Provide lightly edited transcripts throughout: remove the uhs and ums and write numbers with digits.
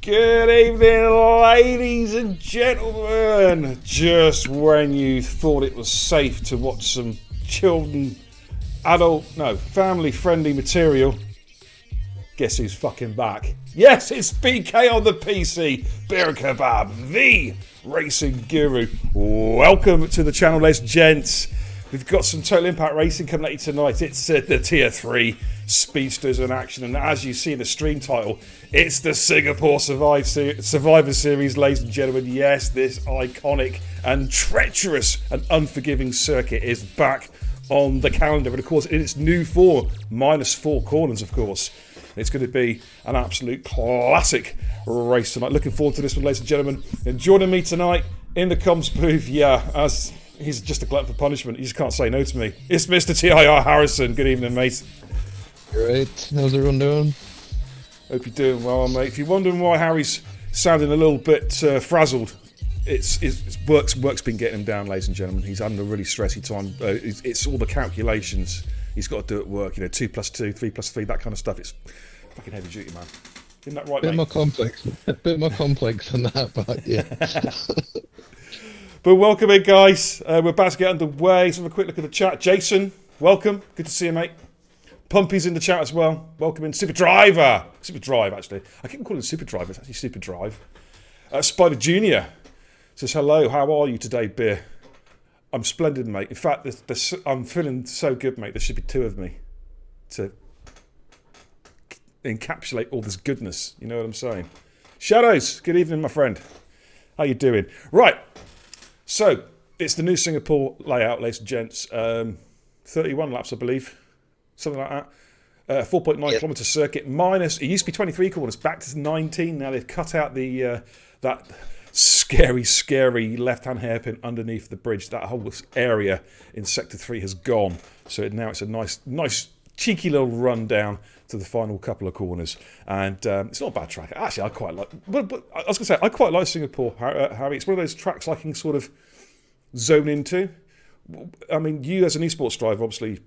Good evening, ladies and gentlemen. Just when you thought it was safe to watch some family-friendly material, guess who's fucking back? Yes, it's BK on the PC, Beer and Kebab, the racing guru. Welcome to the channel, ladies and gents. We've got some Total Impact Racing coming at you tonight. It's the Tier 3 Speedsters in action, and as you see in the stream title, it's the Singapore Survivor Series, ladies and gentlemen. Yes, this iconic and treacherous and unforgiving circuit is back on the calendar, and of course in its new form, -4 corners, of course. It's going to be an absolute classic race tonight. Looking forward to this one, ladies and gentlemen. And joining me tonight in the comms booth, as he's just a glutton for punishment, you just can't say no to me. It's Mr. TIR Harrison. Good evening, mate. Great. How's everyone doing? Hope you're doing well, mate. If you're wondering why Harry's sounding a little bit frazzled, it's work's been getting him down, ladies and gentlemen. He's having a really stressy time. It's all the calculations he's got to do at work. 2 + 2, 3 + 3, that kind of stuff. It's fucking heavy duty, man. Isn't that right, mate? A bit more complex than that, but yeah. But welcome in, guys. We're about to get underway. Let's have a quick look at the chat. Jason, welcome. Good to see you, mate. Pumpy's in the chat as well. Welcome in. Super Drive, actually. I keep calling it Super Drive. It's actually Super Drive. Spider Junior says, hello, how are you today, Beer? I'm splendid, mate. In fact, I'm feeling so good, mate. There should be 2 of me to encapsulate all this goodness. You know what I'm saying? Shadows, good evening, my friend. How you doing? Right. So, it's the new Singapore layout, ladies and gents. 31 laps, I believe. Something like that. 4.9 kilometre circuit. It used to be 23 corners, back to 19. Now they've cut out the that scary left-hand hairpin underneath the bridge. That whole area in Sector 3 has gone. So now it's a nice cheeky little run down to the final couple of corners. And it's not a bad track. Actually, I quite like... But I was going to say, I quite like Singapore, Harry. It's one of those tracks I can sort of zone into. I mean, you as an esports driver, obviously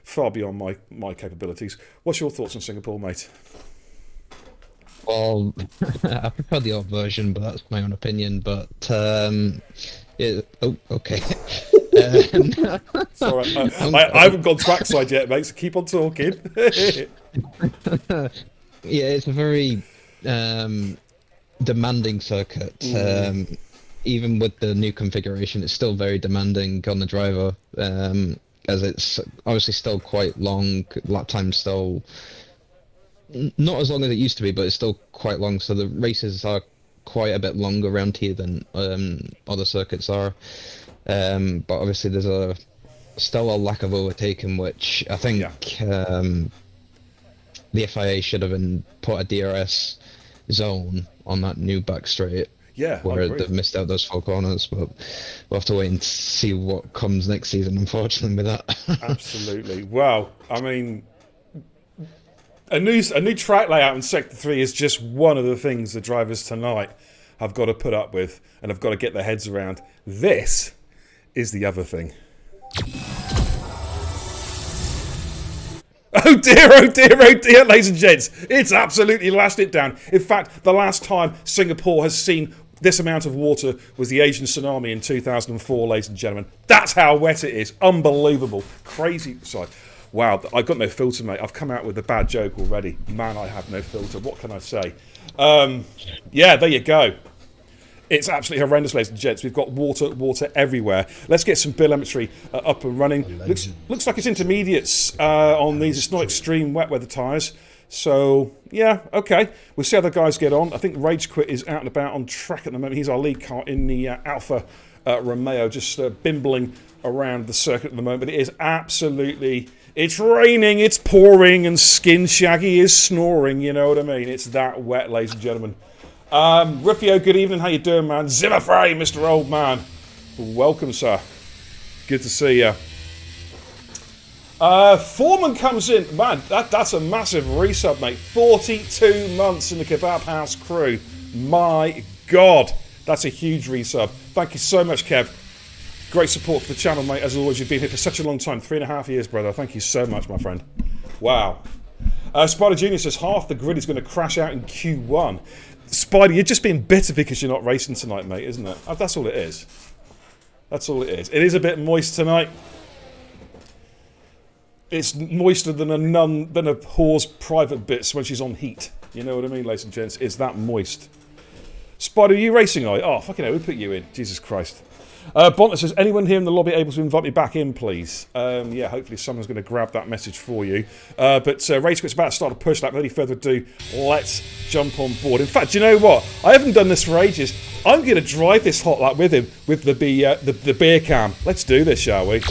far beyond my capabilities. What's your thoughts on Singapore, mate? Well, I prefer the old version, but that's my own opinion. But okay. Sorry, I haven't gone trackside yet, mate. So keep on talking. Yeah, it's a very demanding circuit. Even with the new configuration, it's still very demanding on the driver, as it's obviously still quite long. Lap time's still not as long as it used to be, but it's still quite long. So the races are quite a bit longer around here than other circuits are. But obviously there's still a lack of overtaking, which I think the FIA should have put a DRS zone on that new back straight. Yeah, where they've missed out those 4 corners, but we'll have to wait and see what comes next season, unfortunately, with that. Absolutely. Well, I mean, a new track layout in Sector 3 is just one of the things the drivers tonight have got to put up with and have got to get their heads around. This is the other thing. Oh dear, ladies and gents. It's absolutely lashed it down. In fact, the last time Singapore has seen this amount of water was the Asian tsunami in 2004, ladies and gentlemen. That's how wet it is. Unbelievable. Crazy. Sorry. Wow, I've got no filter, mate. I've come out with a bad joke already. Man, I have no filter. What can I say? Yeah, there you go. It's absolutely horrendous, ladies and gents. We've got water everywhere. Let's get some telemetry up and running. Looks like it's intermediates on these. It's not extreme wet weather tyres. So, yeah, okay. We'll see how the guys get on. I think Rage Quit is out and about on track at the moment. He's our lead car in the Alfa Romeo, just bimbling around the circuit at the moment. But it is absolutely... It's raining, it's pouring, and Skin Shaggy is snoring. You know what I mean? It's that wet, ladies and gentlemen. Rufio, good evening. How you doing, man? Zimmer Frey, Mr. Old Man. Welcome, sir. Good to see you. Foreman comes in. Man, that's a massive resub, mate. 42 months in the Kebab House crew. My God. That's a huge resub. Thank you so much, Kev. Great support for the channel, mate. As always, you've been here for such a long time. 3.5 years, brother. Thank you so much, my friend. Wow. Spider Junior says half the grid is going to crash out in Q1. Spidey, you're just being bitter because you're not racing tonight, mate, isn't it? That's all it is. That's all it is. It is a bit moist tonight. It's moister than a whore's private bits when she's on heat. You know what I mean, ladies and gents? It's that moist. Spider, are you racing, are you? Oh, fucking hell, we put you in. Jesus Christ. Bonta says, anyone here in the lobby able to invite me back in, please? Yeah, hopefully someone's going to grab that message for you. But Race Quit's about to start a push lap. Without any further ado, let's jump on board. In fact, do you know what? I haven't done this for ages. I'm going to drive this hot lap with him with the beer cam. Let's do this, shall we?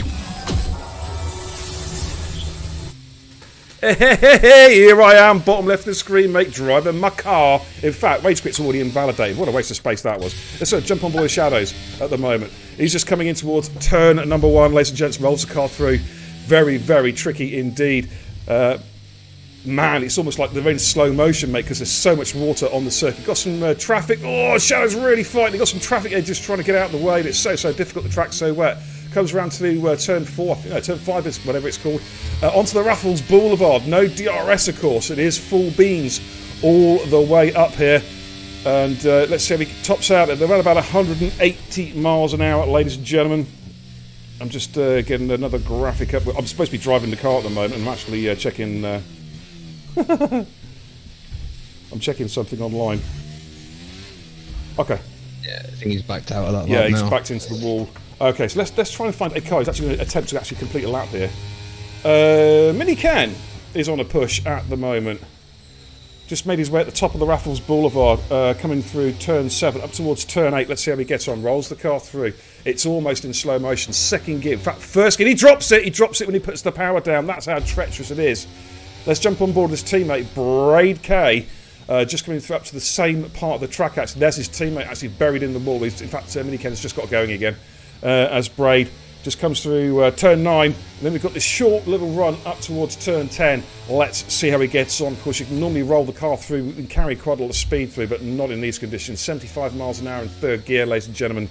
Hey, here I am, bottom left of the screen, mate, driving my car. In fact, Rage Quit's already invalidated. What a waste of space that was. Let's jump on board with Shadows at the moment. He's just coming in towards turn number 1, ladies and gents, rolls the car through. Very, very tricky indeed. Man, it's almost like they're in slow motion, mate, because there's so much water on the circuit. Got some traffic. Oh, Shadow's really fighting. Got some traffic here just trying to get out of the way. It's so difficult. The track's so wet. Comes around to turn 4, turn 5 is whatever it's called. Onto the Raffles Boulevard. No DRS, of course. It is full beans all the way up here. And let's see how he tops out. They're around about 180 miles an hour, ladies and gentlemen. I'm just getting another graphic up. I'm supposed to be driving the car at the moment. I'm actually checking... I'm checking something online. Okay. Yeah, I think he's backed out of that. Yeah, he's backed into the wall. Okay, so let's try and find a car. He's actually going to attempt to actually complete a lap here. Mini Ken is on a push at the moment. Just made his way at the top of the Raffles Boulevard, coming through turn 7 up towards turn 8. Let's see how he gets on. Rolls the car through. It's almost in slow motion. Second gear, in fact, first gear. He drops it. He drops it when he puts the power down. That's how treacherous it is. Let's jump on board with his teammate, Braid K. Just coming through up to the same part of the track, actually. There's his teammate actually buried in the wall. In fact, Mini Ken's just got going again. As Braid just comes through turn 9, and then we've got this short little run up towards turn 10. Let's see how he gets on. Of course, you can normally roll the car through and carry quite a lot of speed through, but not in these conditions. 75 miles an hour in third gear, ladies and gentlemen,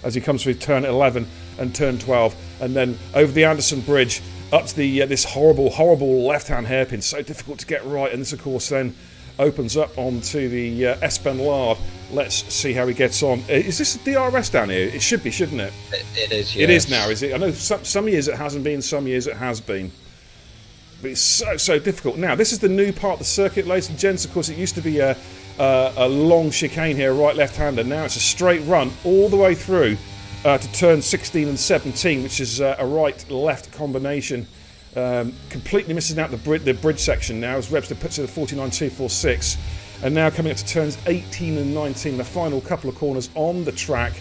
as he comes through turn 11 and turn 12, and then over the Anderson Bridge up to the this horrible left-hand hairpin. So difficult to get right, and this, of course, then opens up onto the Esplanade. Let's see how he gets on. Is this a DRS down here? It should be, shouldn't it? It is, yes. It is now, is it? I know some years it hasn't been, some years it has been. But it's so difficult. Now, this is the new part of the circuit, ladies and gents. Of course, it used to be a long chicane here, right, left-hander. Now it's a straight run all the way through to turn 16 and 17, which is a right-left combination. Completely missing out the bridge section now as Rebster puts it at 49.246, and now coming up to turns 18 and 19, the final couple of corners on the track.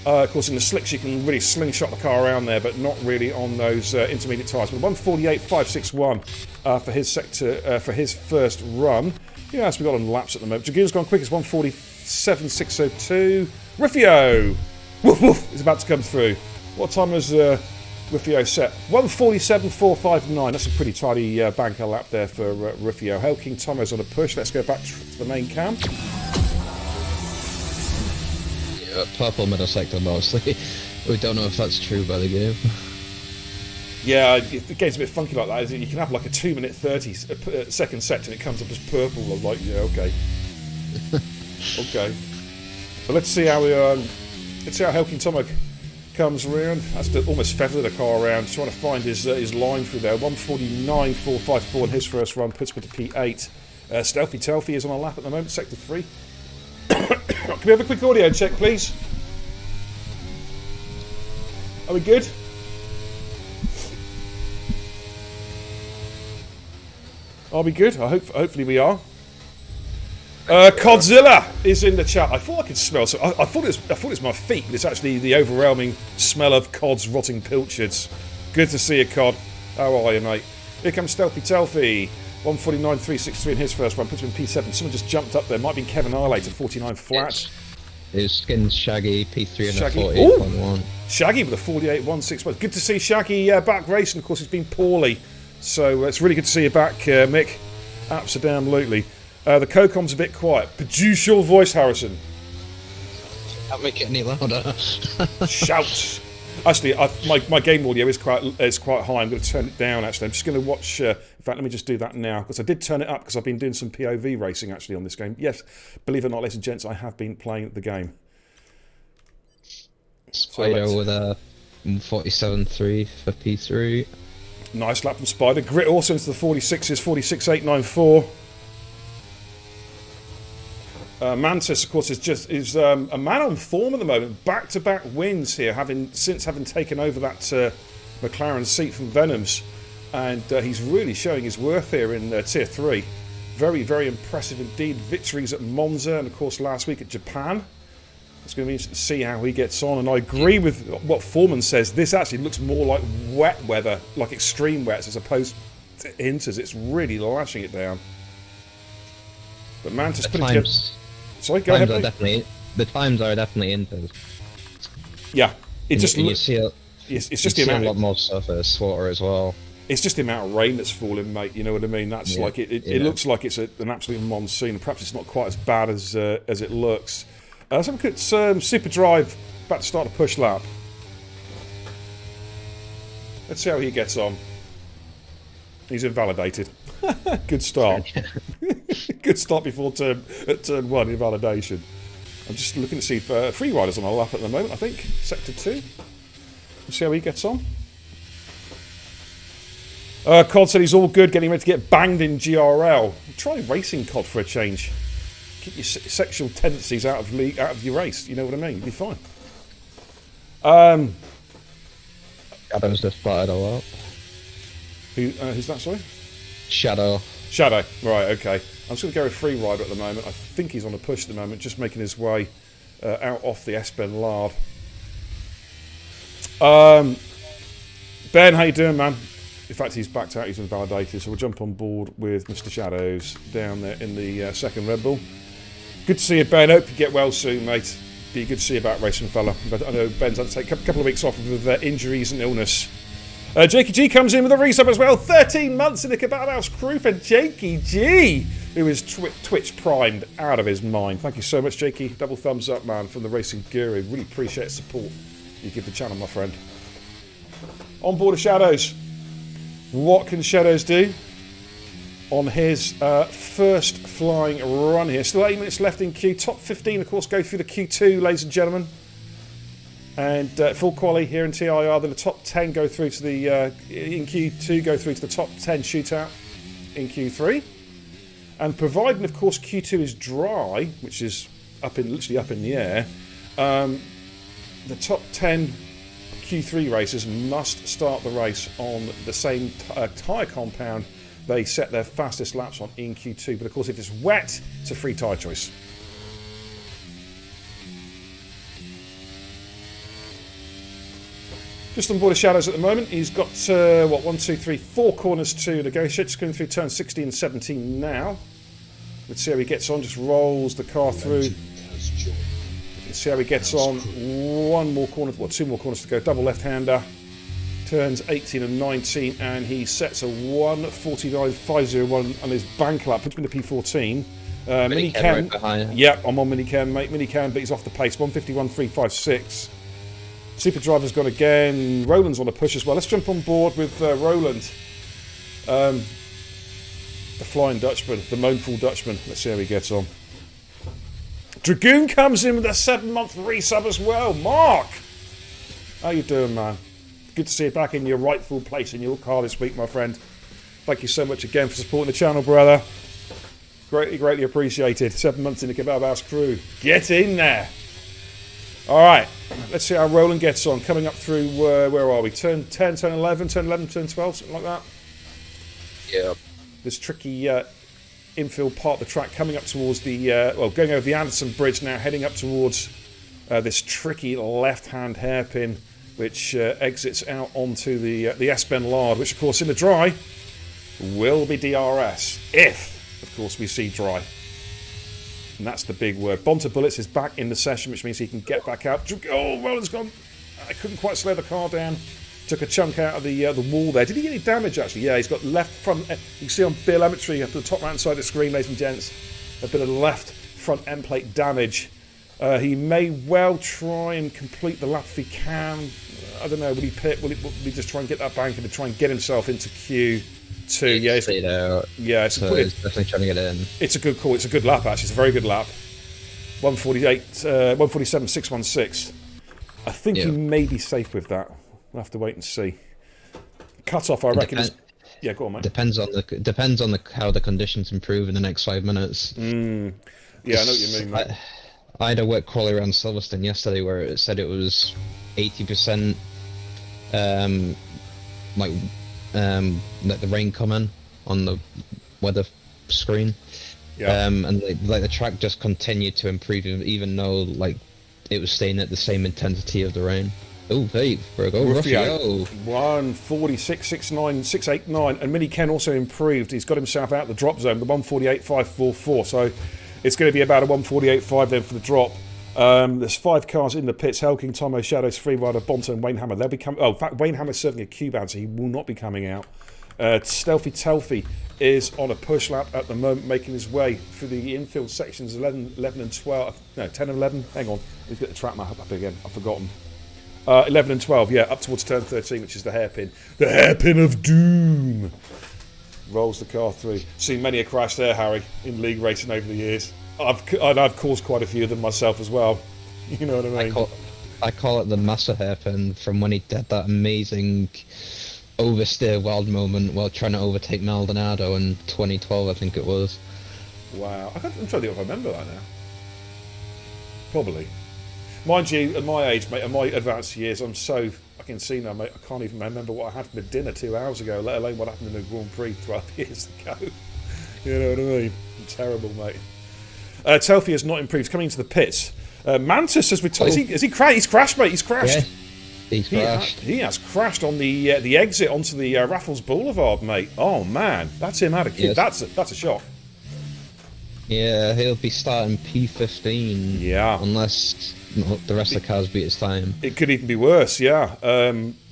Of course, in the slicks you can really slingshot the car around there, but not really on those intermediate tyres. But 148.561 for his sector for his first run. Yeah, that's we got on laps at the moment. Dragoon's gone quick. It's 147.602. Riffio, woof woof, is about to come through. What time was Riffio set? 147.459. That's a pretty tidy banker lap there for Riffio. Hail King Tomo's on a push. Let's go back to the main cam. Yeah, purple middle sector mostly. We don't know if that's true by the game. Yeah, the game's a bit funky like that, isn't it? You can have like a 2-minute 30 second set and it comes up as purple. I was like, yeah, okay. Okay. But let's see how Hail King Tomo comes around. That's almost feathered the car around, trying to find his line through there. 149.454 in his first run, puts me to P8. Stealthy Telfy is on a lap at the moment, sector 3. Can we have a quick audio check, please? Are we good? Are we good? Hopefully we are. Codzilla is in the chat. I thought I could smell. So I thought it was my feet, but it's actually the overwhelming smell of Cod's rotting pilchards. Good to see you, Cod. How are you, mate? Here comes Stealthy Telfy. 149.363 in his first run. Puts him in P7. Someone just jumped up there. Might be Kevin Arley to 49 flat. His skin's Shaggy, P3 and Shaggy. a 48.1. Shaggy with a 48.161. Good to see Shaggy back racing. Of course, he's been poorly. So it's really good to see you back, Mick. Absolutely. The COCOM's a bit quiet. Produce your voice, Harrison. Can't make it any louder. Shout. Actually, my game audio is quite high. I'm going to turn it down. Actually, I'm just going to watch. In fact, let me just do that now because I did turn it up because I've been doing some POV racing actually on this game. Yes, believe it or not, ladies and gents, I have been playing the game. Spider with a 47.3 for P3. Nice lap from Spider. Grit also into the 46s, 46.894. Mantis, of course, is a man on form at the moment. Back-to-back wins here, since having taken over that McLaren seat from Venoms, and he's really showing his worth here in Tier 3. Very, very impressive indeed. Victories at Monza and, of course, last week at Japan. It's going to be interesting to see how he gets on, and I agree with what Foreman says. This actually looks more like wet weather, like extreme wets, as opposed to inters. It's really lashing it down. But Mantis putting together... Sorry, go ahead. The times are definitely inters. Yeah, it just you see it's just the amount. A lot more surface water as well. It's just the amount of rain that's falling, mate. You know what I mean? That's like it looks like it's an absolute monsoon. Perhaps it's not quite as bad as it looks. Let's have a look at Super Drive, about to start a push lap. Let's see how he gets on. He's invalidated. Good start. Good start before turn 1, invalidation. I'm just looking to see if Free Rider's on a lap at the moment, I think. Sector 2. Let's see how he gets on. Cod said he's all good, getting ready to get banged in GRL. Try racing, Cod, for a change. Keep your sexual tendencies out of your race. You know what I mean? You'll be fine. Shadow's just spotted a lot. Who's that, sorry? Shadow. Right, okay. I'm just going to go with Free Rider at the moment. I think he's on a push at the moment, just making his way out off the S-Ben Lard. Ben, how you doing, man? In fact, he's backed out, he's invalidated, so we'll jump on board with Mr. Shadows down there in the second Red Bull. Good to see you, Ben. Hope you get well soon, mate. Be good to see you back racing, fella. But I know Ben's had to take a couple of weeks off with injuries and illness. Jakey G comes in with a resub as well. 13 months in the Kebab House crew for Jakey G, who is Twitch primed out of his mind. Thank you so much, Jakey. Double thumbs up, man, from the Racing Guru. Really appreciate the support you give the channel, my friend. On board of Shadows. What can Shadows do on his first flying run here? Still 8 minutes left in Q. Top 15, of course, go through the Q2, ladies and gentlemen. And full quali here in TIR. Then the top 10 go through to the in Q2, go through to the top 10 shootout in Q3. And providing, of course, Q2 is dry, which is literally up in the air, the top 10 Q3 racers must start the race on the same tyre compound they set their fastest laps on in Q2. But of course, if it's wet, it's a free tyre choice. Just on board of Shadows at the moment. He's got, 4 corners to negotiate. Just going through turn 16 and 17 now. Let's see how he gets on. Just rolls the car through. Let's see how he gets on. 2 more corners to go. Double left-hander. Turns 18 and 19, and he sets a 1:49.501 on his bank lap. Puts him in the P14. Mini-Cam. Right behind. Yep, I'm on Mini-Cam, mate. Mini-Cam, but he's off the pace. 1:51.356. Super Driver's gone again. Roland's on a push as well. Let's jump on board with Roland. The Flying Dutchman, the Moanful Dutchman. Let's see how he gets on. Dragoon comes in with a 7-month resub as well. Mark! How you doing, man? Good to see you back in your rightful place in your car this week, my friend. Thank you so much again for supporting the channel, brother. Greatly, greatly appreciated. 7 months in the Kebab House crew. Get in there! Alright, let's see how Roland gets on. Coming up through, where are we? Turn 10, turn 11, turn 11, turn 12, something like that. Yeah. This tricky infield part of the track coming up towards the, going over the Anderson Bridge now, heading up towards this tricky left-hand hairpin, which exits out onto the S-Ben Lard, which, of course, in the dry will be DRS, if, of course, we see dry. And that's the big word. Bonta Bullets is back in the session, which means he can get back out. Oh, Roland's gone. I couldn't quite slow the car down. Took a chunk out of the wall there. Did he get any damage, actually? Yeah, he's got left front. You can see on telemetry at the top right side of the screen, ladies and gents, a bit of left front end plate damage. He may well try and complete the lap if he can. I don't know. Will he pit? Will he just try and get that bank and try and get himself into Q2? Yeah, it's definitely trying to get in. It's a good call. It's a good lap, actually. It's a very good lap. 147.616. I think he may be safe with that. We'll have to wait and see. Cut off, I reckon. Yeah, go on, mate. Depends on how the conditions improve in the next 5 minutes. Yeah, I know what you mean, mate. I had a wet quali around Silverstone yesterday where it said it was 80%, let the rain coming on the weather screen. Yeah. And the track just continued to improve even though it was staying at the same intensity of the rain. Oh, hey, for a go, Ruffio. 146.69689, and Mini Ken also improved. He's got himself out of the drop zone, the 148.544. So it's going to be about a 148.5 then for the drop. There's 5 cars in the pits: Helking, Tomo, Shadows, Freerider, Bonto, and Wayne Hammer. They'll be coming. Oh, in fact, Wayne Hammer's serving a Q-bound, so he will not be coming out. Stealthy Telfy is on a push lap at the moment, making his way through the infield sections 11 and 12. No, 10 and 11. Hang on, let's get the track map up again. I've forgotten. 11 and 12, yeah, up towards turn 13, which is the hairpin. The hairpin of doom! Rolls the car through. Seen many a crash there, Harry, in league racing over the years. I've caused quite a few of them myself as well. You know what I mean? I call it the master hairpin from when he did that amazing oversteer wild moment while trying to overtake Maldonado in 2012, I think it was. Wow. I'm trying to think if I remember that now. Probably. Mind you, at my age, mate, at my advanced years, I'm so fucking senile, mate. I can't even remember what I had for dinner 2 hours ago, let alone what happened in the Grand Prix 12 years ago. You know what I mean? Terrible, mate. Telfy has not improved. He's coming into the pits. Mantis has retired. He's crashed, mate. He's crashed. Yeah, he's crashed. He has crashed on the exit onto the Raffles Boulevard, mate. Oh, man. That's him out of kid. Yes. That's a shock. Yeah, he'll be starting P15. Yeah. Unless the rest of the cars beat his time. It could even be worse, yeah.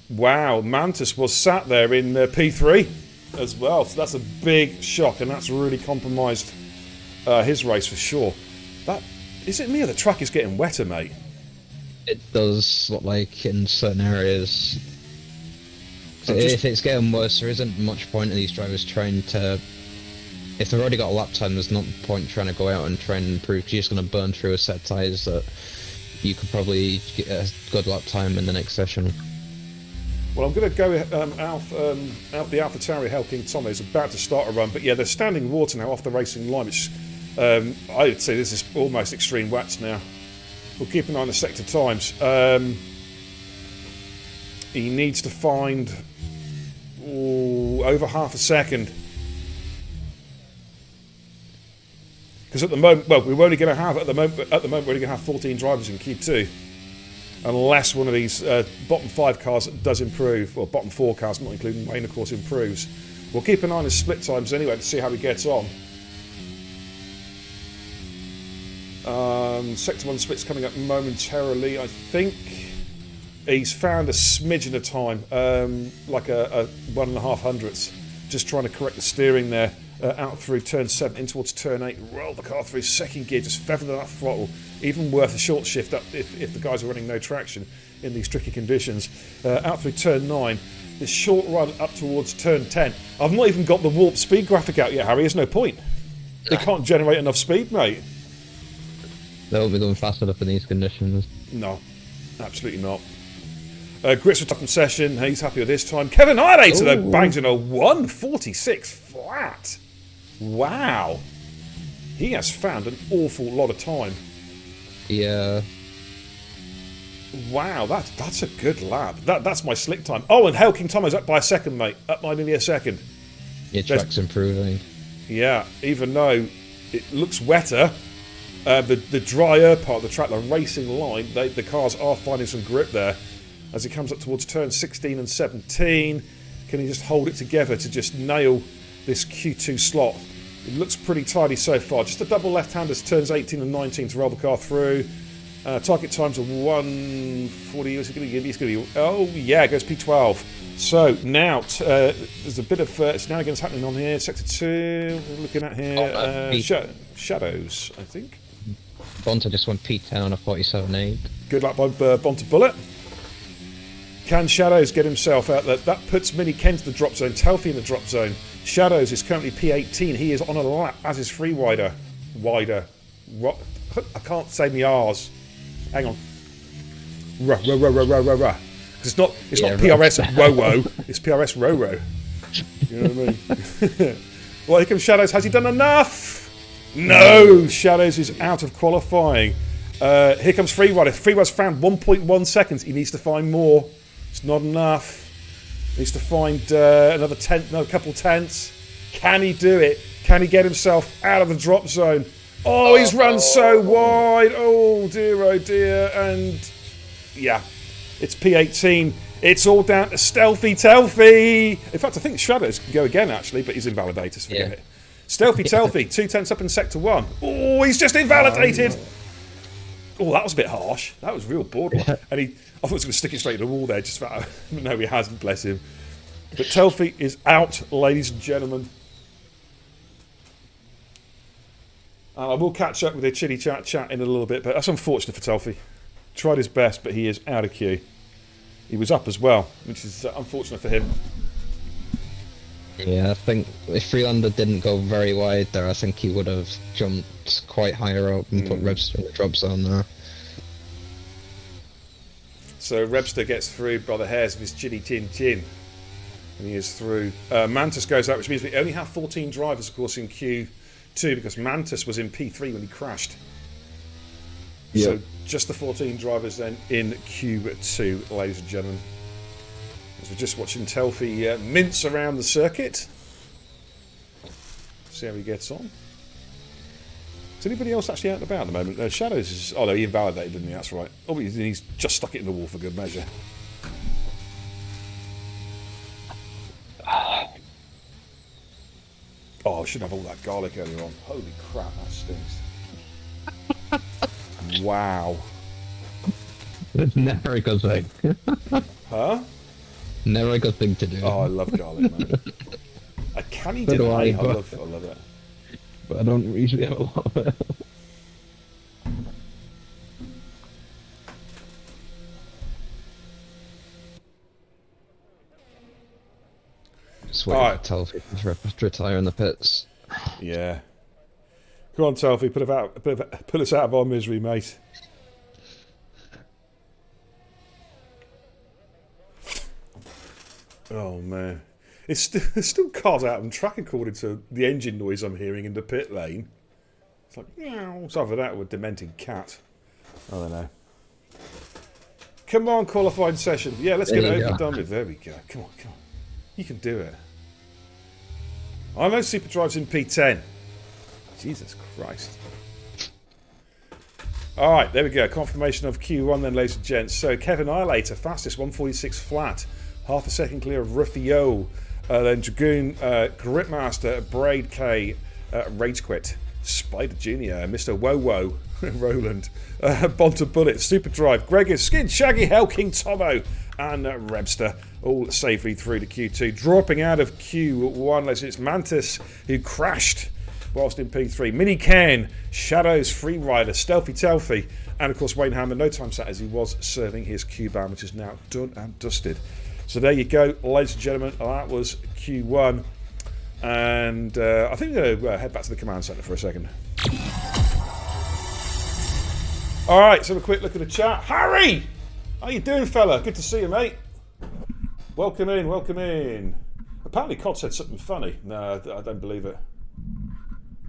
Wow, Mantis was sat there in P3 as well. So that's a big shock, and that's really compromised his race for sure. Is it me or the track is getting wetter, mate? It does look like in certain areas. If it's getting worse, there isn't much point in these drivers trying to... If they've already got a lap time, there's no point trying to go out and try and improve. You're just going to burn through a set of tyres that you could probably get a good lap time in the next session. Well, I'm going to go out the AlphaTauri Helking Tomo is about to start a run, but yeah, they're standing water now off the racing line, which I would say this is almost extreme wets now. We'll keep an eye on the sector times. He needs to find over half a second. Because at the moment, well, we're only going to have, we're only going to have 14 drivers in Q2. Unless one of these bottom 5 cars does improve, or bottom 4 cars, not including Wayne, of course, improves. We'll keep an eye on his split times anyway to see how he gets on. Sector 1 split's coming up momentarily. I think he's found a smidgen of time, like a 1.5 hundredths. Just trying to correct the steering there. Out through turn 7 in towards turn 8, roll the car through second gear, just feather that throttle, even worth a short shift up if the guys are running no traction in these tricky conditions. Out through turn 9, this short run up towards turn 10. I've not even got the warp speed graphic out yet, Harry. There's no point. They can't generate enough speed, mate. They won't be going fast enough in these conditions. No, absolutely not. Grits for tough session. He's happy with this time. Kevin Hydater, though, bangs in a 146 flat. Wow. He has found an awful lot of time. Yeah. Wow, that's a good lap. That's my slick time. Oh, and Helking Tomo's up by a second, mate. Up by nearly a second. Your track's improving. Yeah, even though it looks wetter, the drier part of the track, the racing line, the cars are finding some grip there. As he comes up towards turn 16 and 17, can he just hold it together to just nail this Q2 slot? It looks pretty tidy so far. Just a double left-handers, turns 18 and 19 to roll the car through. Target times are 140. What's it going to give? It's going to be, oh yeah, it goes P12. So now there's a bit of shenanigans happening on here. Sector 2, we're looking at here. Shadows, I think. Bonta just went P10 on a 47.8. Good luck by Bonta Bullet. Can Shadows get himself out there? That puts Mini Ken to the drop zone. Telfie in the drop zone. Shadows is currently P18. He is on a lap, as is Free Wider. I can't say the R's. Hang on. Because it's not PRS Rowo. It's PRS Roro. You know what I mean? Well, here comes Shadows. Has he done enough? No! Shadows is out of qualifying. Here comes Free Rider. Free Rider's found 1.1 seconds. He needs to find more. It's not enough. He needs to find another couple tenths. Can he do it? Can he get himself out of the drop zone? Oh, he's run so wide. Oh dear. And yeah, it's P18. It's all down to Stealthy Telfie. In fact, I think Shadows can go again, actually, but he's invalidated, so forget it. Stealthy Telfie, 2 tenths up in Sector 1. Oh, he's just invalidated. Oh, that was a bit harsh. That was real borderline. Yeah. And I thought he was going to stick it straight to the wall there, just for, no, he hasn't, bless him. But Telfie is out, ladies and gentlemen. I will catch up with the chitty chat in a little bit, but that's unfortunate for Telfie. Tried his best, but he is out of queue. He was up as well, which is unfortunate for him. Yeah, I think if Freelander didn't go very wide there, I think he would have jumped quite higher up and put Rebster in the drop zone there. So Rebster gets through by the hairs of his chinny chin chin. And he is through. Mantis goes out, which means we only have 14 drivers, of course, in Q2, because Mantis was in P3 when he crashed. Yep. So just the 14 drivers then in Q2, ladies and gentlemen. As we're just watching Telfie mince around the circuit. See how he gets on. Is anybody else actually out and about at the moment? Shadows is... Oh no, he invalidated, didn't he? That's right. Oh, he's just stuck it in the wall for good measure. Oh, I shouldn't have all that garlic earlier on. Holy crap, that stinks. Wow. Never a good thing. Huh? Never a good thing to do. Oh, I love garlic, man. A canny dinner. I love it. But I don't usually have a lot of it. Just waiting for Telfie to retire in the pits. Yeah. Come on, Telfie, pull us out of our misery, mate. Oh man, there's still cars out on track according to the engine noise I'm hearing in the pit lane. It's like, meow. It's either that or a demented cat. I don't know. Come on, qualified session. Yeah, let's get it over and done with. There we go. Come on. You can do it. I know Super Drive's in P10. Jesus Christ. Alright, there we go. Confirmation of Q1 then, ladies and gents. So, Kevin Islater, fastest, 146 flat. Half a second clear of Rufio. Then Dragoon, Gripmaster, Braid K, Rage Quit, Spider Jr., Mr. Wowo, Roland, Bonta Bullet, Super Drive, Gregor, Skid, Shaggy, Hell King, Tomo, and Rebster, all safely through to Q2. Dropping out of Q1, it's Mantis, who crashed whilst in P3. Mini Ken, Shadows, Free Rider, Stealthy Telfie, and of course Wayne Hammer, no time sat as he was serving his Q-ban, which is now done and dusted. So there you go, ladies and gentlemen, that was Q1. And I think we're going to head back to the command centre for a second. Alright, so a quick look at the chat. Harry! How you doing, fella? Good to see you, mate. Welcome in. Apparently Cod said something funny. No, I don't believe it.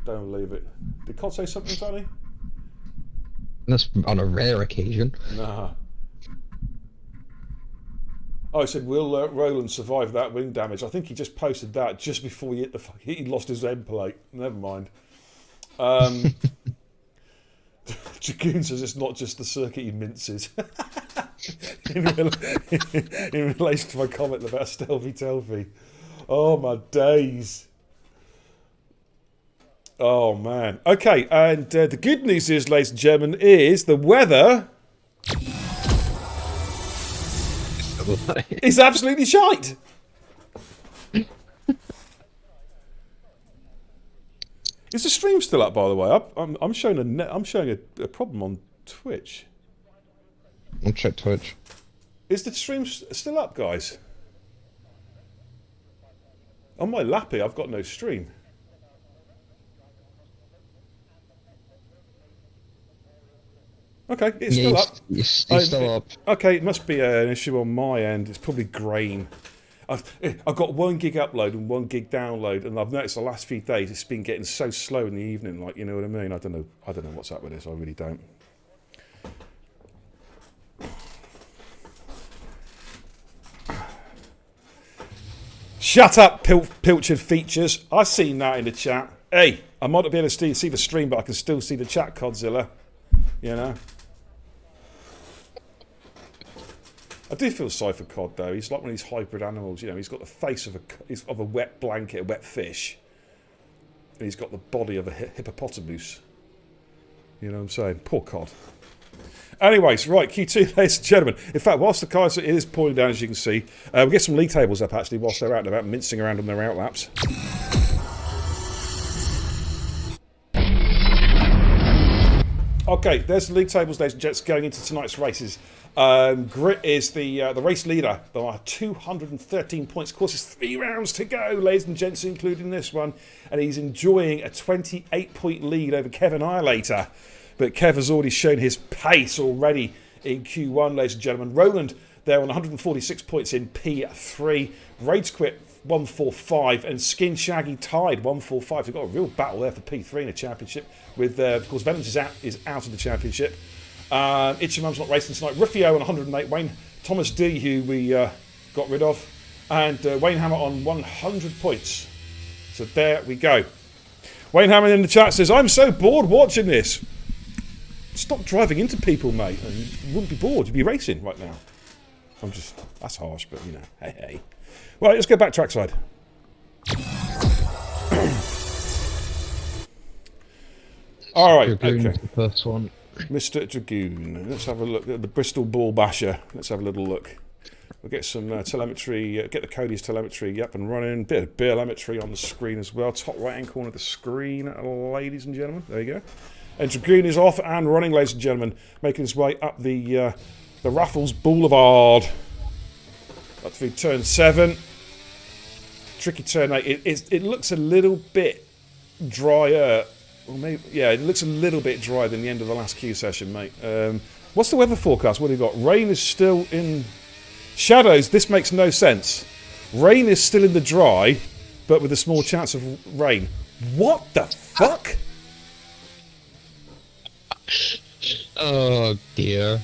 Don't believe it. Did Cod say something funny? That's on a rare occasion. Nah. Oh, he said, will Roland survive that wing damage? I think he just posted that just before he hit he lost his end plate. Never mind. Dragoon says it's not just the circuit he minces. in relation to my comment about Stealthy Telfie. Oh, my days. Oh, man. Okay, and the good news is, ladies and gentlemen, is the weather... It's absolutely shite. Is the stream still up, by the way? I'm showing a problem on Twitch. I'll check Twitch. Is the stream still up, guys? On my lappy, I've got no stream. Okay, it's still up. He's still up. Okay, it must be an issue on my end. It's probably grain. I've got 1 gig upload and 1 gig download, and I've noticed the last few days it's been getting so slow in the evening. Like, you know what I mean? I don't know what's up with this. I really don't. Shut up, Pilchard Features. I've seen that in the chat. Hey, I might not be able to see the stream, but I can still see the chat, Codzilla. You know? I do feel sorry for Cod, though. He's like one of these hybrid animals. You know, he's got the face of a wet blanket, a wet fish. And he's got the body of a hippopotamus. You know what I'm saying? Poor Cod. Anyways, right, Q2, ladies and gentlemen. In fact, whilst the cars is pointing down, as you can see, we'll get some league tables up, actually, whilst they're out and about, mincing around on their outlaps. Okay, there's the league tables, ladies and gents, going into tonight's races. Grit is the race leader. There are 213 points. Of course, there's 3 rounds to go, ladies and gents, including this one. And he's enjoying a 28-point lead over Kevin Annihilator. But Kev has already shown his pace already in Q1, ladies and gentlemen. Roland there on 146 points in P3. Rage Quit 145 and Skin Shaggy tied 145. We've got a real battle there for P3 in the championship. With of course Vengeance is out of the championship. Itchamum's not racing tonight. Ruffio on 108. Wayne Thomas D, who we got rid of, and Wayne Hammer on 100 points. So there we go. Wayne Hammer in the chat says, "I'm so bored watching this." Stop driving into people, mate. And you wouldn't be bored. You'd be racing right now. That's harsh, but you know, hey. Right, let's go back trackside. All right, Dragoon's okay. The first one. Mr. Dragoon. Let's have a look at the Bristol Ball Basher. Let's have a little look. We'll get some telemetry, get the Cody's telemetry up and running. Bit of telemetry on the screen as well. Top right-hand corner of the screen, ladies and gentlemen. There you go. And Dragoon is off and running, ladies and gentlemen, making his way up the Raffles Boulevard. Up through turn 7. Tricky turn 8. It looks a little bit drier. Or maybe, yeah, it looks a little bit drier than the end of the last Q session, mate. What's the weather forecast? What have you got? Rain is still in... Shadows, this makes no sense. Rain is still in the dry, but with a small chance of rain. What the fuck? Oh dear.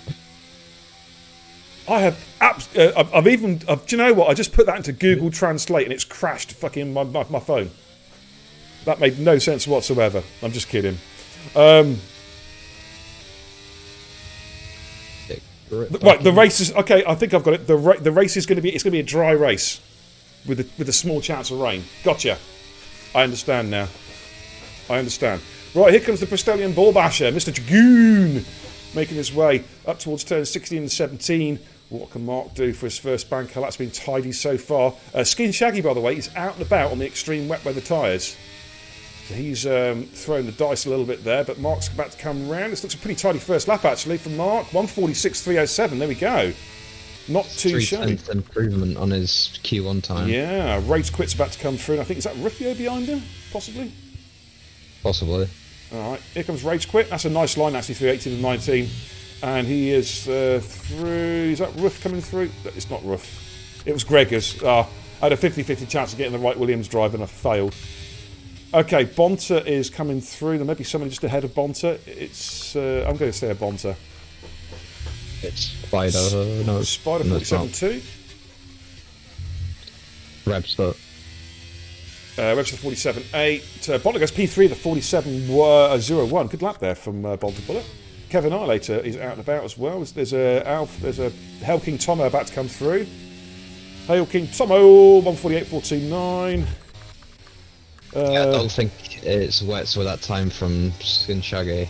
I have do you know what? I just put that into Google Translate and it's crashed fucking my phone. That made no sense whatsoever. I'm just kidding. Right, the race is okay. I think I've got it. The race is going to be a dry race with a small chance of rain. Gotcha. I understand now. I understand. Right, here comes the Bristolian Ball Basher, Mr. Dragoon, making his way up towards turns 16 and 17. What can Mark do for his first banker? That's been tidy so far. Skin Shaggy, by the way, is out and about on the extreme wet weather tyres. So he's thrown the dice a little bit there, but Mark's about to come round. This looks a pretty tidy first lap, actually, from Mark. 146.307, there we go. Not too shabby. 3% improvement on his Q1 time. Yeah, Rage Quit's about to come through. And I think, is that Ruffio behind him? Possibly? Possibly. Alright, here comes Rage Quit. That's a nice line, actually, through 18 and 19. And he is through... Is that Ruff coming through? It's not Ruff. It was Gregors. I had a 50-50 chance of getting the right Williams drive, and I failed. Okay, Bonta is coming through. There may be someone just ahead of Bonta. It's... I'm going to say a Bonta. It's Spider... No, Spider 47-2. Rebster. Webster 47.8. Bonta goes P3, the 47.01. Good lap there from Bonta Bullet. Kevin Annihilator is out and about as well. There's a Hell King Tomo about to come through. Hail King Tomo, 148.429. I don't think it's wet with that time from Skin Shaggy.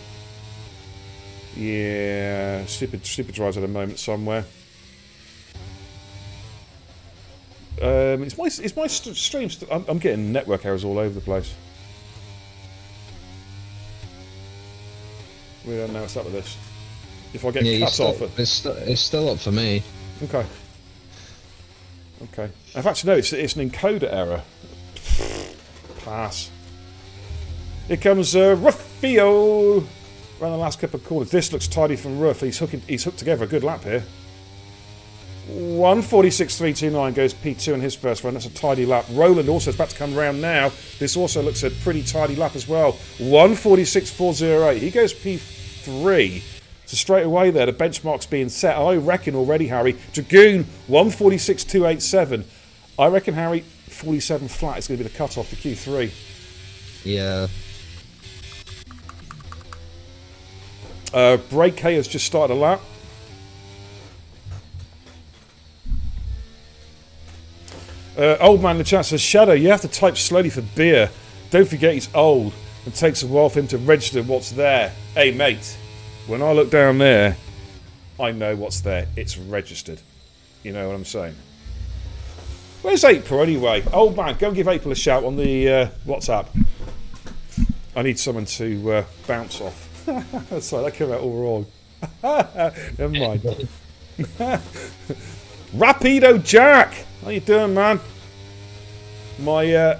Yeah, stupid drives at the moment somewhere. Is my stream I'm getting network errors all over the place. We don't know what's up with this. If I get Yeah, cut off... it's still up for me. Okay. Okay. In fact, no, it's an encoder error. Pass. Here comes Ruffio around the last couple of corners. This looks tidy from Ruff. He's hooked together a good lap here. 1:46.329 goes P2 in his first run. That's a tidy lap. Roland also is about to come round now. This also looks a pretty tidy lap as well. 1:46.408. He goes P3. So straight away there, the benchmark's being set. I reckon already, Harry. Dragoon, 1:46.287. I reckon, Harry, 47 flat is going to be the cut-off for Q3. Yeah. Break K has just started a lap. Old man in the chat says, Shadow, you have to type slowly for beer. Don't forget he's old and takes a while for him to register what's there. Hey, mate. When I look down there, I know what's there. It's registered. You know what I'm saying? Where's April anyway? Old man, go and give April a shout on the WhatsApp. I need someone to bounce off. Sorry, that came out all wrong. Never mind. Rapido Jack! How you doing, man? My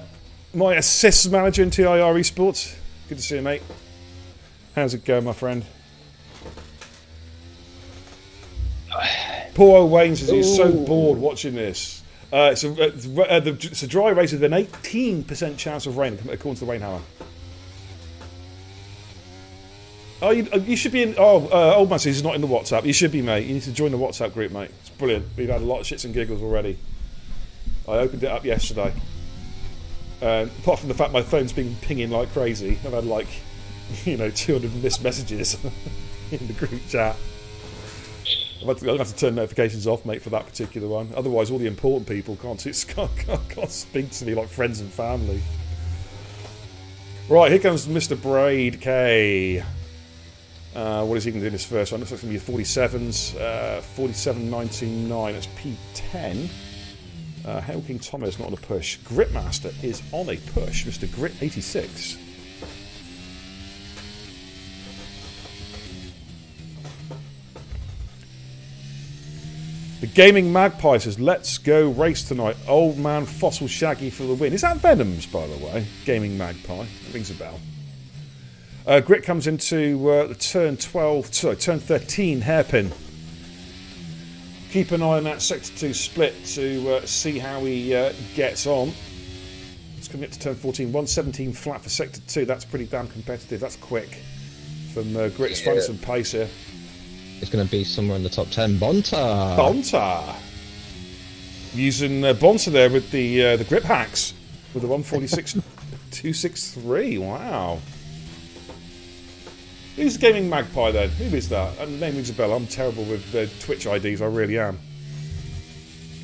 assists manager in TIR Esports. Good to see you, mate. How's it going, my friend? Poor old Wayne says he's so bored watching this. It's a dry race with an 18% chance of rain, according to the rain hammer. Oh, you should be in... Old man says he's not in the WhatsApp. You should be, mate. You need to join the WhatsApp group, mate. It's brilliant. We've had a lot of shits and giggles already. I opened it up yesterday. Apart from the fact my phone's been pinging like crazy, I've had like, 200 missed messages in the group chat. I'm going to have to turn notifications off, mate, for that particular one. Otherwise, all the important people can't speak to me like friends and family. Right, here comes Mr. Braid K. What is he going to do in this first one? Looks like it's going to be 47s. 47.99. That's P10. Hail King Thomas not on a push. Gritmaster is on a push. Mr. Grit 86. The Gaming Magpie says, let's go race tonight. Old man Fossil Shaggy for the win. Is that Venoms, by the way? Gaming Magpie. That rings a bell. Grit comes into the turn 13 hairpin. Keep an eye on that Sector 2 split to see how he gets on. It's coming up to turn 14. 117 flat for Sector 2. That's pretty damn competitive. That's quick from Grit's finding some pace here. It's going to be somewhere in the top 10. Bonta! Bonta! Using Bonta there with the grip hacks. With the 146.263. Wow. Who's the Gaming Magpie then? Who is that? The name rings a bell. I'm terrible with Twitch IDs. I really am.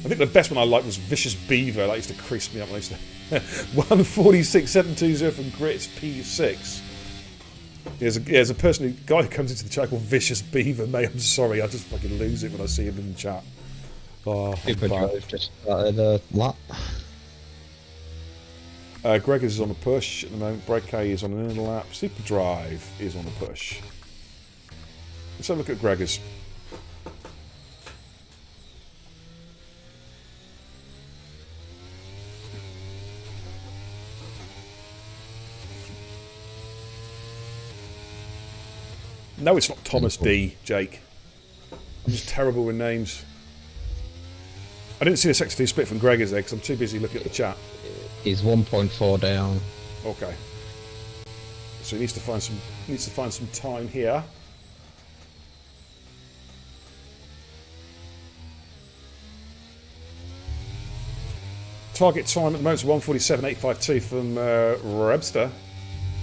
I think the best one I liked was Vicious Beaver. That used to crease me up. When I used to 146.720 from Grit's P6. There's a guy who comes into the chat called Vicious Beaver, mate. I'm sorry, I just fucking lose it when I see him in the chat. Super Drive just started a lap. Greg is on a push at the moment. Break K is on an inner lap. Super Drive is on a push. Let's have a look at Gregor's. No, it's not Thomas D, Jake. I'm just terrible with names. I didn't see a Sector 2 split from Gregor's there because I'm too busy looking at the chat. He's 1.4 down. Okay. So he needs to find some time here. Target time at the moment is 1:47.852 from Rebster.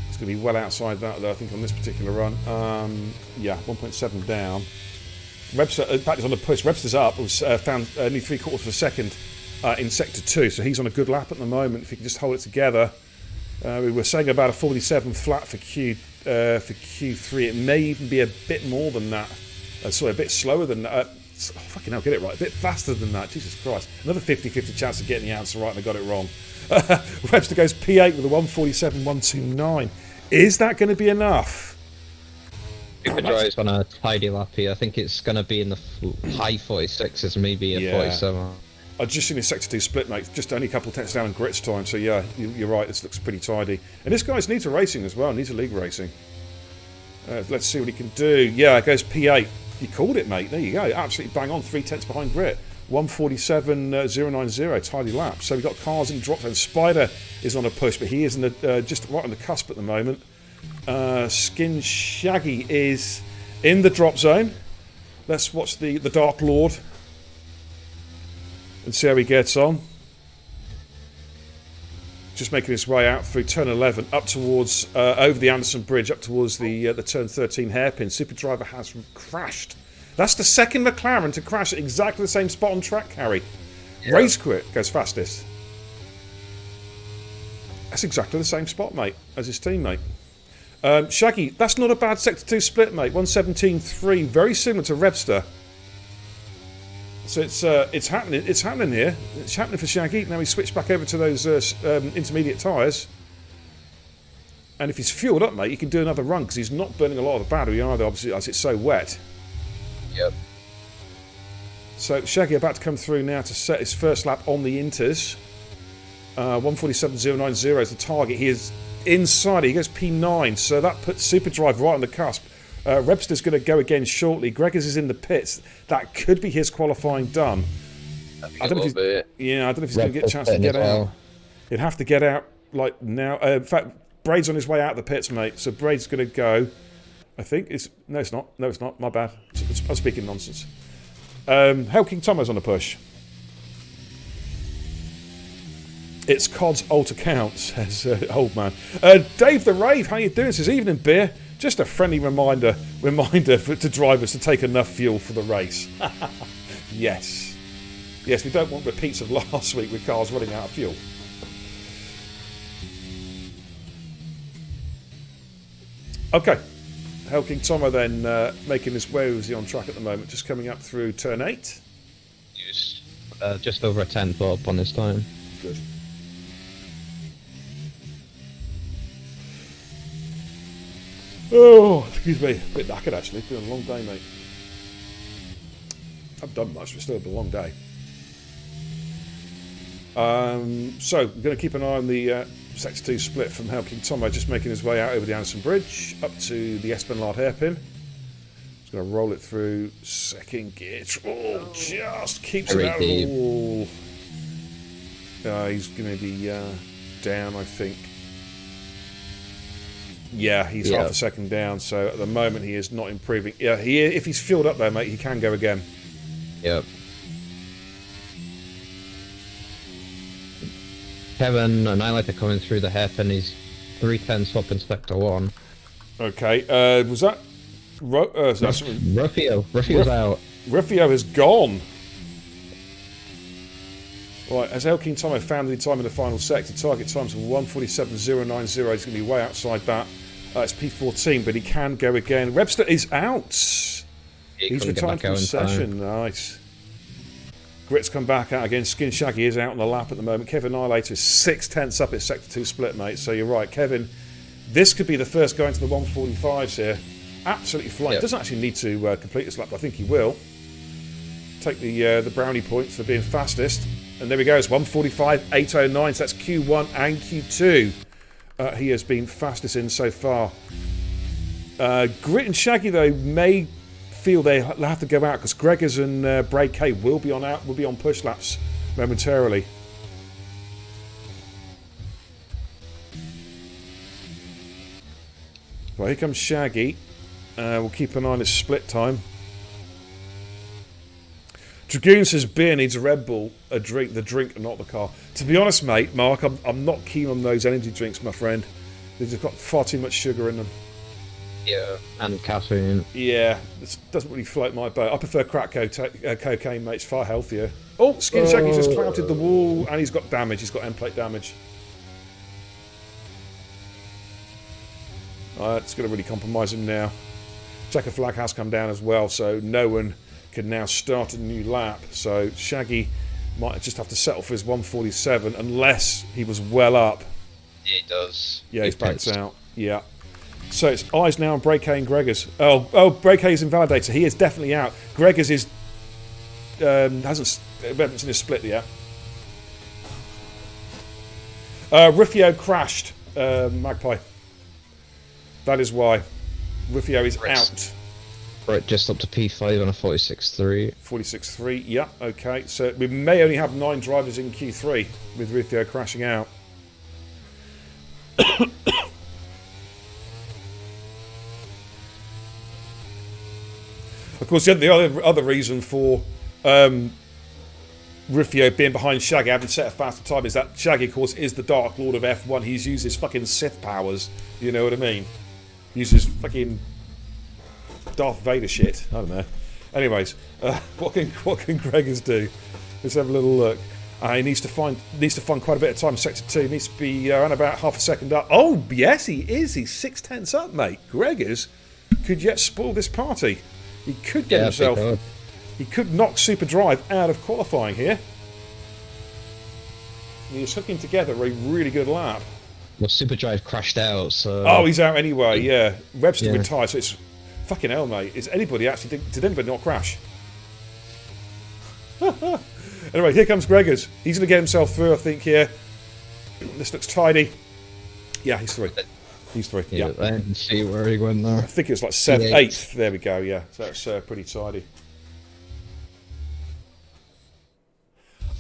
It's going to be well outside that, though, I think, on this particular run. Yeah, 1.7 down. Rebster, in fact, is on the push. Rebster's up. Was found nearly 3/4 of a second in Sector 2, so he's on a good lap at the moment. If he can just hold it together. We were saying about a 47 flat for Q3. It may even be a bit more than that. Sorry, a bit slower than that. Fucking hell, get it right. A bit faster than that. Jesus Christ. Another 50-50 chance of getting the answer right, and I got it wrong. Webster goes P8 with a 147.129. Is that going to be enough? Super Drive's on a tidy lap here. I think it's going to be in the high 46s, maybe a 47. I've just seen his Sector 2 split, mate. Just only a couple of tenths down in grits time. So, yeah, you're right. This looks pretty tidy. And this guy's needs a racing as well. Needs a league racing. Let's see what he can do. Yeah, it goes P8. You called it, mate. There you go. Absolutely bang on. 3 tenths behind grit. 147.090. Tidy lap. So we've got cars in drop zone. Spider is on a push, but he is in the, just right on the cusp at the moment. Skin Shaggy is in the drop zone. Let's watch the Dark Lord and see how he gets on. Just making his way out through turn 11 up towards over the Anderson Bridge up towards the turn 13 hairpin. Super Driver has crashed. That's the second McLaren to crash at exactly the same spot on track, Harry. Yeah. Race quit goes fastest. That's exactly the same spot, mate, as his teammate. Shaggy, that's not a bad Sector 2 split, mate. 117.3, very similar to Rebster. So it's happening. It's happening here. It's happening for Shaggy. Now he's switched back over to those intermediate tyres. And if he's fueled up, mate, he can do another run because he's not burning a lot of the battery either, obviously, as it's so wet. Yep. So Shaggy about to come through now to set his first lap on the Inters. 147.090 is the target. He is inside it. He goes P9, so that puts Super Drive right on the cusp. Rebster's going to go again shortly. Gregors is in the pits. That could be his qualifying done. I don't know if he's going to get a chance to get out. He'd have to get out like now. In fact, Braid's on his way out of the pits, mate. So Braid's going to go. I think it's no, it's not. No, it's not. My bad. I'm speaking nonsense. Hell King Tomo's on the push. It's Cod's alt account, says old man. Dave the Rave, how you doing? Says evening beer. Just a friendly reminder to drivers to take enough fuel for the race. Yes, we don't want repeats of last week with cars running out of fuel. Okay, Hell King Tomo then making his way. Is he on track at the moment? Just coming up through turn 8. Just over a 10th up on this time. Good. Oh, excuse me. A bit knackered, actually. It's been a long day, mate. I've done much, but still been a long day. So, we're going to keep an eye on the Sector 2 split from Hell King Tomo, just making his way out over the Anderson Bridge, up to the Esplanade hairpin. He's going to roll it through second gear. Oh, just keeps it out of the wall. He's going to be down, I think. Yeah, he's half a second down, so at the moment he is not improving. Yeah, if he's fueled up there, mate, he can go again. Yep. Kevin and I like to coming through the hairpin. He's 3 tenths up in Sector 1. Okay, was that... Ruffio's out. Ruffio is gone. Right, as El King Tomo found the time in the final sector, target times of 147.090. He's going to be way outside that. It's P14, but he can go again. Rebster is out. He's retired from session. Nice. Grit's come back out again. Skin Shaggy is out on the lap at the moment. Kevin Annihilator is 6 tenths up at Sector 2 split, mate. So you're right, Kevin. This could be the first going to the 145s here. Absolutely flying. Doesn't actually need to complete this lap, but I think he will. Take the brownie points for being fastest. And there we go, it's 145.809, so that's Q1 and Q2. He has been fastest in so far. Grit and Shaggy, though, may feel they'll have to go out because Gregors and Braid K will be on push laps momentarily. Well, here comes Shaggy. We'll keep an eye on his split time. Dragoon says beer needs a Red Bull, the drink, not the car. To be honest, mate, Mark, I'm not keen on those energy drinks, my friend. They've just got far too much sugar in them. Yeah, and caffeine. Yeah, it doesn't really float my boat. I prefer crack cocaine, mate. It's far healthier. Oh, Skin Shaggy just clouted the wall, and he's got damage. He's got end plate damage. It's going to really compromise him now. Checker flag has come down as well, so no one can now start a new lap. So Shaggy might just have to settle for his 147 unless he was well up. Yeah, he does. Yeah, he's backed out. Yeah. So it's eyes now on Brakey and Gregors. Oh, Brakey's invalidated. He is definitely out. Gregors is hasn't in his split yet. Rufio crashed. Magpie. That is why. Rufio is out. Right, just up to P5 on a 46.3. 46.3, yeah, okay. So we may only have 9 drivers in Q3 with Rufio crashing out. Of course, the other reason for Rufio being behind Shaggy, having set a faster time, is that Shaggy, of course, is the Dark Lord of F1. He's used his fucking Sith powers, you know what I mean? Uses fucking Darth Vader shit. I don't know. Anyways, what can Gregors do? Let's have a little look. He needs to find quite a bit of time. Sector 2 needs to be around about half a second up. Oh yes, he is. He's 6/10 up, mate. Gregors could yet spoil this party. He could get himself. He could knock Super Drive out of qualifying here. He's hooking together a really good lap. Well, Super Drive crashed out, so. Oh, he's out anyway. Yeah, Webster retired, so it's fucking hell, mate. Is anybody actually did anybody not crash? Anyway, here comes Gregors. He's going to get himself through, I think. Here, this looks tidy. Yeah, he's through. He's through. Yeah, I didn't see where he went there. I think it was like 7th, 8th. There we go. Yeah, so that's pretty tidy.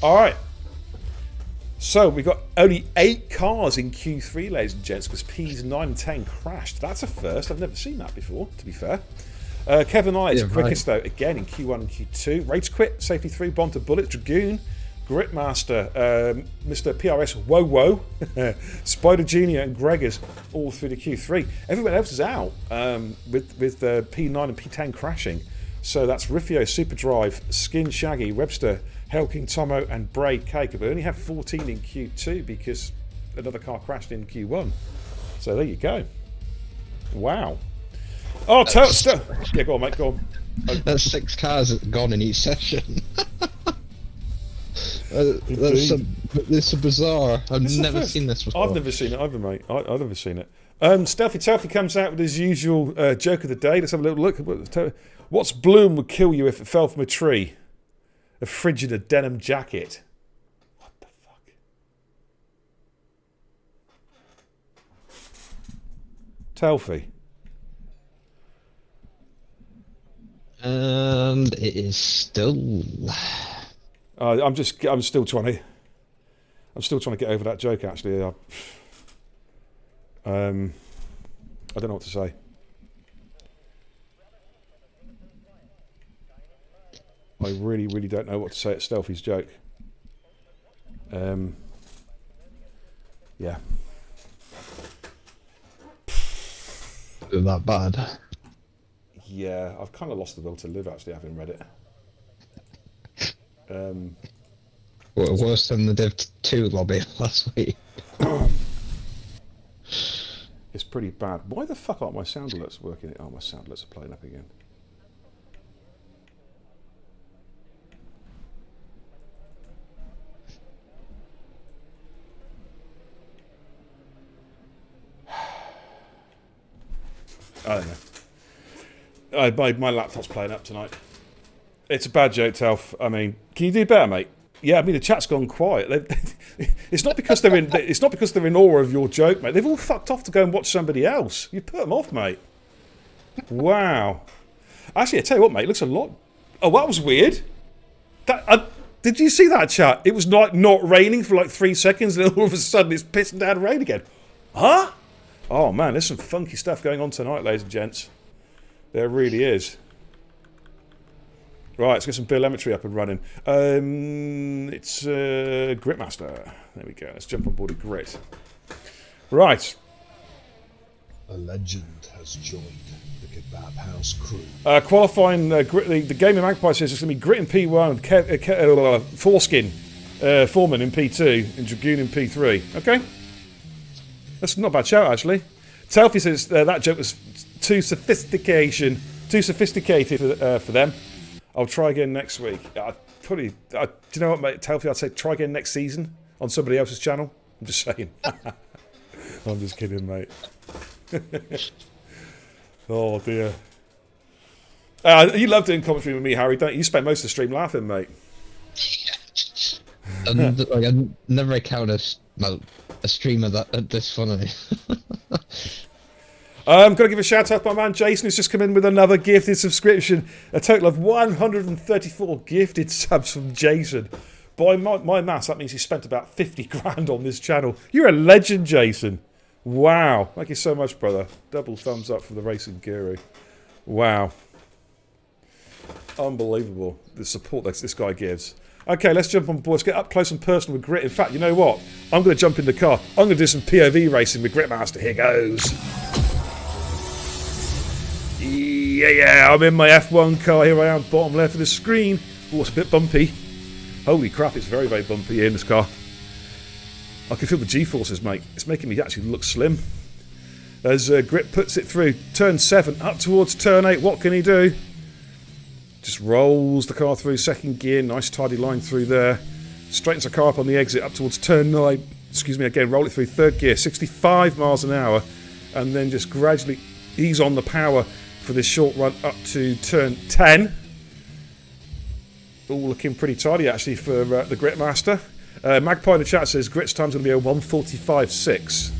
All right. So we've got only 8 cars in Q3, ladies and gents, because P's 9 and 10 crashed. That's a first. I've never seen that before, to be fair. Kevin I is quickest, though, again in Q1 and Q2. Rage Quit, Safety 3, Bomb to Bullets, Dragoon, Gritmaster, Mr. PRS, Whoa, Spider Junior, and Gregors all through the Q3. Everyone else is out with P9 and P10 crashing. So that's Rufio, Super Drive, Skin Shaggy, Webster, Hellking Tomo, and Braid Cake. But we only have 14 in Q2 because another car crashed in Q1. So there you go. Wow. Oh, yeah, go on, mate, go on. That's 6 cars gone in each session. It's a bizarre. I've never seen this before. I've never seen it either, mate. I've never seen it. Stealthy Telfy comes out with his usual joke of the day. Let's have a little look. What's blue and would kill you if it fell from a tree? A frigid denim jacket. What the fuck? Telfy. And it is still. I'm still trying to get over that joke. Actually, I don't know what to say. I really, really don't know what to say at Stealthy's joke. Yeah. That bad. Yeah, I've kind of lost the will to live, actually, having read it. Worse than the Div 2 lobby last week. It's pretty bad. Why the fuck aren't my sound alerts working? Oh, my sound alerts are playing up again. I don't know. My laptop's playing up tonight. It's a bad joke, Telf. I mean, can you do better, mate? Yeah, I mean the chat's gone quiet. It's not because they're in. It's not because they're in awe of your joke, mate. They've all fucked off to go and watch somebody else. You put them off, mate. Wow. Actually, I tell you what, mate. It looks a lot. Oh, that was weird. Did you see that chat? It was not raining for like 3 seconds, and all of a sudden it's pissing down rain again. Huh? Oh man, there's some funky stuff going on tonight, ladies and gents. There really is. Right, let's get some telemetry up and running. It's Gritmaster. There we go. Let's jump on board a Grit. Right. A legend has joined the Kebab House crew. Qualifying Grit, the Gaming Magpie says it's going to be Grit in P1, Foreskin, Foreman in P2, and Dragoon in P3. Okay. That's not a bad shout, actually. Telfy says that joke was too sophisticated for them. I'll try again next week. Do you know what, mate? Telfy, I'd say try again next season on somebody else's channel. I'm just saying. I'm just kidding, mate. Oh dear. You love doing commentary with me, Harry, don't you? You spend most of the stream laughing, mate. And like, I never encountered a streamer that this funny. Got to give a shout out to my man Jason, who's just come in with another gifted subscription. A total of 134 gifted subs from Jason. By my maths, that means he spent about 50 grand on this channel. You're a legend, Jason. Wow. Thank you so much, brother. Double thumbs up for the Racing Guru. Wow. Unbelievable, the support that this guy gives. Okay, let's jump on board. Let's get up close and personal with Grit. In fact, you know what? I'm going to jump in the car. I'm going to do some POV racing with Gritmaster. Here goes. Yeah, I'm in my F1 car. Here I am, bottom left of the screen. Oh, it's a bit bumpy. Holy crap, it's very, very bumpy here in this car. I can feel the G-forces, mate. It's making me actually look slim. As Grit puts it through turn 7, up towards turn 8. What can he do? Just rolls the car through second gear. Nice tidy line through there. Straightens the car up on the exit up towards turn 9. Excuse me, again, roll it through third gear. 65 miles an hour. And then just gradually ease on the power for this short run up to turn 10. All looking pretty tidy actually for the Gritmaster. Magpie in the chat says Grit's time's going to be a 1:45.6.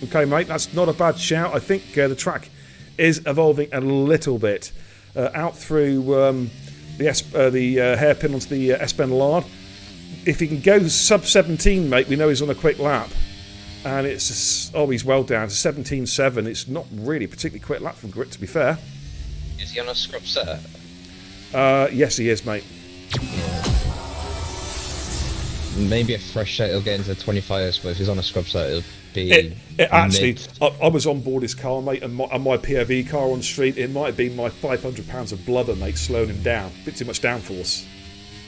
Okay, mate, that's not a bad shout. I think the track is evolving a little bit. Out through the hairpin onto the Esplanade. If he can go sub 17, mate, we know he's on a quick lap. And it's he's well down to 17.7. It's not really a particularly quick lap from Grit, to be fair. Is he on a scrub set? Yes, he is, mate. Yeah. Maybe a fresh set he'll get into the 25s, but if he's on a scrub set, it'll be. Actually, I was on board his car, mate, and my POV car on street. It might have been my 500 pounds of blubber, mate, slowing him down. A bit too much downforce.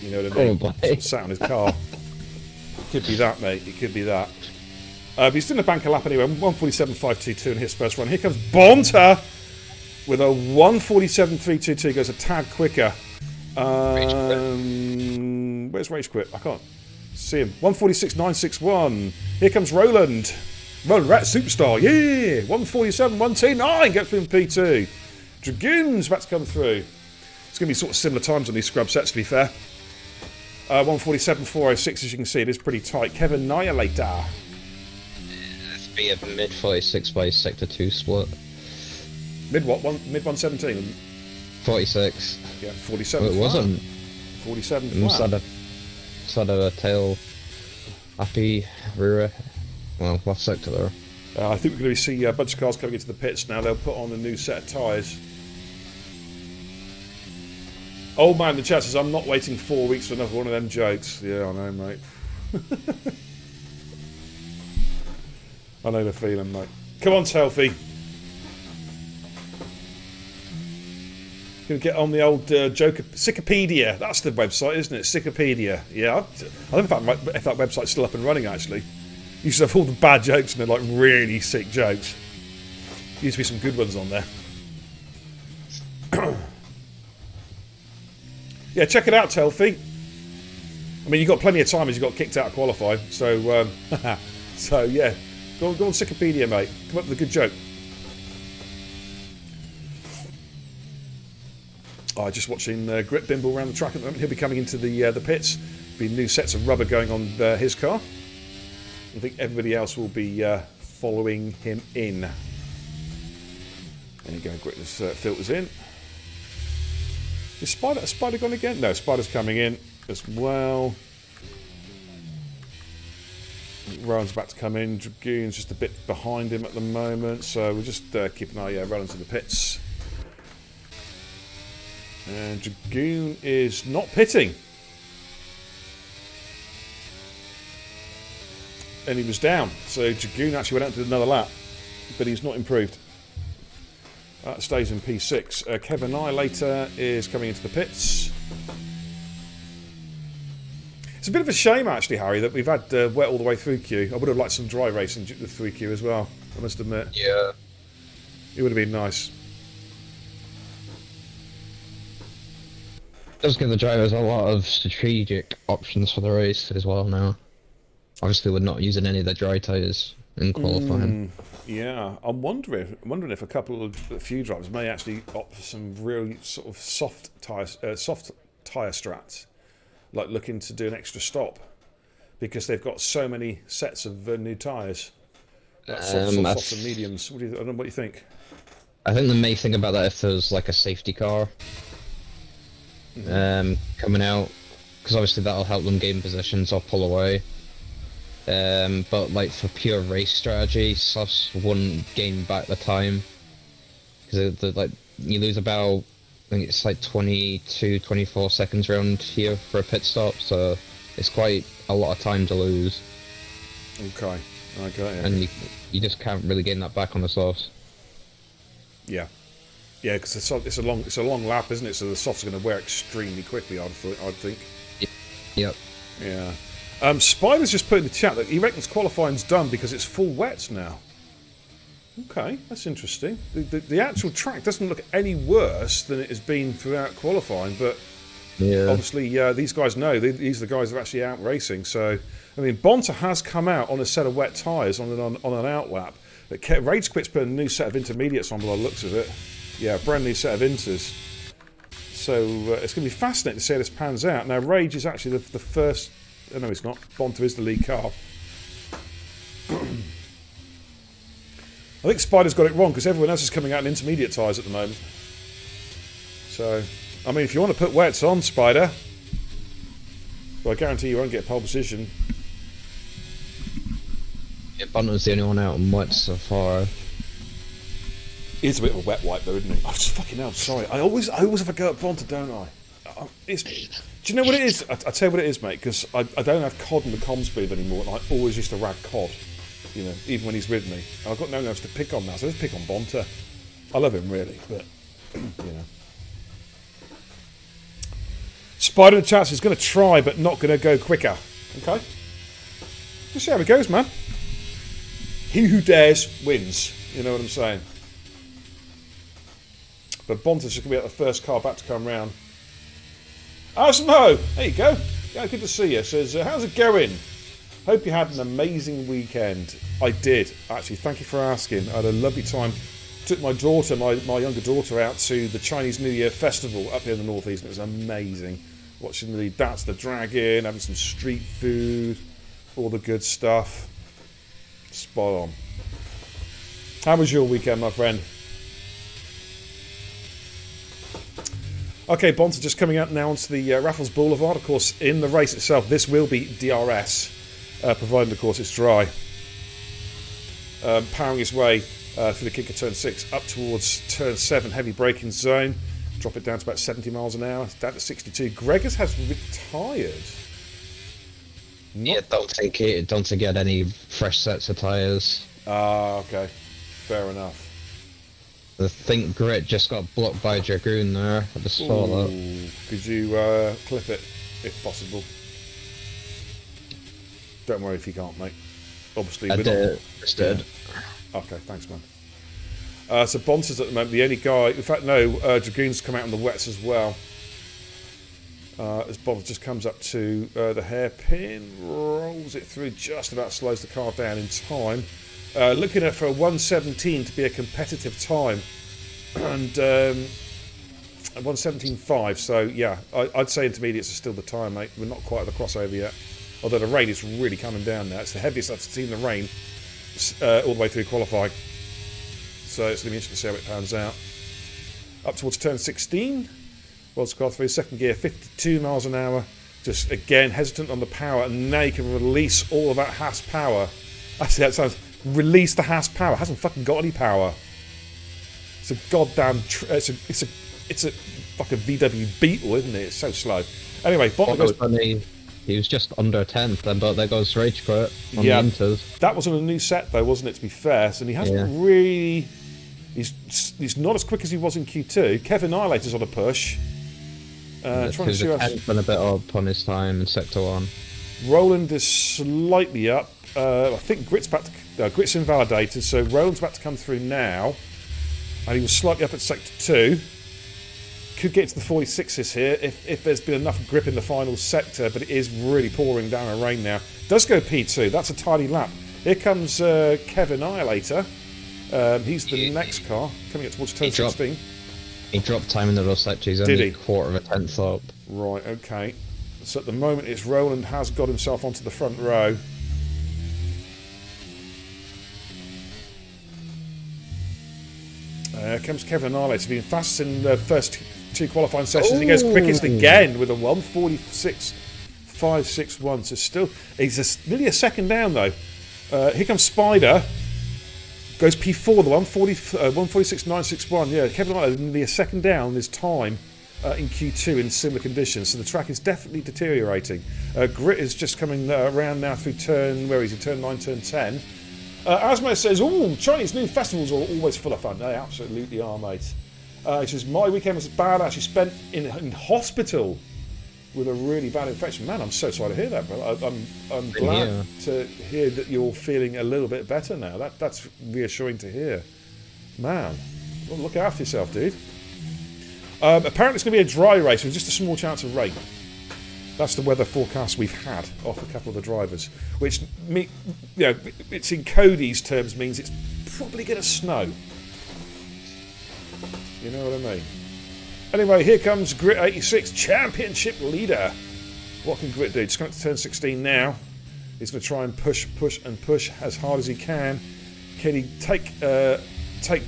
You know what I mean? Probably. Sort of sat on his car. It could be that, mate. It could be that. But he's doing a banker lap anyway. 1:47.522 in his first run. Here comes Bonta with a 1:47.322. Goes a tad quicker. Where's Rage Quit? I can't see him. 1:46.961. Here comes Roland. Roland Rat Superstar. Yeah. 1:47.129. Gets through in P2. Dragoon's about to come through. It's going to be sort of similar times on these scrub sets, to be fair. 1:47.406, as you can see. It is pretty tight. Kevin Annihilator. Let's be a mid 46 by sector 2 split. Mid what? Mid 117? 46. Yeah, 47. Well, it wasn't. 47 It must flat. have a tail. Happy rear. Well, what sector there? I think we're going to see a bunch of cars coming into the pits now. They'll put on a new set of tyres. Old man in the chat says, I'm not waiting 4 weeks for another one of them jokes. Yeah, I know, mate. I know the feeling, mate. Come on, Telfie. Gonna get on the old joker Wikipedia. That's the website, isn't it? Wikipedia. Yeah, I don't know if that website's still up and running. Actually, used to have all the bad jokes and they're like really sick jokes. Used to be some good ones on there. Yeah, check it out, Telfie. I mean, you've got plenty of time as you got kicked out of qualify. So, so yeah, go on Wikipedia, mate. Come up with a good joke. Just watching Grit Bimble around the track at the moment. He'll be coming into the pits. Be new sets of rubber going on his car. I think everybody else will be following him in. There you go, Grit filters in. Is Spider gone again? No, Spider's coming in as well. Rowan's about to come in. Dragoon's just a bit behind him at the moment, so we'll just keep an eye. Rowan's in the pits. And Dragoon is not pitting. And he was down. So Dragoon actually went out and did another lap. But he's not improved. That stays in P6. Kevin Annihilator is coming into the pits. It's a bit of a shame, actually, Harry, that we've had wet all the way through Q. I would have liked some dry racing through Q as well, I must admit. Yeah. It would have been nice. Does give the drivers a lot of strategic options for the race as well now. Obviously, we're not using any of the dry tyres in qualifying. Yeah, I'm wondering if a few drivers may actually opt for some really sort of soft tire strats, like looking to do an extra stop, because they've got so many sets of new tyres, like softs and mediums. I don't know what you think. I think the main thing about that, if there's like a safety car coming out, because obviously that'll help them gain positions or pull away. But like for pure race strategy, softs wouldn't gain back the time, because like you lose about, I think it's like 22, 24 seconds around here for a pit stop, so it's quite a lot of time to lose. Okay, I got you. And you just can't really gain that back on the softs. Yeah, because it's a long lap, isn't it? So the softs are going to wear extremely quickly. I'd think. Yep. Yeah. Spider's just put in the chat that he reckons qualifying's done because it's full wet now. Okay, that's interesting. The actual track doesn't look any worse than it has been throughout qualifying, but obviously these guys know. These are the guys that are actually out racing. So, I mean, Bonta has come out on a set of wet tyres on an out lap. Rage Quit's put a new set of intermediates on by the looks of it. Yeah, brand new set of inters. So it's going to be fascinating to see how this pans out. Now, Rage is actually the first... Oh, no, it's not. Bonta is the lead car. I think Spider's got it wrong because everyone else is coming out in intermediate tyres at the moment. So, I mean, if you want to put wets on, Spider, well, I guarantee you won't get a pole position. Yeah, Bunter's the only one out on wet so far. It's a bit of a wet wipe though, isn't it? I'm just fucking hell, sorry. I always have a go at Bonta, don't I? Do you know what it is? I tell you what it is, mate, because I don't have COD in the comms booth anymore, and I always used to rag COD, you know, even when he's with me. I've got no one else to pick on now, so let's pick on Bonta. I love him, really, but, you know. Spider in the chat is going to try, but not going to go quicker. Okay? We'll see how it goes, man. He who dares wins. You know what I'm saying? But Bonta's just going to be the first car back to come round. Asmo! There you go. Yeah, good to see you. Says, how's it going? Hope you had an amazing weekend. I did, actually. Thank you for asking. I had a lovely time. Took my daughter, my younger daughter, out to the Chinese New Year festival up here in the northeast, and it was amazing. Watching the Dance the Dragon, having some street food, all the good stuff. Spot on. How was your weekend, my friend? Okay, Bonta just coming out now onto the Raffles Boulevard. Of course, in the race itself, this will be DRS, provided, of course, it's dry. Powering his way through the kick of turn 6 up towards turn 7, heavy braking zone. Drop it down to about 70 miles an hour, down to 62. Gregors has retired. Yeah, don't think he had any fresh sets of tyres. Ah, okay. Fair enough. I think Grit just got blocked by Dragoon there. I just saw that. Could you clip it, if possible? Don't worry if you can't, mate. Obviously, I did. Just did. Okay, thanks, man. So Bonta's at the moment the only guy. In fact, no, Dragoon's come out on the wets as well. As Bonta just comes up to the hairpin, rolls it through, just about slows the car down in time. Looking at for a 1:17 to be a competitive time, and 1:17.5. So yeah, I'd say intermediates are still the time, mate. We're not quite at the crossover yet. Although the rain is really coming down now. It's the heaviest I've seen the rain all the way through qualifying. So it's going to be interesting to see how it pans out. Up towards turn 16. World's car through second gear, 52 miles an hour. Just again hesitant on the power, and now you can release all of that Haas power. Actually, that sounds. Release the Haas power. It hasn't fucking got any power. It's a goddamn. It's a fucking VW Beetle, isn't it? It's so slow. Anyway, Bonta goes. Funny. He was just under a 10th, then, but there goes Rage Quit on the Inters. That was on a new set, though, wasn't it? To be fair, so he hasn't really. He's not as quick as he was in Q2. Kevin Annihilator's on a push. Trying to see a 10th and a bit up on his time in Sector 1. Roland is slightly up. I think Grit's invalidated, so Roland's about to come through now. And he was slightly up at Sector 2. Could get to the 46s here if there's been enough grip in the final sector, but it is really pouring down a rain now. Does go P2, that's a tidy lap. Here comes Kevin Annihilator. He's the next car coming up towards turn 16. He dropped time in the row sector. He's Did only he? a quarter of a tenth up. Right, okay. So at the moment, it's Roland has got himself onto the front row. Comes Kevin Annihilator, being fastest in the first two qualifying sessions. He goes quickest again with a 1:46.561. So still, he's nearly a second down though. Here comes Spider. Goes P4, the 1:46.961. Yeah, Kevin Annihilator nearly a second down this time in Q2 in similar conditions. So the track is definitely deteriorating. Grit is just coming around now through turn, where is he? Turn 9, turn 10. Asmo says, "Ooh, Chinese New Festivals are always full of fun." They absolutely are, mate. He says, "My weekend was bad. I actually spent in hospital with a really bad infection." Man, I'm so sorry to hear that, but I'm glad to hear that you're feeling a little bit better now. That's reassuring to hear. Man, well, look after yourself, dude. Apparently it's going to be a dry race with just a small chance of rain. That's the weather forecast we've had off a couple of the drivers, which, it's in Cody's terms means it's probably going to snow. You know what I mean? Anyway, here comes Grit 86, championship leader. What can Grit do? Just going to turn 16 now. He's going to try and push as hard as he can. Can he take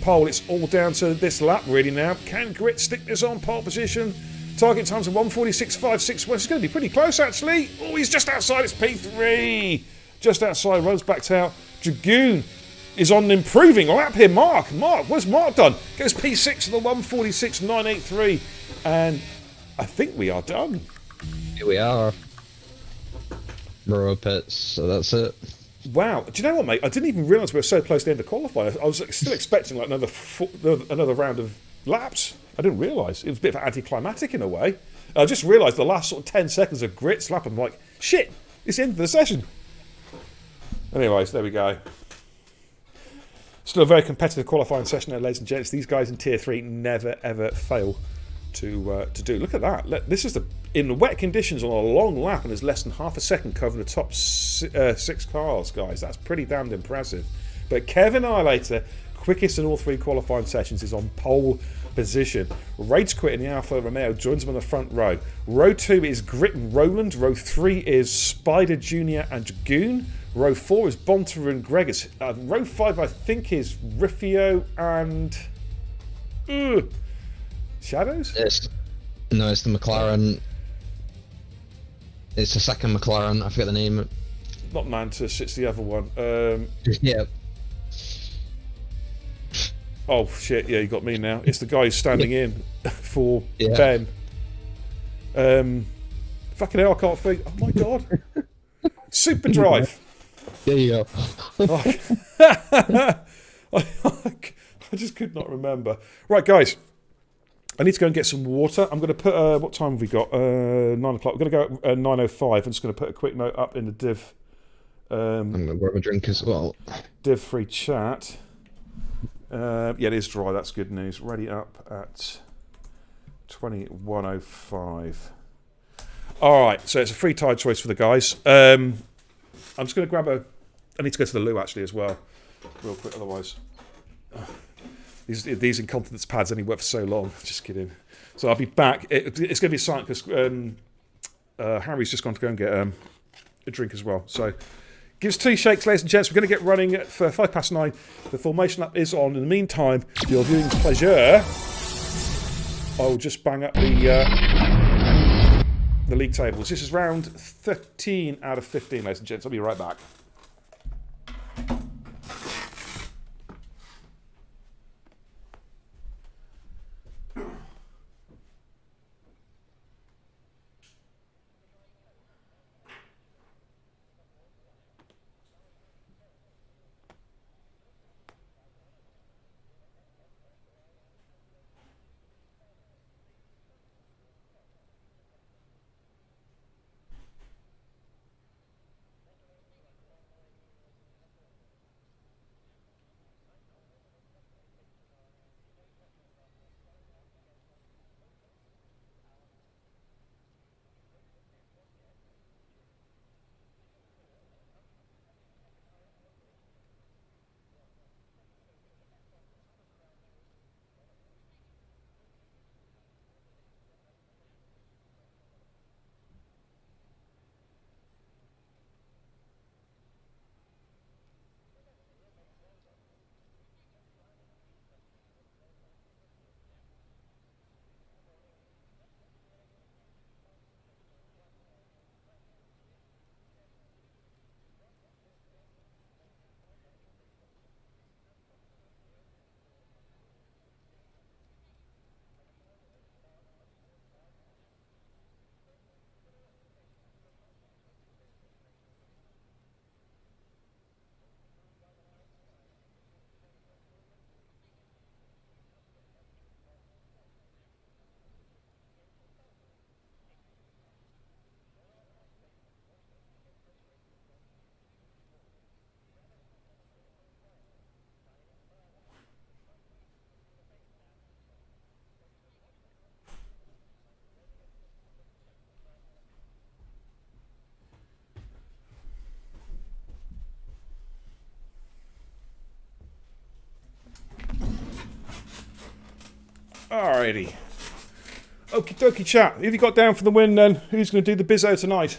pole? It's all down to this lap really now. Can Grit stick this on pole position? Target times of 1:46.561. It's going to be pretty close, actually. Oh, he's just outside. It's P3. Just outside. Runs back out. Dragoon is on an improving lap here. Mark, what's Mark done? Goes P6 to the 1:46.983. And I think we are done. Here we are. Row pits, so that's it. Wow. Do you know what, mate? I didn't even realise we were so close to the end of qualifying. I was still expecting like another round of laps. I didn't realise. It was a bit of anticlimactic in a way. I just realised the last sort of 10 seconds of Grit's lap. I'm like, shit, it's the end of the session. Anyways, there we go. Still a very competitive qualifying session there, ladies and gents. These guys in Tier 3 never, ever fail to do. Look at that. This is in the wet conditions on a long lap, and there's less than half a second covering the top 6 cars, guys. That's pretty damned impressive. But Kevin Annihilator, quickest in all 3 qualifying sessions, is on pole position. Rage Quit in the Alfa Romeo joins him on the front row. Row 2 is Grit and Roland. Row 3 is Spider Jr. and Dragoon. Row 4 is Bonter and Gregis. Row 5, I think, is Riffio and Shadows? It's the McLaren. It's the second McLaren. I forget the name. Not Mantis, it's the other one. Yeah. Oh shit! Yeah, you got me now. It's the guy who's standing in for Ben. Fucking hell, I can't think. Oh my god! Super Drive. There you go. I just could not remember. Right, guys. I need to go and get some water. I'm going to put. What time have we got? 9 o'clock. We're going to go at 9:05. I'm just going to put a quick note up in the div. I'm going to grab a drink as well. Div free chat. Yeah, it is dry. That's good news. Ready up at 21:05. All right, so it's a free tide choice for the guys. I'm just going to grab a. I need to go to the loo actually as well, real quick. Otherwise, these incontinence pads only work for so long. Just kidding. So I'll be back. It's going to be silent because Harry's just gone to go and get a drink as well. So. Give us 2 shakes, ladies and gents. We're going to get running for 9:05. The formation lap is on. In the meantime, for your viewing pleasure, I'll just bang up the league tables. This is round 13 out of 15, ladies and gents. I'll be right back. Alrighty. Okie dokie, chat. Who have you got down for the win then? Who's going to do the bizzo tonight?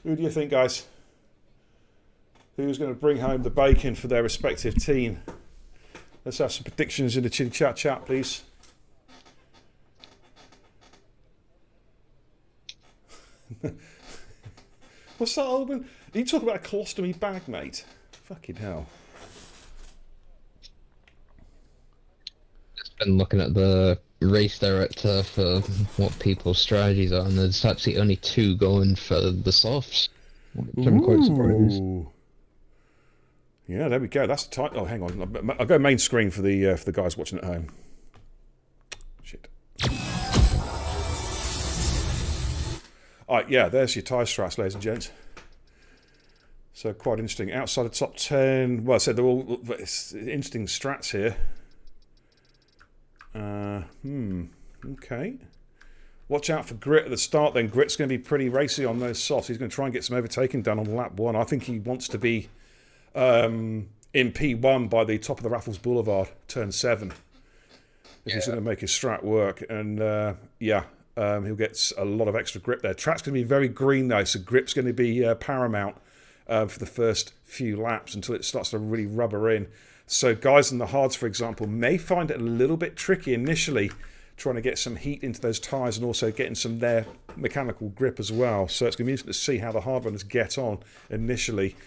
Who do you think, guys? Who's going to bring home the bacon for their respective team? Let's have some predictions in the chitty chat, please. What's that old one? You talk about a colostomy bag, mate. Fucking hell. Just been looking at the race director for what people's strategies are, and there's actually only 2 going for the softs. Which I'm quite surprised. Yeah, there we go. That's the tight. Oh, hang on. I'll go main screen for the guys watching at home. Shit. Alright, yeah, there's your TIR strats, ladies and gents. So quite interesting. Outside the top 10. Well, I said they're all interesting strats here. Okay. Watch out for Grit at the start then. Grit's going to be pretty racy on those softs. He's going to try and get some overtaking done on lap 1. I think he wants to be in P1 by the top of the Raffles Boulevard, turn 7. If he's going to make his strat work. And he'll get a lot of extra grip there. Track's going to be very green though, so grip's going to be paramount for the first few laps until it starts to really rubber in. So guys in the hards, for example, may find it a little bit tricky initially trying to get some heat into those tyres and also getting some their mechanical grip as well. So it's going to be interesting to see how the hard runners get on initially.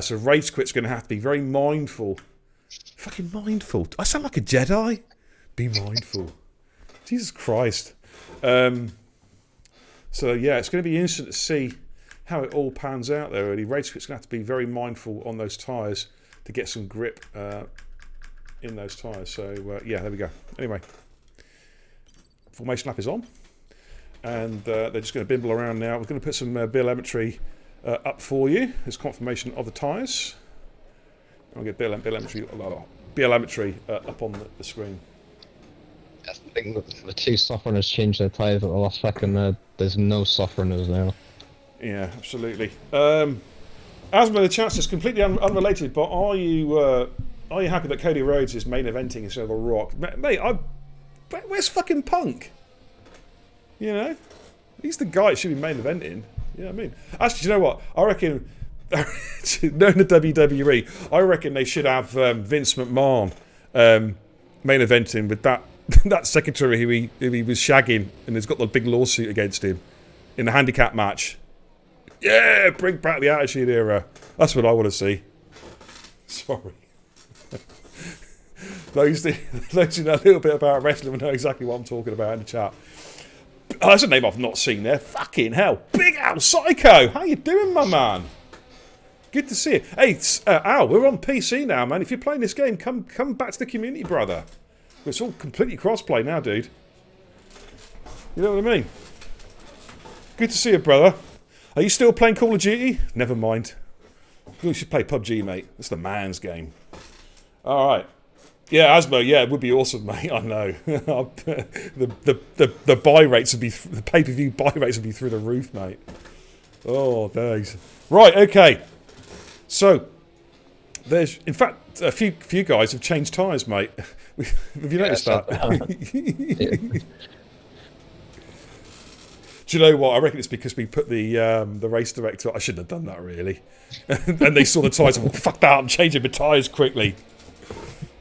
So Rage Quit's going to have to be very mindful. Fucking mindful. I sound like a Jedi. Be mindful. Jesus Christ. So yeah, it's going to be interesting to see how it all pans out there. Really, Rage Quit's going to have to be very mindful on those tyres to get some grip in those tyres. So yeah, there we go. Anyway, formation lap is on, and they're just going to bimble around now. We're going to put some telemetry up for you as confirmation of the tyres. I'll get telemetry up on the screen. I think the 2 soft runners changed their tyres at the last second. There's no soft runners now. Yeah, absolutely. Asma, the chance is completely unrelated, but are you happy that Cody Rhodes is main eventing instead of The Rock? Mate, where's fucking Punk? You know? He's the guy that should be main eventing. You know what I mean? Actually, do you know what? I reckon, knowing the WWE, I reckon they should have Vince McMahon main eventing with that that secretary who he was shagging and has got the big lawsuit against him in the handicap match. Yeah, bring back the Attitude Era. That's what I want to see. Sorry. Those who know a little bit about wrestling will know exactly what I'm talking about in the chat. Oh, that's a name I've not seen there. Fucking hell. Big Al Psycho. How you doing, my man? Good to see you. Hey, Al, we're on PC now, man. If you're playing this game, come back to the community, brother. It's all completely cross-play now, dude. You know what I mean? Good to see you, brother. Are you still playing Call of Duty? Never mind. You should play PUBG, mate. It's the man's game. Alright. Yeah, Asmo, yeah, it would be awesome, mate. I know. the buy rates would be... The pay-per-view buy rates would be through the roof, mate. Oh, days. Right, okay. So, there's... In fact, a few guys have changed tyres, mate. Have you noticed that? Yeah. Do you know what? I reckon it's because we put the race director... I shouldn't have done that, really. And they saw the tyres and went, fuck that, I'm changing my tyres quickly.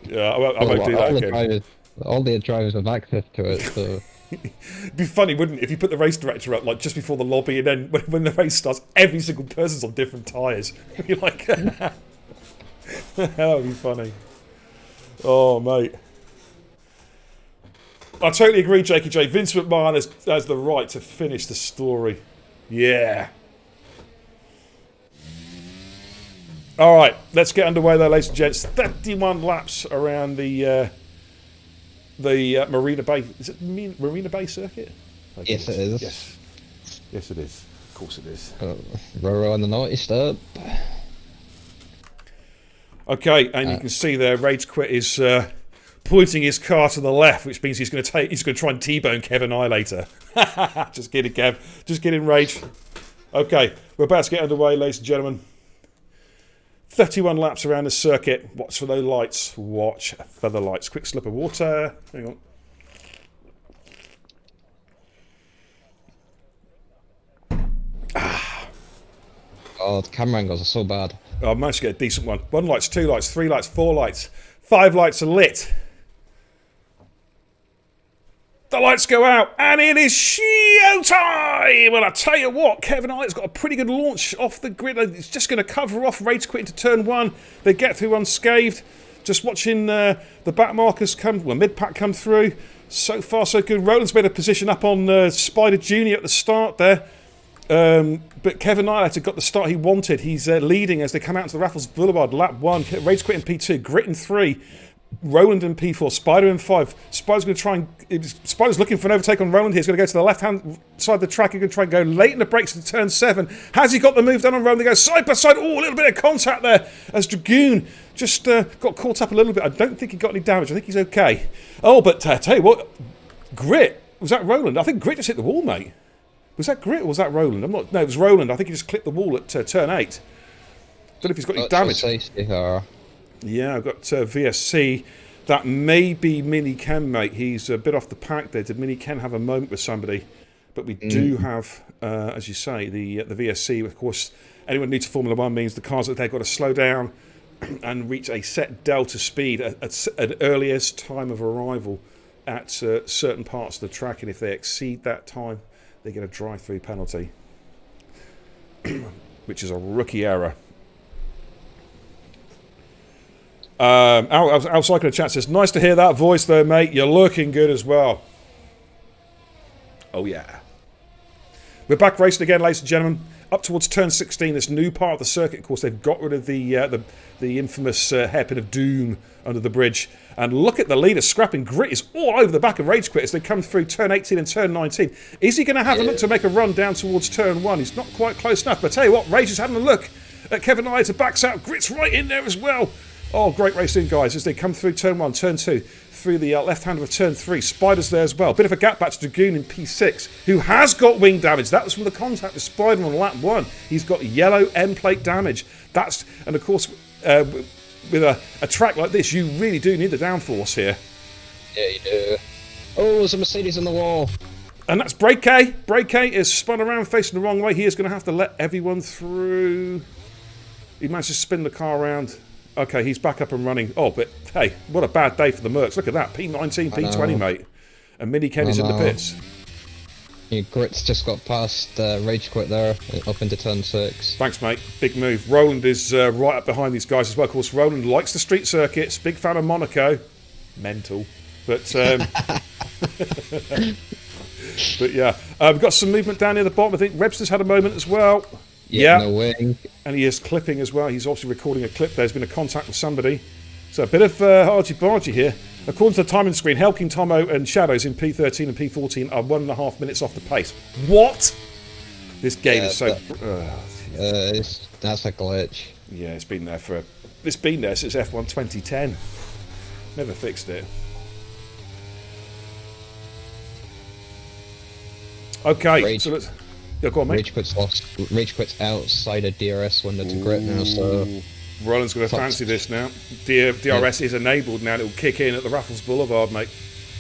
Yeah, I won't do that again. All the drivers have access to it, so... It'd be funny, wouldn't it, if you put the race director up, like, just before the lobby, and then when the race starts, every single person's on different tyres. You're like... that would be funny. Oh, mate. I totally agree, Jakey J. Vince McMahon has the right to finish the story. Yeah. Alright, let's get underway there, ladies and gents. 31 laps around the Marina Bay... Is it Marina Bay circuit? Yes, it is. Yes. Yes, it is. Of course it is. Roro on the naughty step. Okay, and you can see there, Rage Quit is... pointing his car to the left, which means he's going to try and T-bone Kev Annihilator. Just kidding, Kev. Just kidding, Rage. Okay, we're about to get underway, ladies and gentlemen. 31 laps around the circuit. Watch for those lights. Watch for the lights. Quick slip of water. Hang on. God, camera angles are so bad. Oh, I managed to get a decent one. 1 lights, 2 lights, 3 lights, 4 lights, 5 lights are lit. The lights go out, and it is show time! Well, I tell you what, Kevin Ireland's got a pretty good launch off the grid. It's just going to cover off, rage quit into turn 1. They get through unscathed. Just watching the back markers come, well, mid-pack come through. So far, so good. Roland's made a position up on Spider Junior at the start there. But Kevin Ireland had got the start he wanted. He's leading as they come out to the Raffles Boulevard. Lap 1, Rage Quit in P2, Grit in 3, Roland in P4, Spider in 5. Spider's going to try and... Spider's looking for an overtake on Roland here. He's going to go to the left-hand side of the track. He's going to try and go late in the brakes to turn 7. Has he got the move done on Roland? They go side by side. Oh, a little bit of contact there as Dragoon just got caught up a little bit. I don't think he got any damage. I think he's okay. Oh, but tell you what, Grit, was that Roland? I think Grit just hit the wall, mate. Was that Grit or was that Roland? I'm not. No, it was Roland. I think he just clipped the wall at turn 8. Don't know if he's got any damage. Yeah, I've got VSC. That may be Mini Ken, mate. He's a bit off the pack there. Did Mini Ken have a moment with somebody? But we do have, as you say, the VSC. Of course, anyone who needs Formula 1 means the cars that they've got to slow down and reach a set delta speed at an earliest time of arrival at certain parts of the track. And if they exceed that time, they get a drive-through penalty, which is a rookie error. Al Cycler chat says, nice to hear that voice though, mate. You're looking good as well. Oh yeah. We're back racing again, ladies and gentlemen. Up towards turn 16, this new part of the circuit. Of course, they've got rid of the infamous hairpin of doom under the bridge. And look at the leader scrapping. Grit is all over the back of Rage Quit as they come through turn 18 and turn 19. Is he going to have a look to make a run down towards turn 1? He's not quite close enough. But I tell you what, Rage is having a look at Kevin Iyer to backs out. Grit's right in there as well. Oh, great racing, guys, as they come through turn 1, turn 2, through the left hand of turn 3. Spider's there as well. Bit of a gap back to Dragoon in P6, who has got wing damage. That was from the contact with Spider on lap 1. He's got yellow end plate damage. And of course, with a track like this, you really do need the downforce here. Yeah, you do. Oh, there's a Mercedes on the wall. And that's Brake A. Brake A is spun around facing the wrong way. He is going to have to let everyone through. He managed to spin the car around. Okay, he's back up and running. Oh, but hey, what a bad day for the Mercs. Look at that. P19, P20, mate. And Mini Ken is in the pits. Yeah, Grit's just got past Rage Quit there, up into turn 6. Thanks, mate. Big move. Roland is right up behind these guys as well. Of course, Roland likes the street circuits. Big fan of Monaco. Mental. But, but yeah. We've got some movement down near the bottom. I think Webster's had a moment as well. Yeah, no wing. And he is clipping as well. He's also recording a clip. There's been a contact with somebody. So a bit of argy-bargy here. According to the timing screen, Helking, Tomo and Shadows in P13 and P14 are 1.5 minutes off the pace. What? This game is so... that's a glitch. Yeah, it's been there since F1 2010. Never fixed it. Okay, so let's... Yeah, go on, mate. Rage Quit's outside a DRS window to Grit now, so... Roland's going to fancy this now. DRS is enabled now. It will kick in at the Raffles Boulevard, mate.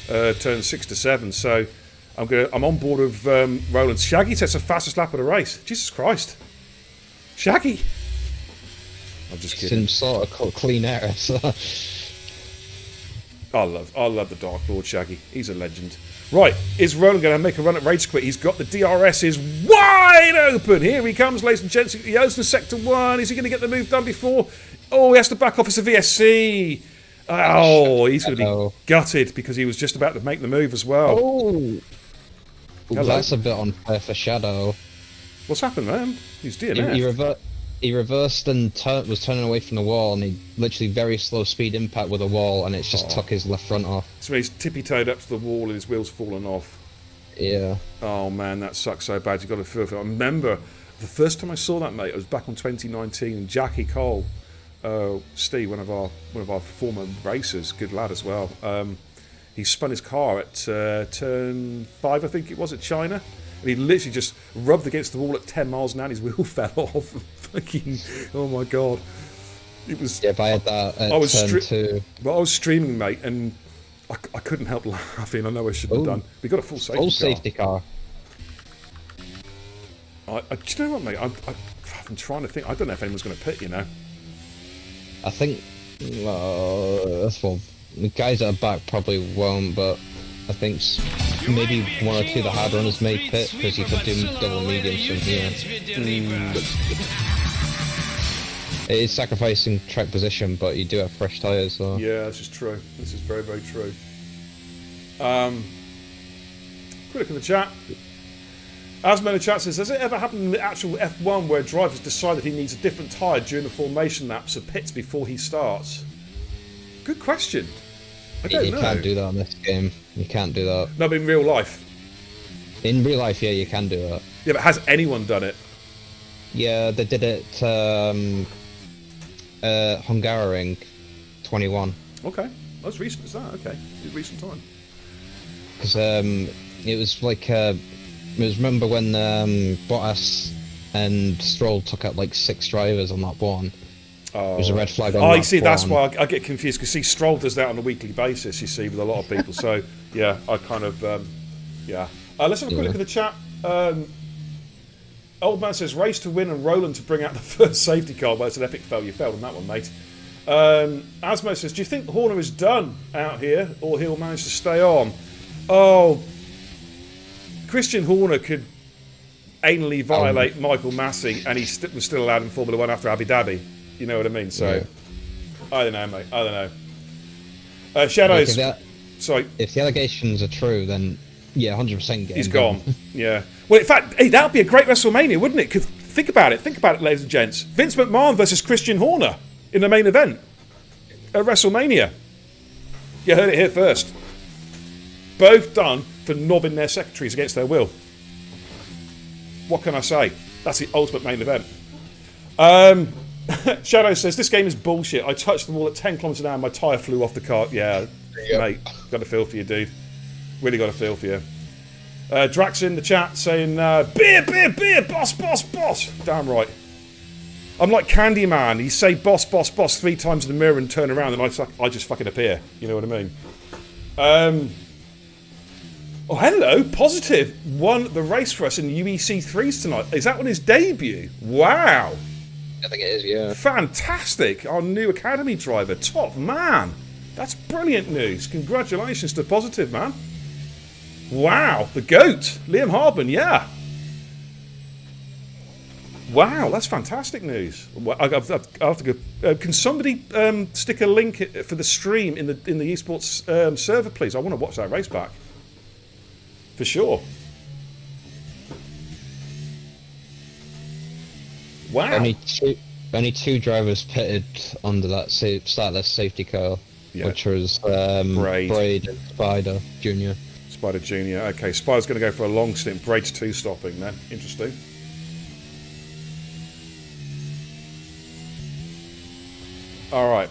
Turn 6 to 7. So I'm on board with Roland. Shaggy sets the fastest lap of the race. Jesus Christ, Shaggy! I'm just kidding. Some sort of clean air. So. I love the Dark Lord Shaggy. He's a legend. Right, is Roland going to make a run at Rage Quit? He's got the DRS is wide open. Here he comes, ladies and gents. He goes to sector 1. Is he going to get the move done before? Oh, he has to back off. It's a VSC. Oh, he's going to be gutted because he was just about to make the move as well. Oh, that's a bit unfair for Shadow. What's happened, man? He's DNF. He reversed and was turning away from the wall, and he literally very slow speed impact with a wall, and it's just took his left front off. So he's tippy-toed up to the wall and his wheels fallen off. Yeah. Oh man, that sucks so bad. You've got to feel for it. I remember the first time I saw that, mate. It was back on 2019, and Jackie Cole, Steve, one of our former racers, good lad as well. He spun his car at turn 5, I think it was, at China. And he literally just rubbed against the wall at 10 miles an hour and his wheel fell off. Fucking, oh my God. It was... Yeah, if I had that at turn 2. Well, I was streaming, mate, and I couldn't help laughing. I know I shouldn't have done. We got a full safety car. Do you know what, mate? I'm trying to think. I don't know if anyone's going to pit, you know. I think, well, the guys that are back probably won't, but I think maybe one or two of the hard runners may pit because you could do double mediums from here. It is sacrificing track position, but you do have fresh tyres, so... Yeah, this is true. This is very, very true. Quick look in the chat. Asma in the chat says, has it ever happened in the actual F1 where drivers decide that he needs a different tyre during the formation laps or pits before he starts? Good question. I don't know. You can't do that in this game. You can't do that. No, but in real life. In real life, yeah, you can do that. Yeah, but has anyone done it? Yeah, they did it Hungaroring 21. Okay. That's recent as that. Okay. Recent time. Because it was like... remember when Bottas and Stroll took out like 6 drivers on that one? There was a red flag on that you see, one. that's why I get confused, because see, Stroll does that on a weekly basis, you see, with a lot of people. So, yeah, I kind of, yeah. Let's have a quick look at the chat. Old Man says, race to win and Roland to bring out the first safety car. Well, it's an epic fail. You failed on that one, mate. Asmo says, do you think Horner is done out here, or he'll manage to stay on? Oh, Christian Horner could anally violate Michael Massey, and he was still allowed in Formula 1 after Abu Dhabi. You know what I mean? So, yeah. I don't know, mate. I don't know. Shadows. Sorry. If the allegations are true, then yeah, 100% he's gone. Yeah. Well, in fact, hey, that would be a great WrestleMania, wouldn't it? Because think about it. Think about it, ladies and gents. Vince McMahon versus Christian Horner in the main event at WrestleMania. You heard it here first. Both done for knobbing their secretaries against their will. What can I say? That's the ultimate main event. Shadow says, this game is bullshit. I touched the wall at 10 kilometers an hour and my tyre flew off the car. Yeah, mate, got a feel for you, dude. Really got a feel for you. Drax in the chat saying, beer, beer, beer, boss, boss, boss. Damn right. I'm like Candyman. You say boss, boss, boss 3 times in the mirror and turn around and I just fucking appear. You know what I mean? Oh, hello. Positive won the race for us in UEC 3s tonight. Is that on his debut? Wow. I think it is, yeah. Fantastic. Our new academy driver. Top man. That's brilliant news. Congratulations to Positive, man. Wow. The GOAT. Liam Harbin, yeah. Wow, that's fantastic news. I have to go. Can somebody stick a link for the stream in the esports server, please? I want to watch that race back. For sure. Wow. Only two drivers pitted under that startless safety car, which was Braid and Spider Jr. Spider Jr. Okay, Spider's going to go for a long stint. Braid's 2 stopping then. Interesting. All right.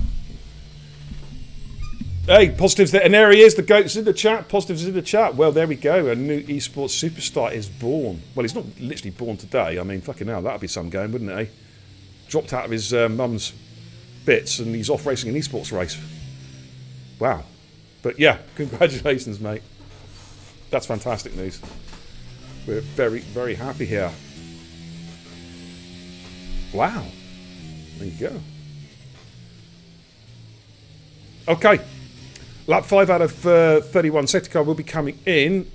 Hey, Positive's there. And there he is. The GOAT's in the chat. Positive's in the chat. Well, there we go. A new esports superstar is born. Well, he's not literally born today. I mean, fucking hell, that'd be some game, wouldn't it, eh? Dropped out of his mum's bits and he's off racing an esports race. Wow. But yeah, congratulations, mate. That's fantastic news. We're very, very happy here. Wow. There you go. Okay. Lap 5 out of 31. Safety car will be coming in.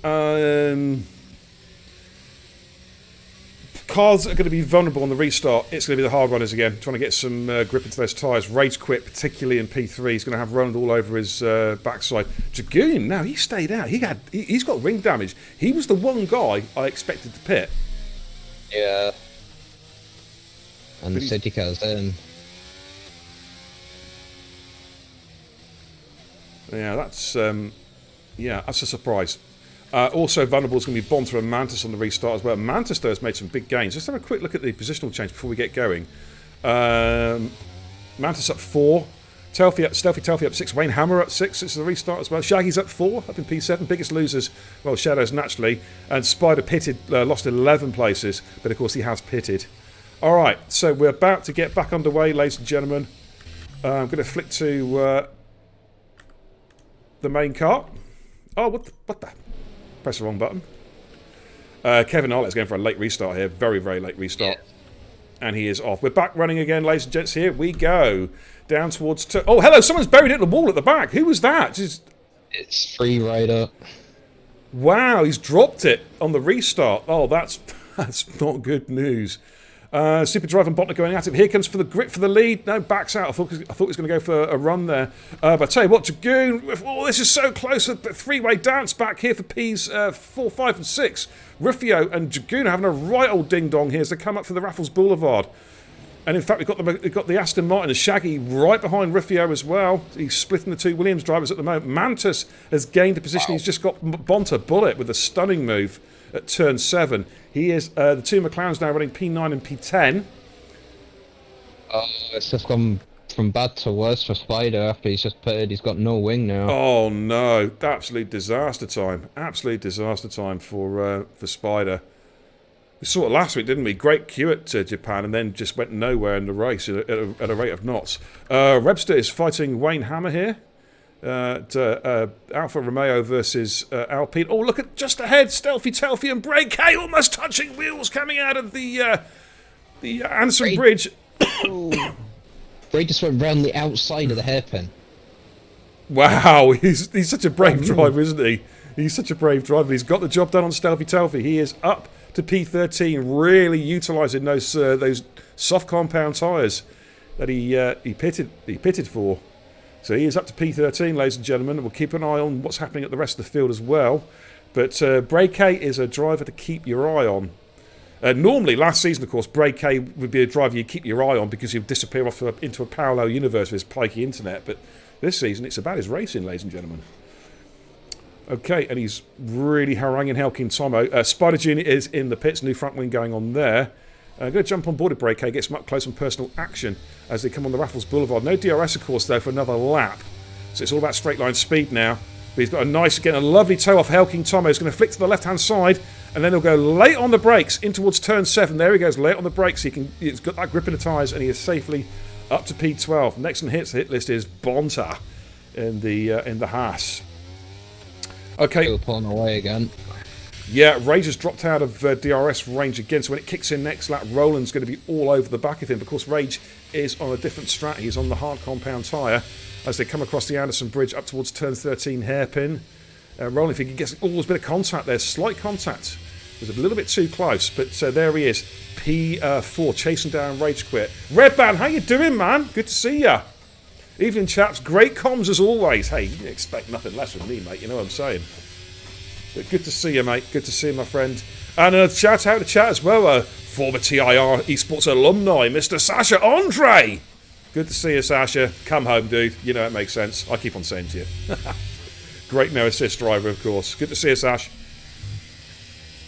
Cars are going to be vulnerable on the restart. It's going to be the hard runners again, trying to get some grip into those tyres. Rage quit, particularly in P3. He's going to have Roland all over his backside. Dragoon, now he stayed out. He's got ring damage. He was the one guy I expected to pit. Yeah. And the safety car's in. Yeah, that's a surprise. Also vulnerable is going to be Bonter and Mantis on the restart as well. Mantis, though, has made some big gains. Let's have a quick look at the positional change before we get going. Mantis up 4. Stealthy Telfy up 6. Wayne Hammer up 6. It's the restart as well. Shaggy's up 4, up in P7. Biggest losers, well, Shadows naturally. And Spider pitted, lost 11 places, but of course he has pitted. All right, so we're about to get back underway, ladies and gentlemen. I'm going to flick to the main car. Oh, what the? Press the wrong button. Kevin Arlett's going for a late restart here. Very, very late restart. And he is off. We're back running again, ladies and gents. Here we go. Down towards... oh, hello. Someone's buried it in the wall at the back. Who was that? It's Free Rider. Wow, he's dropped it on the restart. Oh, that's not good news. Super Drive and Botner going at it. Here comes for the grip for the lead. No, backs out. I thought he was going to go for a run there. But I tell you what, Dragoon. Oh, this is so close. A three-way dance back here for P's 4, 5, and 6. Rufio and Dragoon are having a right old ding-dong here as they come up for the Raffles Boulevard. And in fact, we've got the Aston Martin and Shaggy right behind Rufio as well. He's splitting the two Williams drivers at the moment. Mantis has gained a position. Wow. He's just got Bonta Bullet with a stunning move at turn 7. He is the two McLarens now running P9 and P10. It's just gone from bad to worse for Spider after he's just pitted. He's got no wing now. Oh no! Absolute disaster time. Absolute disaster time for Spider. We saw it last week, didn't we? Great queue at Japan, and then just went nowhere in the race at a rate of knots. Rebster is fighting Wayne Hammer here. Alfa Romeo versus Alpine. Oh, look at just ahead, Stealthy Telfy and Brake K almost touching wheels coming out of the Anson Bridge. Bray just went round the outside of the hairpin. Wow, he's such a brave driver, isn't he? He's such a brave driver. He's got the job done on Stealthy Telfy. He is up to P13, really utilising those soft compound tyres that he pitted for. So he is up to P13, ladies and gentlemen. We'll keep an eye on what's happening at the rest of the field as well. But Bray K is a driver to keep your eye on. Normally, last season, of course, Bray K would be a driver you'd keep your eye on because he'd disappear off into a parallel universe with his pikey internet. But this season, it's about his racing, ladies and gentlemen. Okay, and he's really haranguing Helkin Tomo. Spider Jr. is in the pits, new front wing going on there. I'm going to jump on board at Brake K, get some up close and personal action as they come on the Raffles Boulevard. No DRS, of course, though, for another lap. So it's all about straight line speed now. But he's got a lovely toe off Helkin Tomo. He's going to flick to the left-hand side, and then he'll go late on the brakes in towards turn 7. There he goes, late on the brakes. He's got that grip in the tyres, and he is safely up to P12. Next on the hit list is Bonta in the Haas. Okay. Still pulling away again. Yeah, Rage has dropped out of DRS range again, so when it kicks in next lap, Roland's going to be all over the back of him. Of course, Rage is on a different strat. He's on the hard compound tyre as they come across the Anderson Bridge up towards turn 13 hairpin. Roland, if he gets there's a bit of contact there, slight contact. It was a little bit too close, but there he is, P4, chasing down Rage Quit. Redman, how you doing, man? Good to see ya. Evening, chaps. Great comms as always. Hey, you expect nothing less from me, mate. You know what I'm saying. But good to see you, mate. Good to see you, my friend. And a shout out to chat as well. Former TIR esports alumni, Mr. Sasha Andre. Good to see you, Sasha. Come home, dude. You know it makes sense. I keep on saying to you. Great no assist driver, of course. Good to see you, Sash.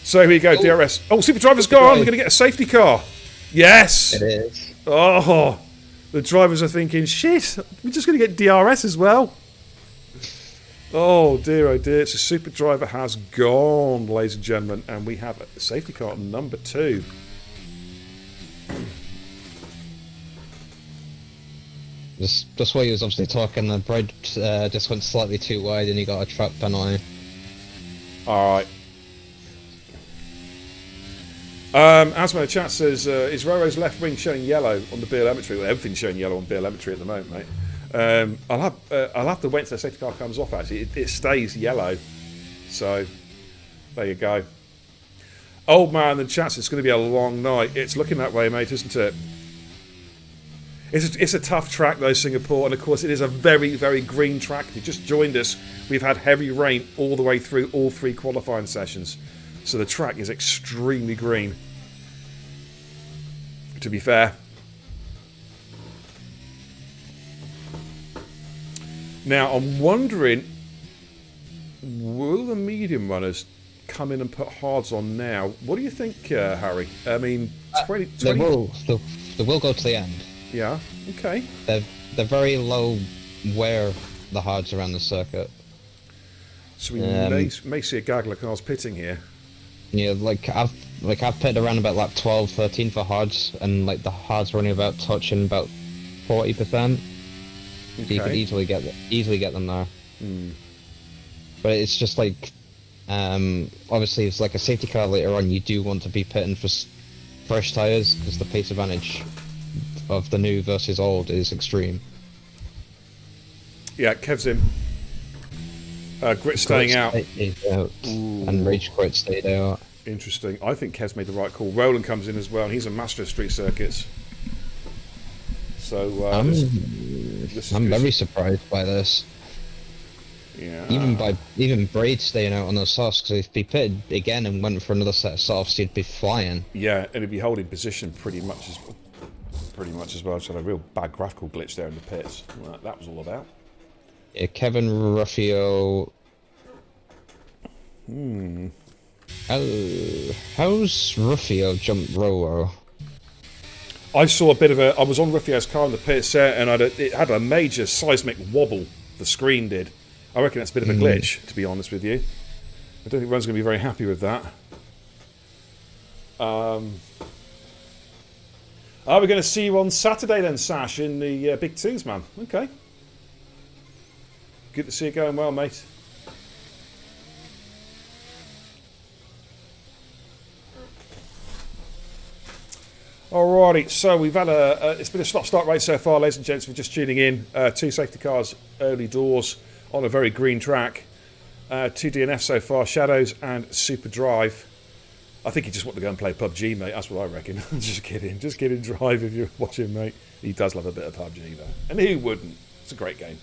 So here we go, DRS. Oh, Super Driver's gone. We're going to get a safety car. Yes. It is. Oh. The drivers are thinking, shit, we're just going to get DRS as well. Oh dear, oh dear. So Super Driver has gone, ladies and gentlemen. And we have a safety car number 2. Just while he was obviously talking, the bridge just went slightly too wide and he got a track penalty. Alright. Asmo chat says, is Roro's left wing showing yellow on the telemetry? Well, everything's showing yellow on telemetry at the moment, mate. I'll have to wait until the safety car comes off, actually. It stays yellow. So, there you go. Old man in the chat says it's going to be a long night. It's looking that way, mate, isn't it? It's a tough track, though, Singapore. And, of course, it is a very, very green track. If you just joined us, we've had heavy rain all the way through all 3 qualifying sessions. So the track is extremely green, to be fair. Now, I'm wondering, will the medium runners come in and put hards on now? What do you think, Harry? I mean, 20... They will go to the end. Yeah, okay. They're very low wear the hards around the circuit. So we may see a gaggle of cars pitting here. Yeah, I've pitted around about like 12, 13 for hards, and like the hards are only about touching about 40%. Okay. So you could easily get them there. But it's just like Obviously, it's like a safety car later on. You do want to be pitting for fresh tyres because the pace advantage of the new versus old is extreme. Yeah, Kev's in. Grit staying out. And Rage Quit stayed out. Interesting. I think Kev's made the right call. Roland comes in as well, and he's a master of street circuits. So this I'm very surprised by this. Yeah. Even Braid staying out on those softs, because if he pitted again and went for another set of softs, he'd be flying. Yeah, and he'd be holding position pretty much as well. I've had a real bad graphical glitch there in the pits. Well, that was all about. Yeah, Kevin Ruffio. How's Ruffio jump Roro? I saw a bit of a. I was on Ruffio's car in the pits there, and it had a major seismic wobble. The screen did. I reckon that's a bit of a glitch, to be honest with you. I don't think Ron's going to be very happy with that. Are we going to see you on Saturday then, Sash, in the Big Twos, man? Okay. Good to see you going well, mate. Alrighty, so we've had it's been a stop-start race so far, ladies and gents. We're just tuning in. 2 safety cars, early doors, on a very green track. 2 DNFs so far, Shadows and Super Drive. I think he just want to go and play PUBG, mate. That's what I reckon. Just kidding. Just kidding, Drive, if you're watching, mate. He does love a bit of PUBG, though. And who wouldn't? It's a great game.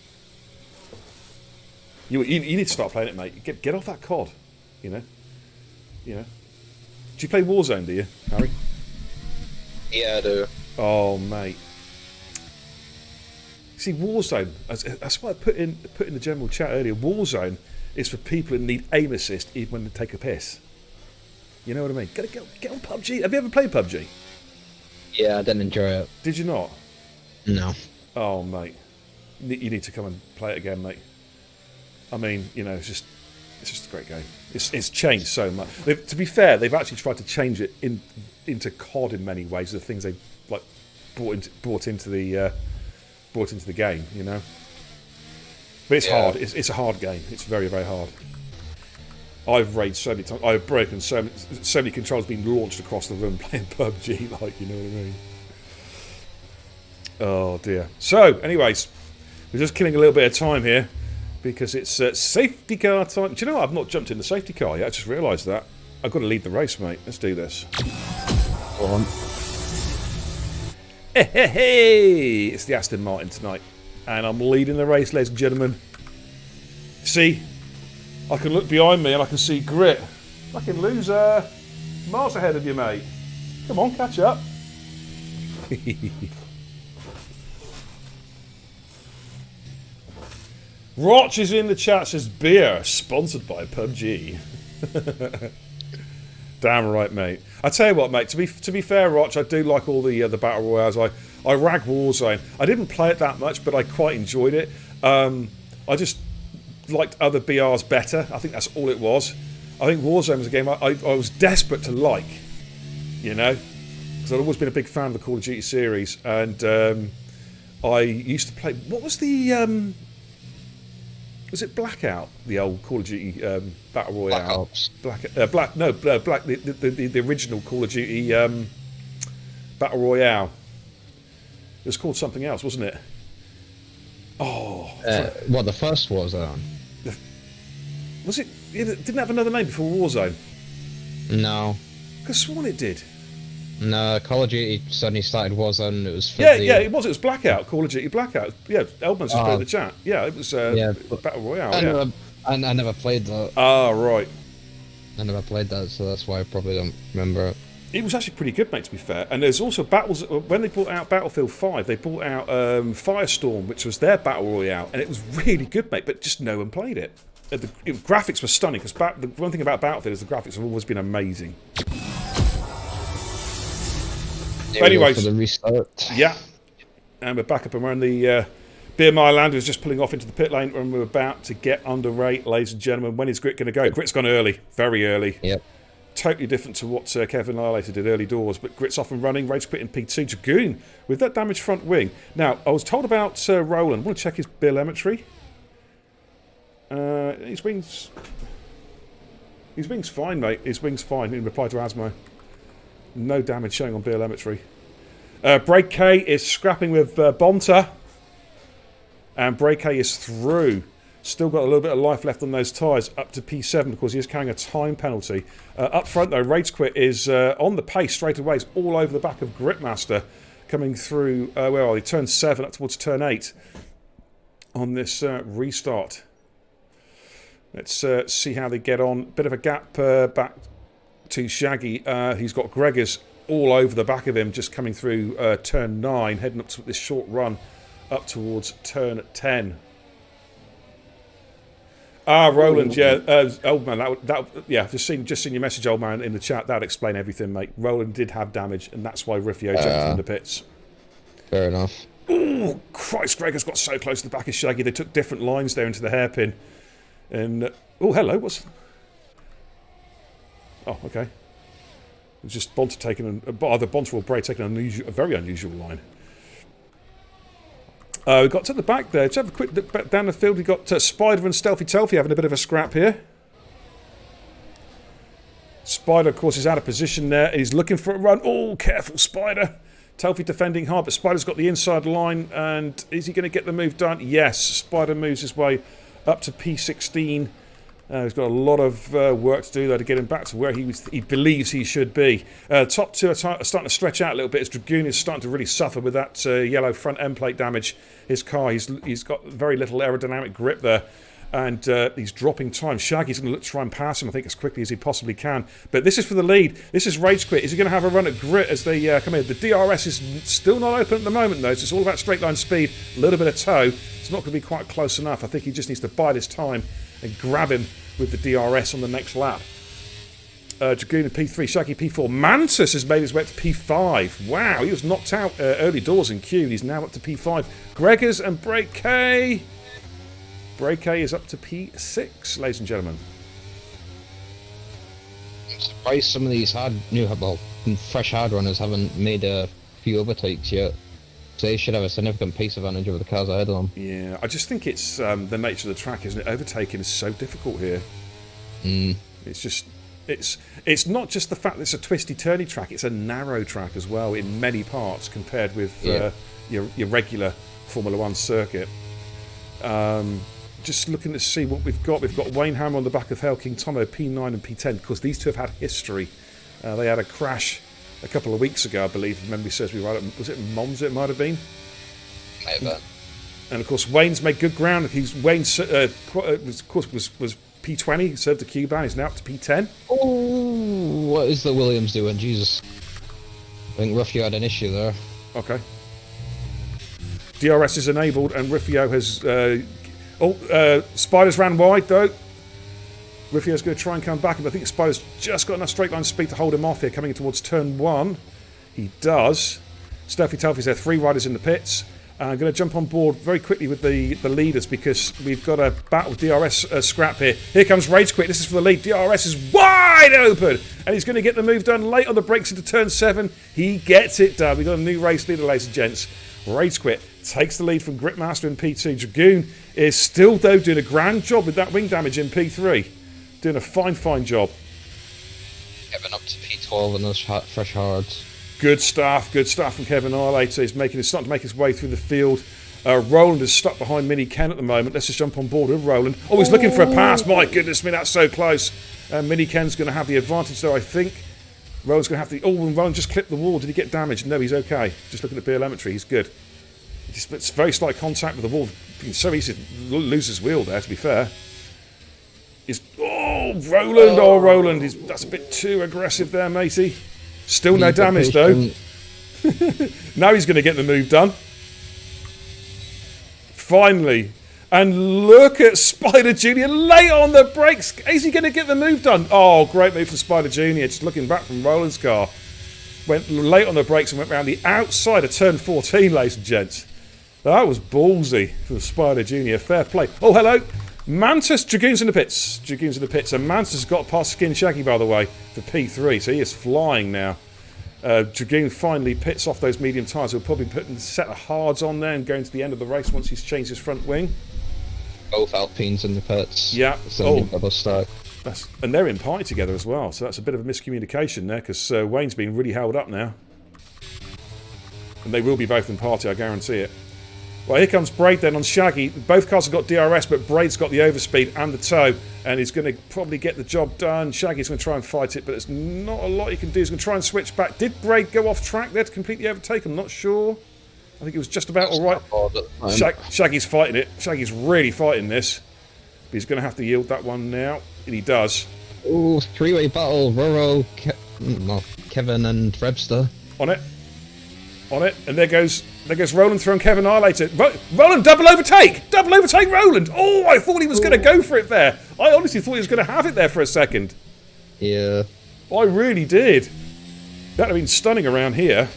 You need to start playing it, mate. Get off that COD, you know. Do you play Warzone, do you, Harry? Yeah, I do. Oh, mate. See, Warzone, that's what I put in the general chat earlier. Warzone is for people who need aim assist even when they take a piss. You know what I mean? Get on PUBG. Have you ever played PUBG? Yeah, I didn't enjoy it. Did you not? No. Oh, mate. You need to come and play it again, mate. I mean, it's just a great game. It's changed so much. To be fair, they've actually tried to change it into COD in many ways. The things they like brought into the game, But it's hard. It's a hard game. It's very, very hard. I've raged so many times. I've broken so many controls being launched across the room playing PUBG. You know what I mean? Oh dear. So, anyways, we're just killing a little bit of time here. Because it's safety car time. Do you know what? I've not jumped in the safety car yet. I just realised that. I've got to lead the race, mate. Let's do this. Go on. Hey! It's the Aston Martin tonight. And I'm leading the race, ladies and gentlemen. See? I can look behind me and I can see Grit. Fucking loser. Miles ahead of you, mate. Come on, catch up. Roch is in the chat, says beer, sponsored by PUBG. Damn right, mate. I tell you what, mate. To be fair, Roch, I do like all the battle royales. I rag Warzone. I didn't play it that much, but I quite enjoyed it. I just liked other BRs better. I think that's all it was. I think Warzone was a game I was desperate to like, because I've always been a big fan of the Call of Duty series, and I used to play. What was the was it Blackout, the old Call of Duty battle royale? The original Call of Duty battle royale. It was called something else, wasn't it? Oh, the first Warzone? Was it? It didn't have another name before Warzone. No. I could have sworn it did. No, Call of Duty suddenly started Warzone. It was it was. It was Blackout. Call of Duty Blackout. Yeah, Eldman's just put in the chat. Yeah, it was battle royale. I never played that. Ah, right. I never played that, so that's why I probably don't remember it. It was actually pretty good, mate, to be fair. And there's also battles. When they brought out Battlefield 5, they brought out Firestorm, which was their battle royale, and it was really good, mate. But just no one played it. The graphics were stunning because the one thing about Battlefield is the graphics have always been amazing. But anyways, for the restart. Yeah, and we're back up and we're in the Beer Mile Land is just pulling off into the pit lane and we're about to get underway, ladies and gentlemen. When is Grit going to go? Grit's gone early, very early. Yep. Totally different to what Kevin Lilater did early doors, but Grit's off and running. Rage Quit in P2. Dragoon with that damaged front wing. Now, I was told about Roland. I want to check his bill telemetry. His wings. His wing's fine, mate. His wing's fine, in reply to Asmo. No damage showing on BLmetry. Break K is scrapping with Bonta. And Break K is through. Still got a little bit of life left on those tyres, up to P7 because he is carrying a time penalty. Up front though, Rage Quit is on the pace straight away. He's all over the back of Gripmaster, coming through, where are they? Turn 7 up towards turn 8 on this restart. Let's see how they get on. Bit of a gap back to Shaggy. He's got Gregors all over the back of him, just coming through turn 9, heading up to this short run up towards turn 10. Roland, yeah. Old man, yeah. Just seen your message, old man, in the chat. That'd explain everything, mate. Roland did have damage, and that's why Riffio jumped in the pits. Fair enough. Oh, Christ, Gregor's got so close to the back of Shaggy. They took different lines there into the hairpin. And, oh, hello, what's... Oh, okay. It's just Bonta taking... Either Bonta or Bray taking a very unusual line. We got to the back there. Let's have a quick look back down the field. We got Spider and Stealthy Telfy having a bit of a scrap here. Spider, of course, is out of position there. He's looking for a run. Oh, careful, Spider. Telfy defending hard, but Spider's got the inside line. And is he going to get the move done? Yes. Spider moves his way up to P16. He's got a lot of work to do, though, to get him back to where he believes he should be. Top two are starting to stretch out a little bit as Dragoon is starting to really suffer with that yellow front end plate damage. His car, he's got very little aerodynamic grip there, and he's dropping time. Shaggy's going to look to try and pass him, I think, as quickly as he possibly can. But this is for the lead. This is Rage Quit. Is he going to have a run at Grit as they come in? The DRS is still not open at the moment, though, so it's all about straight line speed, a little bit of toe. It's not going to be quite close enough. I think he just needs to bide his time and grab him with the DRS on the next lap. Dragoon in P3, Shaggy P4. Mantis has made his way up to P5. Wow, he was knocked out early doors in Q. He's now up to P5. Gregors and Break K. Break K is up to P6, ladies and gentlemen. I'm surprised some of these fresh hard runners haven't made a few overtakes yet. So they should have a significant pace advantage over the cars ahead of them. Yeah, I just think it's the nature of the track, isn't it? Overtaking is so difficult here. It's just... It's not just the fact that it's a twisty-turny track, it's a narrow track as well in many parts compared with your regular Formula 1 circuit. Just looking to see what we've got. We've got Wayne Hammer on the back of Hell King Tomo, P9 and P10, because these two have had history. They had a crash a couple of weeks ago, I believe, if memory serves me right. Was it Monza it might have been? Maybe. And of course Wayne's made good ground. Wayne's of course was P20, served the Q-ban, he's now up to P10. Oh, what is the Williams doing? Jesus. I think Ruffio had an issue there. Okay. DRS is enabled and Riffio has... Spider's ran wide though. Riffio's going to try and come back, but I think Spider's just got enough straight line speed to hold him off here, coming towards turn 1. He does. Stealthy Telfy's there, 3 riders in the pits. I'm going to jump on board very quickly with the leaders because we've got a battle DRS scrap here. Here comes Rage Quit. This is for the lead. DRS is wide open and he's going to get the move done late on the brakes into turn 7. He gets it done. We've got a new race leader, ladies and gents. Rage Quit takes the lead from Gritmaster in P2. Dragoon is still, though, doing a grand job with that wing damage in P3. Doing a fine job. Kevin up to P12 and those fresh hards. Good stuff from Kevin Arlater. He's starting to make his way through the field. Roland is stuck behind Mini Ken at the moment. Let's just jump on board with Roland. Oh, he's looking for a pass. My goodness me, that's so close. Mini Ken's going to have the advantage, though, I think. Roland's going to have to... Oh, and Roland just clipped the wall. Did he get damaged? No, he's okay. Just looking at BLmetry, he's good. It's very slight contact with the wall. It's so easy to lose his wheel there, to be fair. Roland! Oh, Roland. That's a bit too aggressive there, matey. Still no damage, though. Now he's going to get the move done. Finally. And look at Spider Jr. late on the brakes. Is he going to get the move done? Oh, great move from Spider Jr. Just looking back from Roland's car. Went late on the brakes and went round the outside of turn 14, ladies and gents. That was ballsy from Spider Jr. Fair play. Oh, hello. Mantis, Dragoon's in the pits. And Mantis has got past Skin Shaggy, by the way, for P3, so he is flying now. Dragoon finally pits off those medium tyres. He'll probably put a set of hards on there and going to the end of the race once he's changed his front wing. Both Alpines in the pits. Yeah. So double stack. And they're in party together as well, so that's a bit of a miscommunication there, because Wayne's been really held up now. And they will be both in party, I guarantee it. Well, here comes Braid then on Shaggy. Both cars have got DRS, but Braid's got the overspeed and the tow, and he's going to probably get the job done. Shaggy's going to try and fight it, but there's not a lot he can do. He's going to try and switch back. Did Braid go off track there to completely overtake? I'm not sure. I think it was just about all right. Shaggy's fighting it. Shaggy's really fighting this. But he's going to have to yield that one now, and he does. Ooh, three-way battle. Roro, Kevin and Rebster. On it. On it, and there goes Roland throwing Kevin R later. Roland, double overtake! Double overtake Roland! Oh, I thought he was going to go for it there. I honestly thought he was going to have it there for a second. Yeah. I really did. That would have been stunning around here.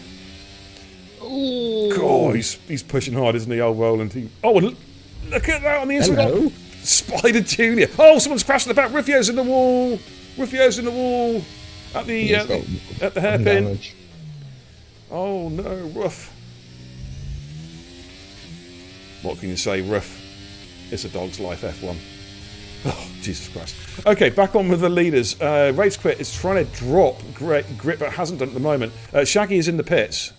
Ooh. God, he's pushing hard, isn't he, old Roland? And look at that on the inside. Hello. Spider Junior. Oh, someone's crashed at the back. Riffio's in the wall. Riffio's in the wall. At the hairpin. Damage. Oh no, Ruff. What can you say, Ruff? It's a dog's life, F1. Oh, Jesus Christ. Okay, back on with the leaders. Race Quit is trying to drop Grit, but hasn't done at the moment. Shaggy is in the pits.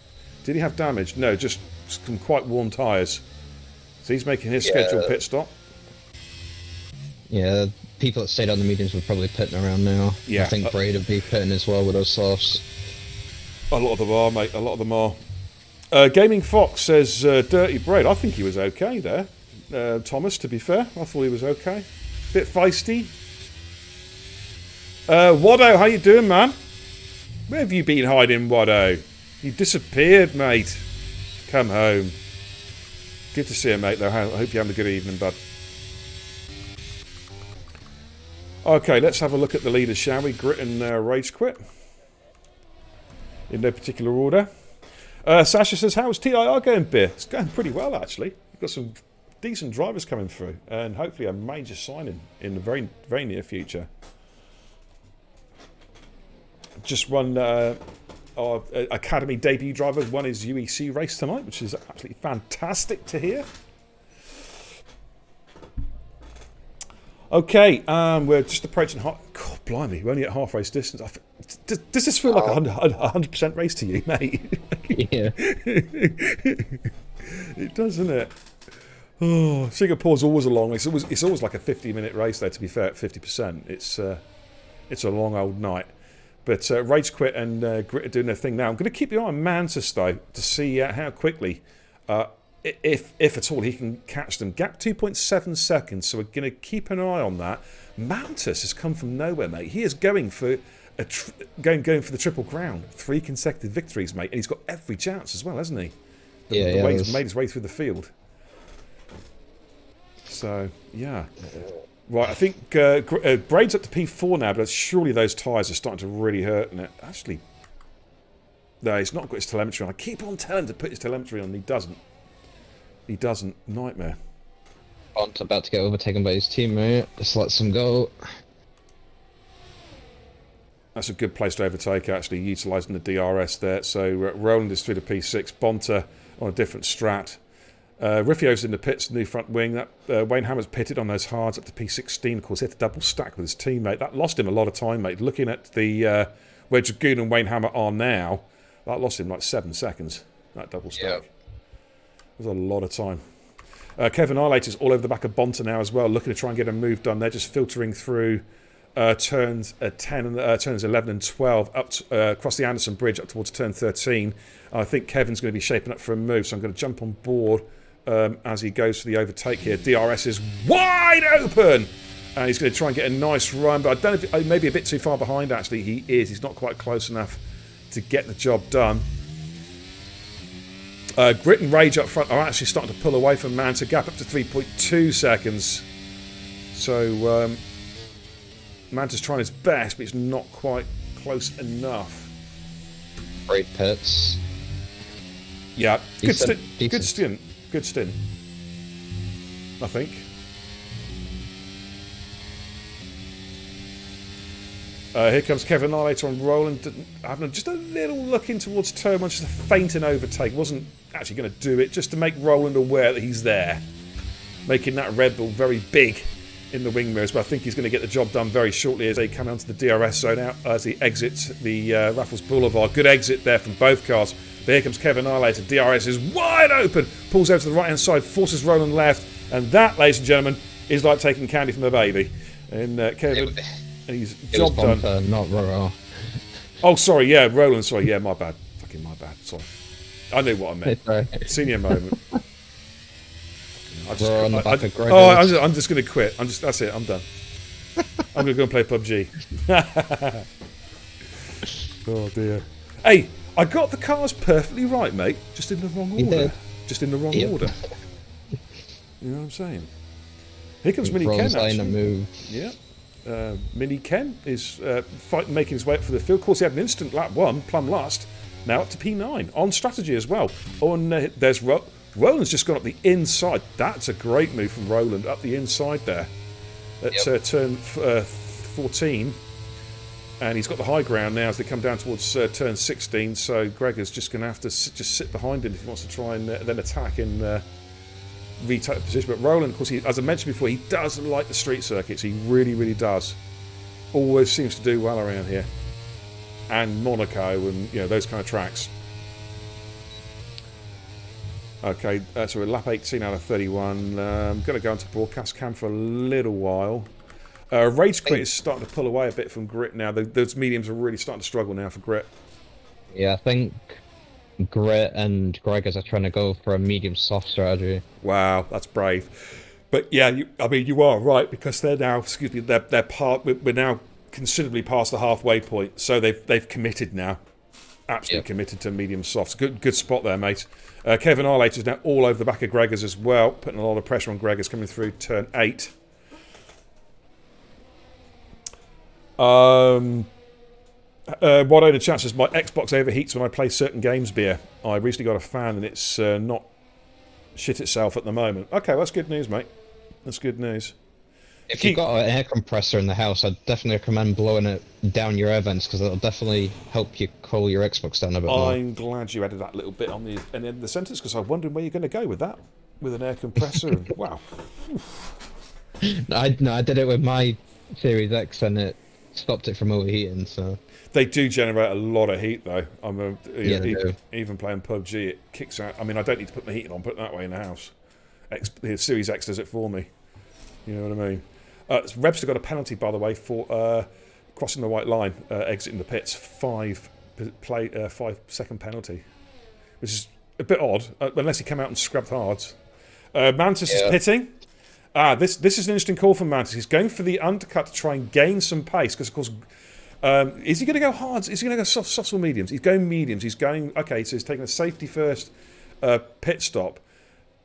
Did he have damage? No, just some quite worn tyres. So he's making his scheduled pit stop. Yeah, people that stayed on the mediums were probably pitting around now. Yeah. I think Braid would be pitting as well with those softs. A lot of them are, mate. A lot of them are. Gaming Fox says, Dirty Braid. I think he was okay there. Thomas, to be fair. I thought he was okay. Bit feisty. Waddo, how you doing, man? Where have you been hiding, Waddo? You disappeared, mate. Come home. Good to see you, mate, though. I hope you're having a good evening, bud. Okay, let's have a look at the leaders, shall we? Grit and Rage Quit. In no particular order. Sasha says, how's TIR going, Beer? It's going pretty well, actually. We've got some decent drivers coming through, and hopefully a major signing in the very, very near future. Just run our academy debut driver won his UEC race tonight, which is absolutely fantastic to hear. Okay, we're just approaching God, blimey, we're only at half race distance. Does this feel like a 100% race to you, mate? Yeah. It does, doesn't it? Oh, Singapore's always a long race. It's always like a 50-minute race, though, to be fair, at 50%. It's a long old night. But Rage Quit and Grit are doing their thing now. I'm going to keep your eye on Mantis, though, to see how quickly, if at all, he can catch them. Gap 2.7 seconds, so we're going to keep an eye on that. Mantis has come from nowhere, mate. He is going for going for the Triple Crown. 3 consecutive victories, mate. And he's got every chance as well, hasn't he? The way he's made his way through the field. So, yeah. Right, I think Braid's up to P4 now, but surely those tyres are starting to really hurt. And actually, no, he's not got his telemetry on. I keep on telling him to put his telemetry on, and he doesn't. He doesn't. Nightmare. Bond's about to get overtaken by his teammate. Just lets him go. That's a good place to overtake, actually, utilising the DRS there. So Roland is through the P6. Bonta on a different strat. Riffio's in the pits, new front wing. That Wayne Hammer's pitted on those hards up to P16. Of course, he had to double stack with his teammate. That lost him a lot of time, mate. Looking at the where Dragoon and Wayne Hammer are now, that lost him like 7 seconds. That double stack. Yeah. It was a lot of time. Kevin Arlater's all over the back of Bonta now as well, looking to try and get a move done. They're just filtering through turns 10 and turns 11 and 12 up across the Anderson Bridge up towards turn 13. I think Kevin's going to be shaping up for a move, so I'm going to jump on board as he goes for the overtake here. DRS is wide open, and he's going to try and get a nice run, but I don't know if maybe a bit too far behind. Actually, he is. He's not quite close enough to get the job done. Grit and Rage up front are actually starting to pull away from Manta. Gap up to 3.2 seconds. So Manta's trying his best, but it's not quite close enough. Great pits. Yeah, good Decent. stint. Good stint, I think. Here comes Kevin Arlater on Roland, having just a little look in towards turn one, just a faint overtake. Wasn't actually going to do it, just to make Roland aware that he's there, making that Red Bull very big in the wing mirrors, but I think he's going to get the job done very shortly as they come onto the DRS zone out as he exits the Raffles Boulevard. Good exit there from both cars. But here comes Kevin Arlater. DRS is wide open. Pulls over to the right-hand side, forces Roland left. And that, ladies and gentlemen, is like taking candy from a baby. And Kevin, and he's job done. Not raw. Oh, sorry, yeah, Roland, sorry, yeah, my bad. Fucking my bad, sorry. I knew what I meant. Sorry. Senior moment. On the back of Greg. I'm just going to quit. That's it, I'm done. I'm going to go and play PUBG. Oh, dear. Hey, I got the cars perfectly right, mate. Just in the wrong order. Did. Just in the wrong order. You know what I'm saying? Here comes Mini Ken, actually. Move. Yeah. Mini Ken is making his way up for the field. Of course, he had an instant lap 1, plumb last. Now up to P9. On strategy as well. There's Roland's just gone up the inside. That's a great move from Roland. Up the inside there. At turn 14. And he's got the high ground now as they come down towards turn 16. So Gregor's just going to have to just sit behind him if he wants to try and then attack and retake the position. But Roland, of course, as I mentioned before, he does like the street circuits. He really, really does. Always seems to do well around here. And Monaco and those kind of tracks. Okay, so we're lap 18 out of 31. I'm going to go into broadcast cam for a little while. Rage Quit is starting to pull away a bit from Grit now. Those mediums are really starting to struggle now for Grit. Yeah, I think Grit and Gregors are trying to go for a medium soft strategy. Wow, that's brave. But yeah, you are right, because they're now, we're now considerably past the halfway point, so they've committed now. Absolutely committed to medium softs. Good spot there, mate. Kevin Arlater is now all over the back of Gregors as well, putting a lot of pressure on Gregors coming through turn 8. What are the chances my Xbox overheats when I play certain games, Beer? I recently got a fan and it's not shit itself at the moment. Okay, well, that's good news, mate. That's good news. If you've got an air compressor in the house, I'd definitely recommend blowing it down your air vents, because it'll definitely help you cool your Xbox down a bit more. I'm glad you added that little bit on the end of the sentence, because I was wondering where you're going to go with that, with an air compressor. Wow. I did it with my Series X and it stopped it from overheating. So they do generate a lot of heat, though. Even playing PUBG, it kicks out. I mean, I don't need to put my heating on, put it that way in the house. The Series X does it for me. You know what I mean? Rebster got a penalty, by the way, for crossing the white line, exiting the pits. 5-second penalty, which is a bit odd, unless he came out and scrubbed hard. Mantis is pitting. This is an interesting call from Mantis. He's going for the undercut to try and gain some pace, because, of course, is he going to go hard? Is he going to go softs or mediums? He's going mediums. He's going, okay, so he's taking a safety first pit stop.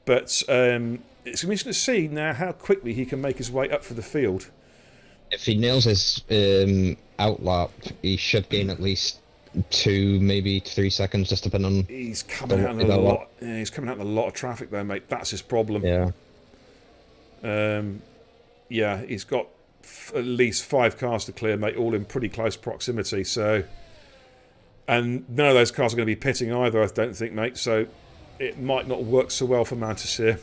But it's going to be interesting to see now how quickly he can make his way up for the field. If he nails his outlap, he should gain at least 2, maybe 3 seconds, just depending on. He's coming out in a lot. Yeah, he's coming out in a lot of traffic there, mate. That's his problem. Yeah. He's got at least 5 cars to clear, mate, all in pretty close proximity. So, and none of those cars are going to be pitting either, I don't think, mate. So, it might not work so well for Mantis here.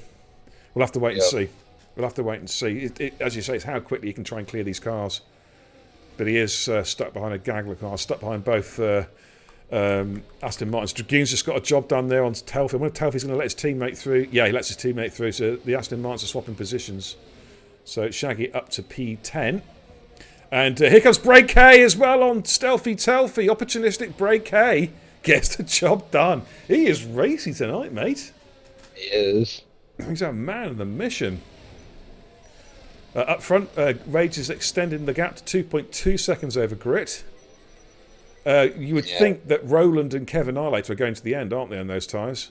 We'll have to wait and see. We'll have to wait and see. As you say, it's how quickly he can try and clear these cars. But he is stuck behind a Gagler car, stuck behind both Aston Martins. Dragoon's just got a job done there on Telfie. I wonder if Telfie's going to let his teammate through. Yeah, he lets his teammate through. So the Aston Martins are swapping positions. So Shaggy up to P10. And here comes Bray K as well on Stealthy Telfie. Opportunistic Bray K gets the job done. He is racy tonight, mate. He is. He's a man of the mission. Up front, Rage is extending the gap to 2.2 seconds over Grit. You would think that Roland and Kevin Arlater are going to the end, aren't they, on those tyres?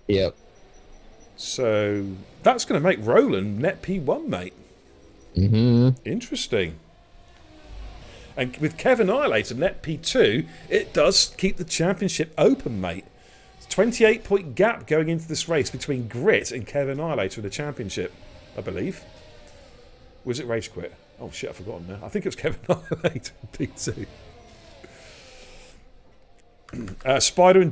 Yep. So that's going to make Roland net P1, mate. Interesting. And with Kevin Arlater net P2, it does keep the championship open, mate. 28-point gap going into this race between Grit and Kevin Arlater in the championship, I believe. Was it Rage Quit? Oh shit, I've forgotten now. I think it was Kevin Arlater in P2. Spider and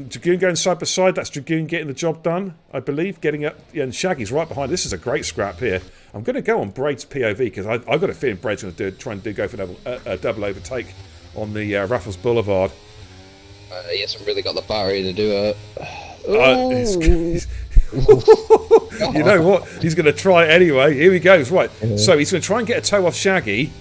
Dragoon going side by side. That's Dragoon getting the job done, I believe. Getting up, and Shaggy's right behind. This is a great scrap here. I'm going to go on Braid's POV because I've got a feeling Braid's going to try and go for a double overtake on the Raffles Boulevard. He hasn't really got the battery to do it. You know what? He's going to try it anyway. Here he goes. Right. So he's going to try and get a toe off Shaggy.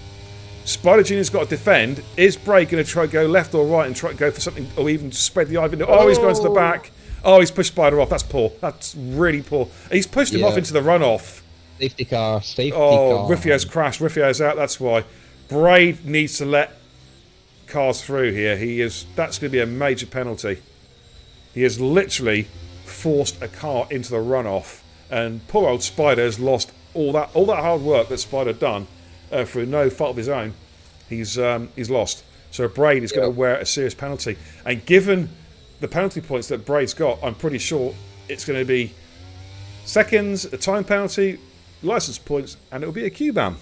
Spider Jr.'s got to defend. Is Braid going to try to go left or right and try to go for something, or even spread the eye? Oh, he's going to the back. Oh, he's pushed Spider off. That's poor. That's really poor. He's pushed him off into the runoff. Safety car. Oh, Riffio's crashed. Riffio's out. That's why. Braid needs to let cars through here. That's going to be a major penalty. He has literally forced a car into the runoff, and poor old Spider has lost all that hard work that Spider done through no fault of his own. He's lost. So Braid is going to wear a serious penalty, and given the penalty points that Braid's got, I'm pretty sure it's going to be seconds, a time penalty, license points, and it'll be a Q ban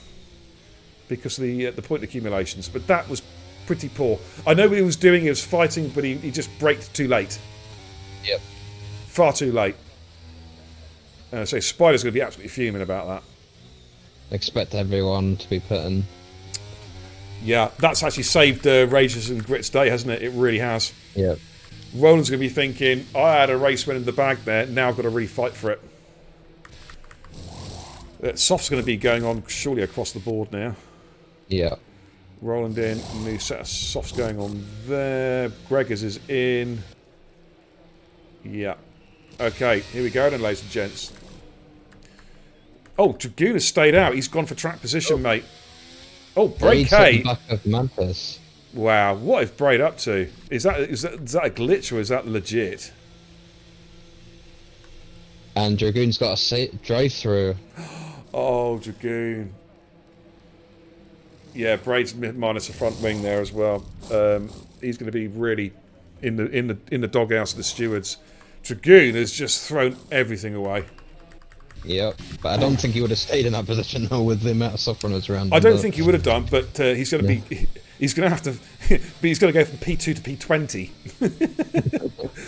because of the point accumulations. But that was pretty poor. I know what he was doing. He was fighting, but he just braked too late. Yep. Far too late. So Spider's going to be absolutely fuming about that. Expect everyone to be putting. Yeah, that's actually saved Rages and Grit's day, hasn't it? It really has. Yep. Roland's going to be thinking, I had a race win in the bag there, now I've got to really fight for it. Soft's going to be going on surely across the board now. Yeah. Roland in, new set of softs going on there. Gregors is in. Yeah. Okay, here we go then, ladies and gents. Oh, Dragoon has stayed out. He's gone for track position, mate. Oh, Braid K. Back of Mantis. Wow, what is Braid up to? Is that a glitch or is that legit? And Dragoon's got a drive-through. Oh, Dragoon. Yeah, Braid's minus the front wing there as well. He's going to be really in the doghouse of the stewards. Dragoon has just thrown everything away. Yep, but I don't think he would have stayed in that position though with the amount of soft runners around him. I don't think he would have done, but he's going to be. He's going to have to. But he's going to go from P2 to P20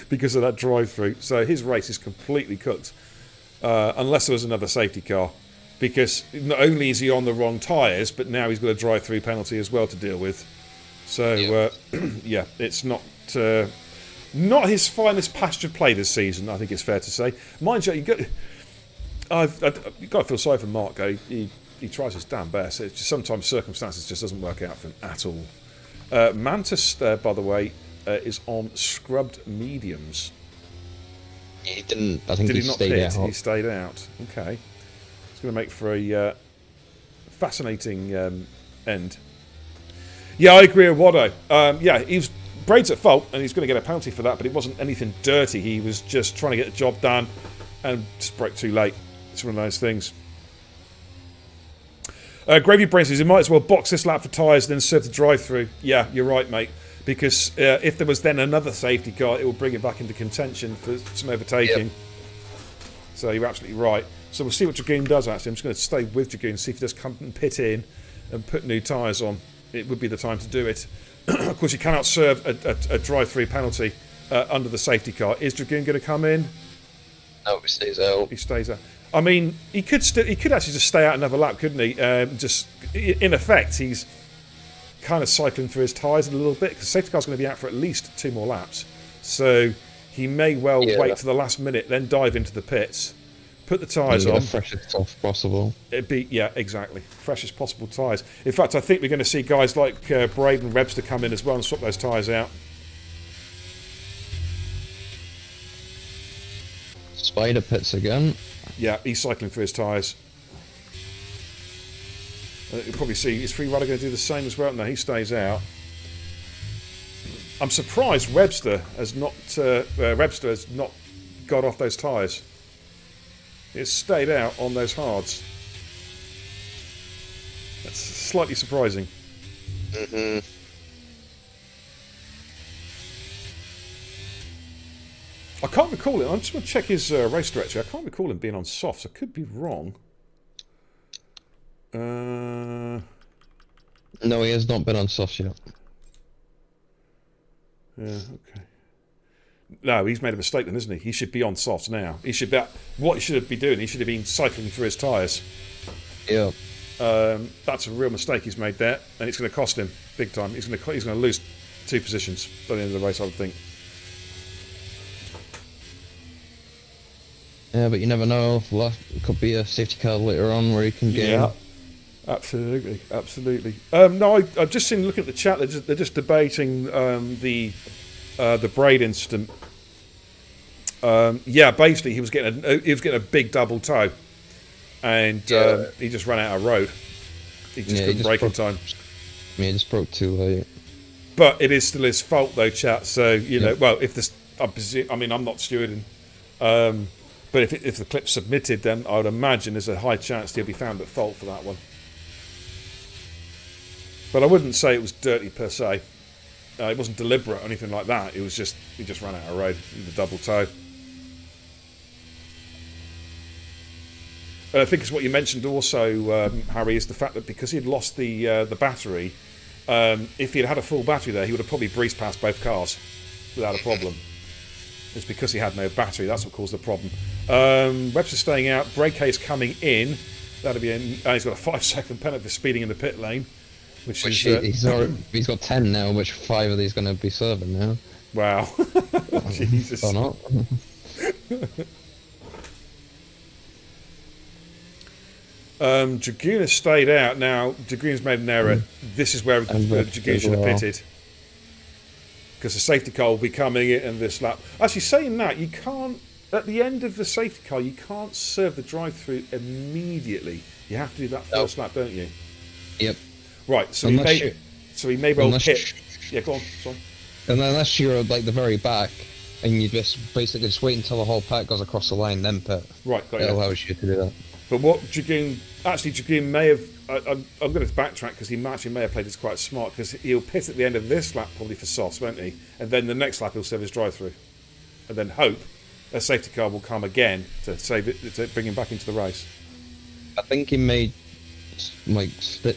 because of that drive-through. So his race is completely cooked, unless there was another safety car. Because not only is he on the wrong tyres, but now he's got a drive-through penalty as well to deal with. So yeah, it's not his finest pastured play this season. I think it's fair to say. Mind you, you've got to feel sorry for Mark. He tries his damn best. It's just sometimes circumstances just doesn't work out for him at all. Mantis, by the way, is on scrubbed mediums. He didn't. I think Did he he not stayed pit? out. He stayed out. Okay, it's going to make for a fascinating end. Yeah, I agree with Wado. Yeah, Braid's at fault, and he's going to get a penalty for that. But it wasn't anything dirty. He was just trying to get the job done, and just braked too late. It's one of those things. Gravy Brain says, you might as well box this lap for tyres and then serve the drive-through. Yeah, you're right, mate. Because if there was then another safety car, it will bring it back into contention for some overtaking. Yep. So you're absolutely right. So we'll see what Dragoon does, actually. I'm just going to stay with Dragoon, see if he does come and pit in and put new tyres on. It would be the time to do it. Of course, you cannot serve a drive-through penalty under the safety car. Is Dragoon going to come in? No, he stays out. He stays out. I mean, he could actually just stay out another lap, couldn't he? Just in effect, he's kind of cycling through his tyres a little bit because the safety car's going to be out for at least 2 more laps. So he may well wait to the last minute, then dive into the pits, put the tyres on. The freshest off possible. It'd be exactly freshest possible tyres. In fact, I think we're going to see guys like Braid and Webster come in as well and swap those tyres out. Spider pits again. Yeah, he's cycling through his tyres. You'll probably see, is Free Rider going to do the same as well? No, he stays out. I'm surprised Webster has not got off those tyres. It's stayed out on those hards. That's slightly surprising. I can't recall it. I'm just going to check his race directory. I can't recall him being on softs. I could be wrong. No, he has not been on softs yet. Yeah, okay. No, he's made a mistake then, isn't he? He should be on softs now. He should be. What he should be doing, he should have been cycling through his tyres. Yeah. That's a real mistake he's made there, and it's going to cost him big time. He's going to lose 2 positions by the end of the race, I would think. Yeah, but you never know. It could be a safety car later on where he can gain. Yeah, absolutely, absolutely. No, I've just seen, looking at the chat, they're just debating the braid incident. Yeah, basically he was getting a big double toe, and he just ran out of road. He just couldn't brake in time. Yeah, he just broke too late. But it is still his fault, though, chat. So you know, well, if this, I mean, I'm not stewarding. But if the clip's submitted, then I would imagine there's a high chance he'll be found at fault for that one. But I wouldn't say it was dirty per se. It wasn't deliberate or anything like that. It was just, he just ran out of road with the double toe. And I think it's what you mentioned also, Harry, is the fact that because he'd lost the battery, if he'd had a full battery there, he would have probably breezed past both cars without a problem. It's because he had no battery. That's what caused the problem. Webster's staying out. Brakes coming in. That'll be in. He's got a 5-second penalty for speeding in the pit lane. Which is, he's got 10 now, which 5 of these going to be serving now. Wow. Jesus. Or not. Dragoon has stayed out. Now, Dragoon's made an error. This is where Dragoon should have pitted. Because the safety car will be coming in this lap. Actually, saying that, you can't, at the end of the safety car, you can't serve the drive-through immediately. You have to do that first lap, don't you? Yep. Right, so he may well hit. Yeah, go on, sorry. And unless you're like the very back, and you just basically just wait until the whole pack goes across the line, then pit. Right, got it. It allows you to do that. But what Dragoon may have, I'm going to backtrack because he actually may have played this quite smart, because he'll pit at the end of this lap probably for softs, won't he? And then the next lap he'll serve his drive-through, and then hope a safety car will come again to save it, to bring him back into the race. I think he may like stay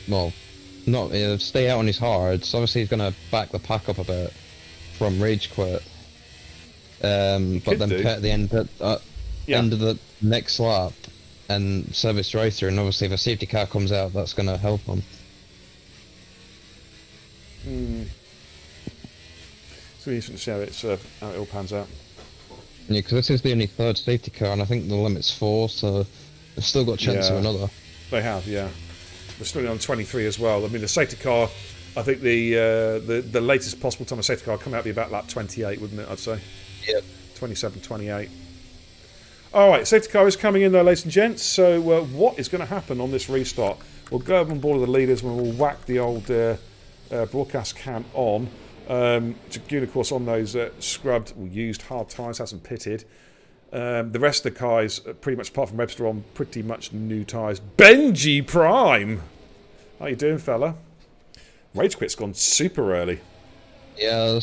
out on his hards. Obviously, he's going to back the pack up a bit from rage quit, but then pit at the end end of the next lap and service drive-through, and obviously if a safety car comes out, that's going to help him. So we need to see how it all pans out. Yeah, because this is the only third safety car, and I think the limit's 4, so they've still got a chance of another. They have, yeah. They're still on 23 as well. I mean, the safety car, I think the latest possible time a safety car come out would be about lap 28, wouldn't it, I'd say? Yep. 27, 28. All right, safety car is coming in there, ladies and gents. So what is going to happen on this restart? We'll go on board of the leaders and we'll whack the old broadcast cam on. Dragoon, of course, on those scrubbed or used hard tyres, hasn't pitted. The rest of the cars, pretty much apart from Webster, on pretty much new tyres. Benji Prime! How you doing, fella? Rage Quit's gone super early. Yeah,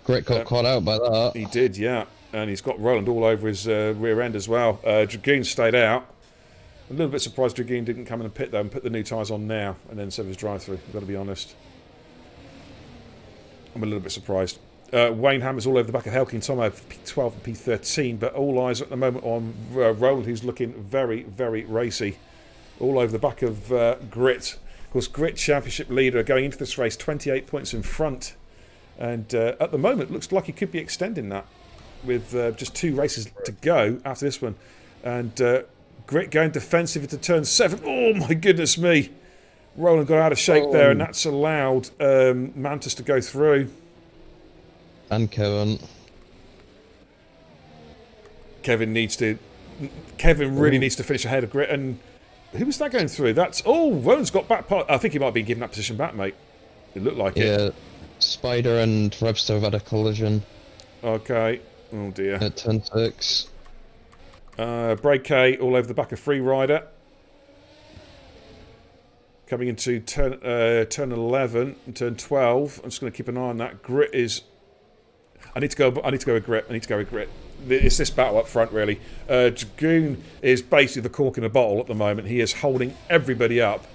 Grit got caught out by that. He did, yeah. And he's got Roland all over his rear end as well. Dragoon stayed out. A little bit surprised Dragoon didn't come in and pit though and put the new tyres on now and then serve his drive-through. I've got to be honest. I'm a little bit surprised. Wayne Hammer's all over the back of Helkin Tomo for P12 and P13, but all eyes at the moment on Roland, who's looking very, very racy. All over the back of Grit. Of course, Grit Championship leader going into this race, 28 points in front. And at the moment, looks like he could be extending that with just 2 races to go after this one. And Grit going defensive into turn 7. Oh, my goodness me. Roland got out of shape there, and that's allowed Mantis to go through. And Kevin. Kevin really needs to finish ahead of Grit. And who was that going through? Roland's got back part. I think he might be giving that position back, mate. It looked like it. Yeah, Spider and Webster have had a collision. Okay. Oh dear. At turn 6. Break K all over the back of Free Rider. Coming into turn 11 and turn 12. I'm just going to keep an eye on that. Grit is. I need to go with Grit. It's this battle up front, really. Dragoon is basically the cork in a bottle at the moment. He is holding everybody up.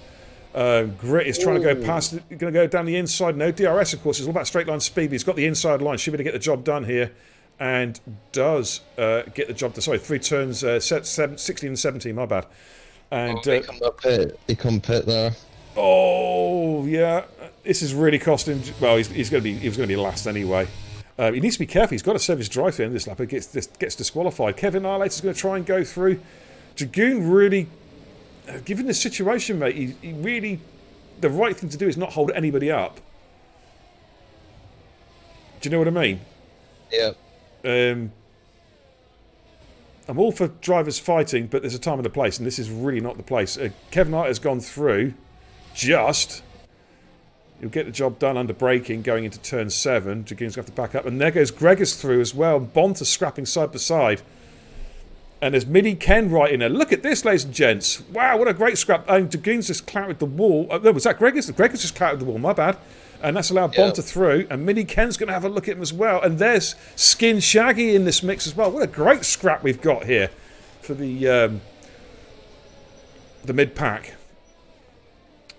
Grit is trying to go past, going to go down the inside. No, DRS, of course, is all about straight line speed, but he's got the inside line. Should be able to get the job done here, and does get the job done. Sorry, 3 turns, 16 and 17, my bad. And he come up pit. He come pit there. oh, yeah, this is really costing. Well, he was going to be last anyway. He needs to be careful. He's got to serve his drive through in this lap. It gets disqualified. Kevin Annihilator's going to try and go through. Dragoon really. Given the situation, mate, he really... The right thing to do is not hold anybody up. Do you know what I mean? Yeah. I'm all for drivers fighting, but there's a time and a place, and this is really not the place. Kevin Hart has gone through. Just. He'll get the job done under braking, going into turn 7. Dragoon's going to have to back up. And there goes Gregor's through as well. Bonta scrapping side by side. And there's Mini Ken right in there. Look at this, ladies and gents. Wow, what a great scrap. Dragoon's just clattered the wall. No, was that Gregor's? Gregor's just clattered the wall, my bad. And that's allowed Bonta through. And Mini Ken's going to have a look at him as well. And there's Skin Shaggy in this mix as well. What a great scrap we've got here for the mid-pack.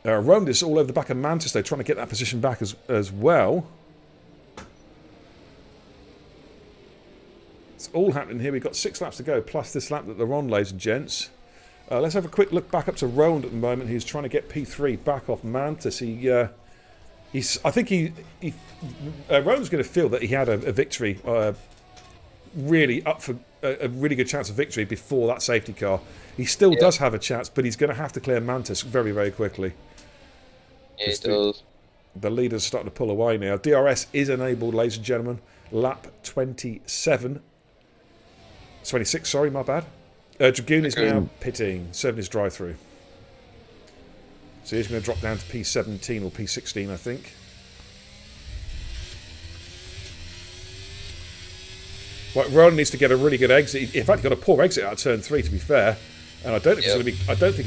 Roan is all over the back of Mantis, though, trying to get that position back as well. It's all happening here. We've got 6 laps to go, plus this lap that they're on, ladies and gents. Let's have a quick look back up to Roland at the moment, who's trying to get P3 back off Mantis. I think Roland's going to feel that he had a victory, really up for a really good chance of victory before that safety car. He still does have a chance, but he's going to have to clear Mantis very, very quickly. Yeah, he does. The leader's starting to pull away now. DRS is enabled, ladies and gentlemen. Lap 27. 26, sorry, my bad. Dragoon is now pitting. 7 is drive-through. So he's going to drop down to P17 or P16, I think. Right, Ronan needs to get a really good exit. In fact, he got a poor exit out of turn 3, to be fair. And I don't think it's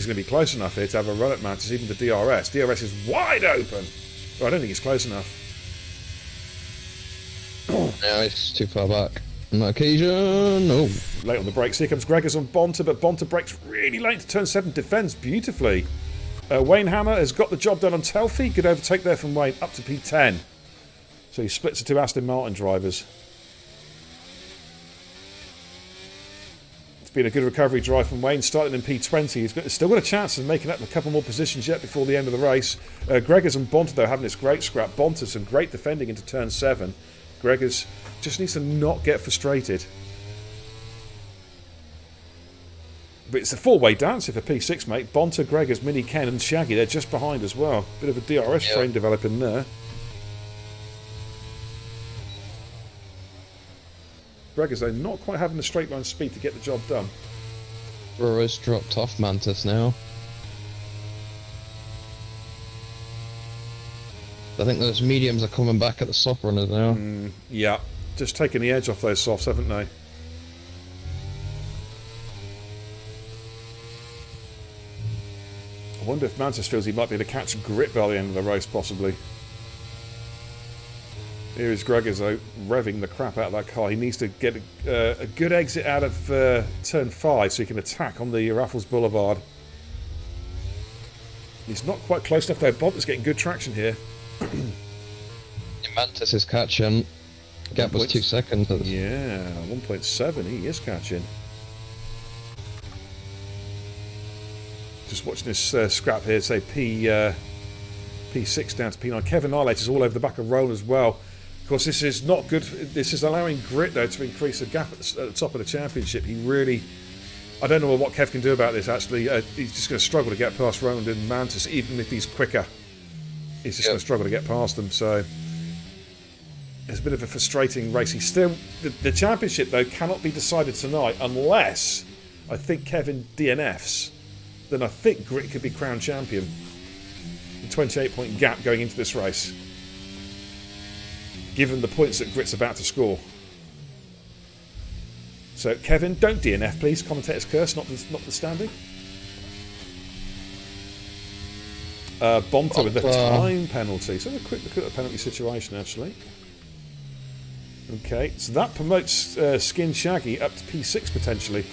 going to be close enough here to have a run at Mantis, even the DRS. DRS is wide open. Well, I don't think it's close enough. No, it's too far back. On that occasion, no. Late on the brakes. Here comes Gregors on Bonta, but Bonta brakes really late to turn 7, defends beautifully. Wayne Hammer has got the job done on Telfie. Good overtake there from Wayne up to P10. So he splits the 2 Aston Martin drivers. It's been a good recovery drive from Wayne, starting in P20. He's still got a chance of making up a couple more positions yet before the end of the race. Gregors and Bonta, though, having this great scrap. Bonta some great defending into turn 7. Gregors just needs to not get frustrated. But it's a 4-way dance here for P6, mate. Bonta, Gregors, Mini Ken and Shaggy, they're just behind as well. Bit of a DRS train developing there. Gregors, though, not quite having the straight line speed to get the job done. Burrow's dropped off Mantis now. I think those mediums are coming back at the soft runners now. Yeah, just taking the edge off those softs, haven't they? I wonder if Mantis feels he might be able to catch Grit by the end of the race, possibly. Here is Gregors, though, revving the crap out of that car. He needs to get a good exit out of turn 5 so he can attack on the Raffles Boulevard. He's not quite close enough, though. Bob is getting good traction here. Mantis is catching. Gap was 2 seconds. Yeah, 1.7. He is catching. Just watching this scrap here, say P6 down to P9. Kevin Arlate is all over the back of Roll as well. Of course, this is not good. This is allowing Grit, though, to increase the gap at the top of the championship. He really... I don't know what Kev can do about this, actually. He's just going to struggle to get past Roland and Mantis, even if he's quicker. He's just going to struggle to get past them, so... It's a bit of a frustrating race. He's still... The championship, though, cannot be decided tonight unless, I think, Kevin DNFs. Then I think Grit could be crowned champion. A 28-point gap going into this race. Given the points that Grit's about to score. So, Kevin, don't DNF, please. Commentator's curse, notwithstanding. Bonta with the time penalty. So, a quick look at the penalty situation, actually. Okay, so that promotes Skin Shaggy up to P6 potentially.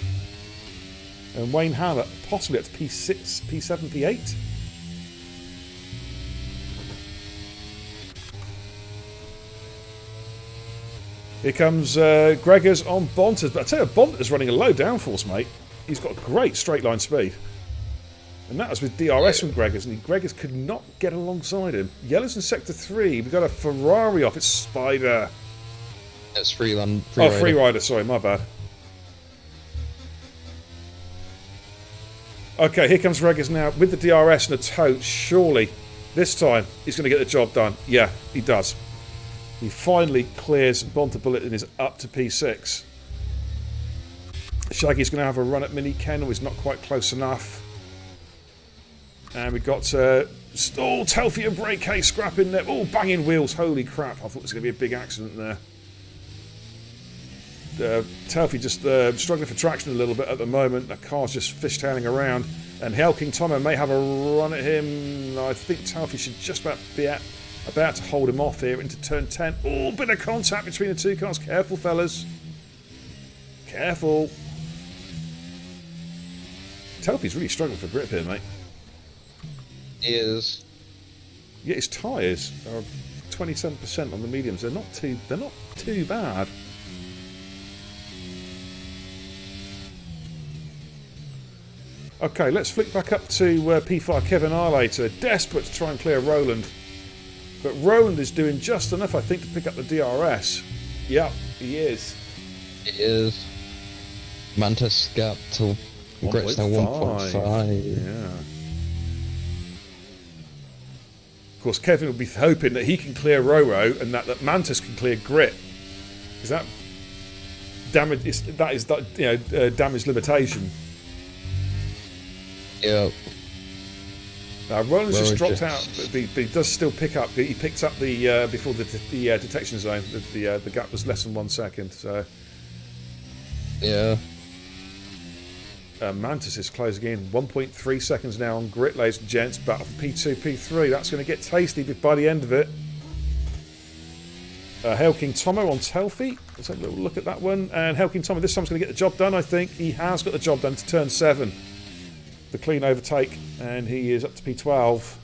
And Wayne Hammer possibly up to P6, P7, P8. Here comes Gregors on Bontas. But I tell you, Bontas running a low downforce, mate. He's got great straight line speed. And that was with DRS from Gregors, and Gregors could not get alongside him. Yellow's in Sector 3. We've got a Ferrari off. It's Spider. It's Freeland. Free Rider. Sorry, my bad. Okay, here comes Gregors now with the DRS and a tow. Surely, this time, he's going to get the job done. Yeah, he does. He finally clears Bonta Bullet and is up to P6. Shaggy's going to have a run at Mini Ken, who is not quite close enough. And we've got Telfie and brake case scrap in there. Oh, banging wheels. Holy crap. I thought there was going to be a big accident there. Telfie just struggling for traction a little bit at the moment. The car's just fishtailing around. And Helking Tomo may have a run at him. I think Telfie should just about be about to hold him off here into turn 10. Oh, bit of contact between the two cars. Careful, fellas. Careful. Telfie's really struggling for grip here, mate. He is. Yeah, his tyres are 27% on the mediums. They're not too bad. Okay, let's flick back up to P5 Kevin Arlater, desperate to try and clear Roland. But Roland is doing just enough, I think, to pick up the DRS. Yep, he is. He is. Mantis gap to Grit's now 1.5. Yeah. Of course, Kevin will be hoping that he can clear Roro and that Mantis can clear Grit. Is that damage? Damage limitation. Yeah. Now Roland's just dropped out, but he does still pick up. He picked up the before the detection zone. The gap was less than 1 second. So yeah. Mantis is closing in. 1.3 seconds now on Grit, ladies and gents. Battle for P2, P3. That's going to get tasty by the end of it. Hail King Tomo on Telfie. Let's have a little look at that one. And Hail King Tomo this time's going to get the job done, I think. He has got the job done to turn 7. The clean overtake, and he is up to P12.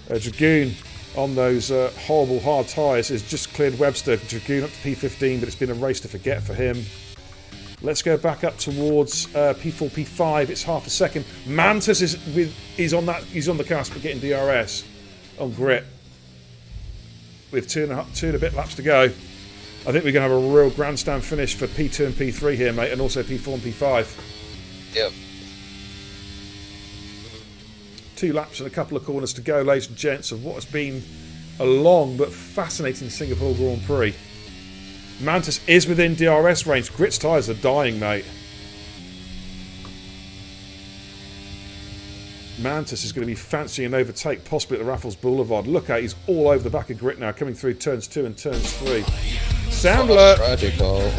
Dragoon on those horrible hard tyres has just cleared Webster. Dragoon up to P15, but it's been a race to forget for him. Let's go back up towards P4, P5. It's half a second. Mantis is on the cusp of getting DRS on Grit. With two and a bit laps to go. I think we're going to have a real grandstand finish for P2 and P3 here, mate, and also P4 and P5. Yep. 2 laps and a couple of corners to go, ladies and gents, of what has been a long but fascinating Singapore Grand Prix. Mantis is within DRS range. Grit's tyres are dying, mate. Mantis is going to be fancying an overtake, possibly at the Raffles Boulevard. Look at, he's all over the back of Grit now, coming through turns 2 and turns 3. Sound alert! Tragical.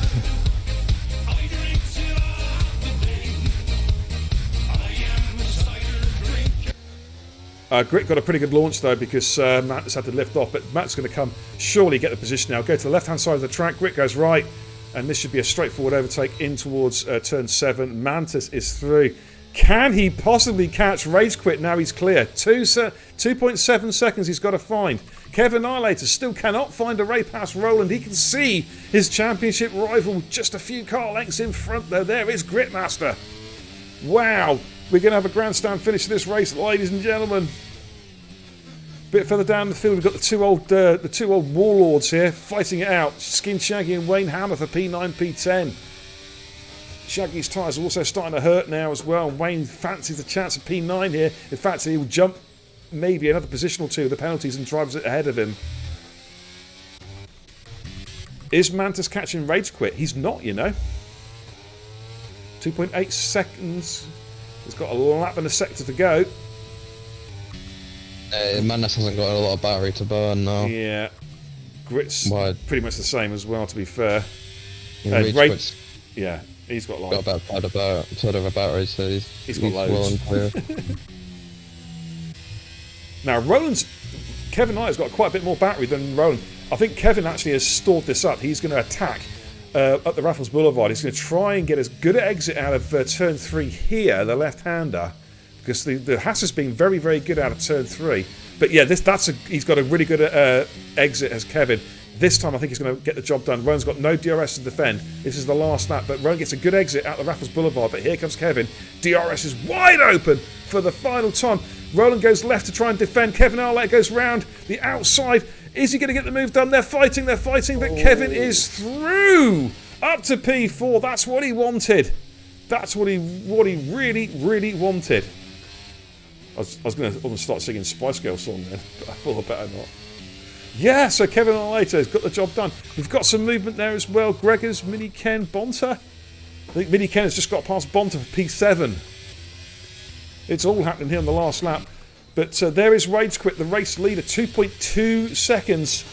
Grit got a pretty good launch though, because Mantis had to lift off, but Matt's going to come surely get the position now. Go to the left hand side of the track. Grit goes right, and this should be a straightforward overtake in towards turn 7. Mantis is through. Can he possibly catch Rage Quit? Now he's clear. 2.7 seconds he's got to find. Kevin Arlater still cannot find a ray past Roland. He can see his championship rival just a few car lengths in front though. There is Gritmaster. Wow, we're going to have a grandstand finish of this race, ladies and gentlemen. Bit further down the field, we've got the two old warlords here fighting it out. Skin Shaggy and Wayne Hammer for P9, P10. Shaggy's tyres are also starting to hurt now as well. Wayne fancies a chance of P9 here. In fact, he will jump maybe another position or two of the penalties and drives it ahead of him. Is Mantis catching Rage Quit? He's not, you know. 2.8 seconds. He's got a lap and a sector to go. Mantis hasn't got a lot of battery to burn now. Yeah. Grit's Wide. pretty much the same as well, to be fair. Rage Yeah, he's got got about third of a battery, so he's got loads. well and clear. Now, Kevin Knight has got quite a bit more battery than Roland. I think Kevin actually has stored this up. He's going to attack up the Raffles Boulevard. He's going to try and get as good an exit out of turn 3 here, the left-hander, because the Haas has been very, very good out of turn 3. But yeah, he's got a really good exit as Kevin. This time I think he's going to get the job done. Rowan's got no DRS to defend. This is the last lap, but Rowan gets a good exit out of Raffles Boulevard, but here comes Kevin. DRS is wide open for the final time. Roland goes left to try and defend. Kevin Arlett goes round the outside. Is he going to get the move done? They're fighting, but Kevin is through up to P4. That's what he wanted. That's what he really, really wanted. I was going to start singing Spice Girls song then, but I thought I better not. Yeah, so Kevin Arlett has got the job done. We've got some movement there as well. Gregors, Mini Ken, Bonta. I think Mini Ken has just got past Bonta for P7. It's all happening here on the last lap. But there is Rage Quit, the race leader, 2.2 seconds.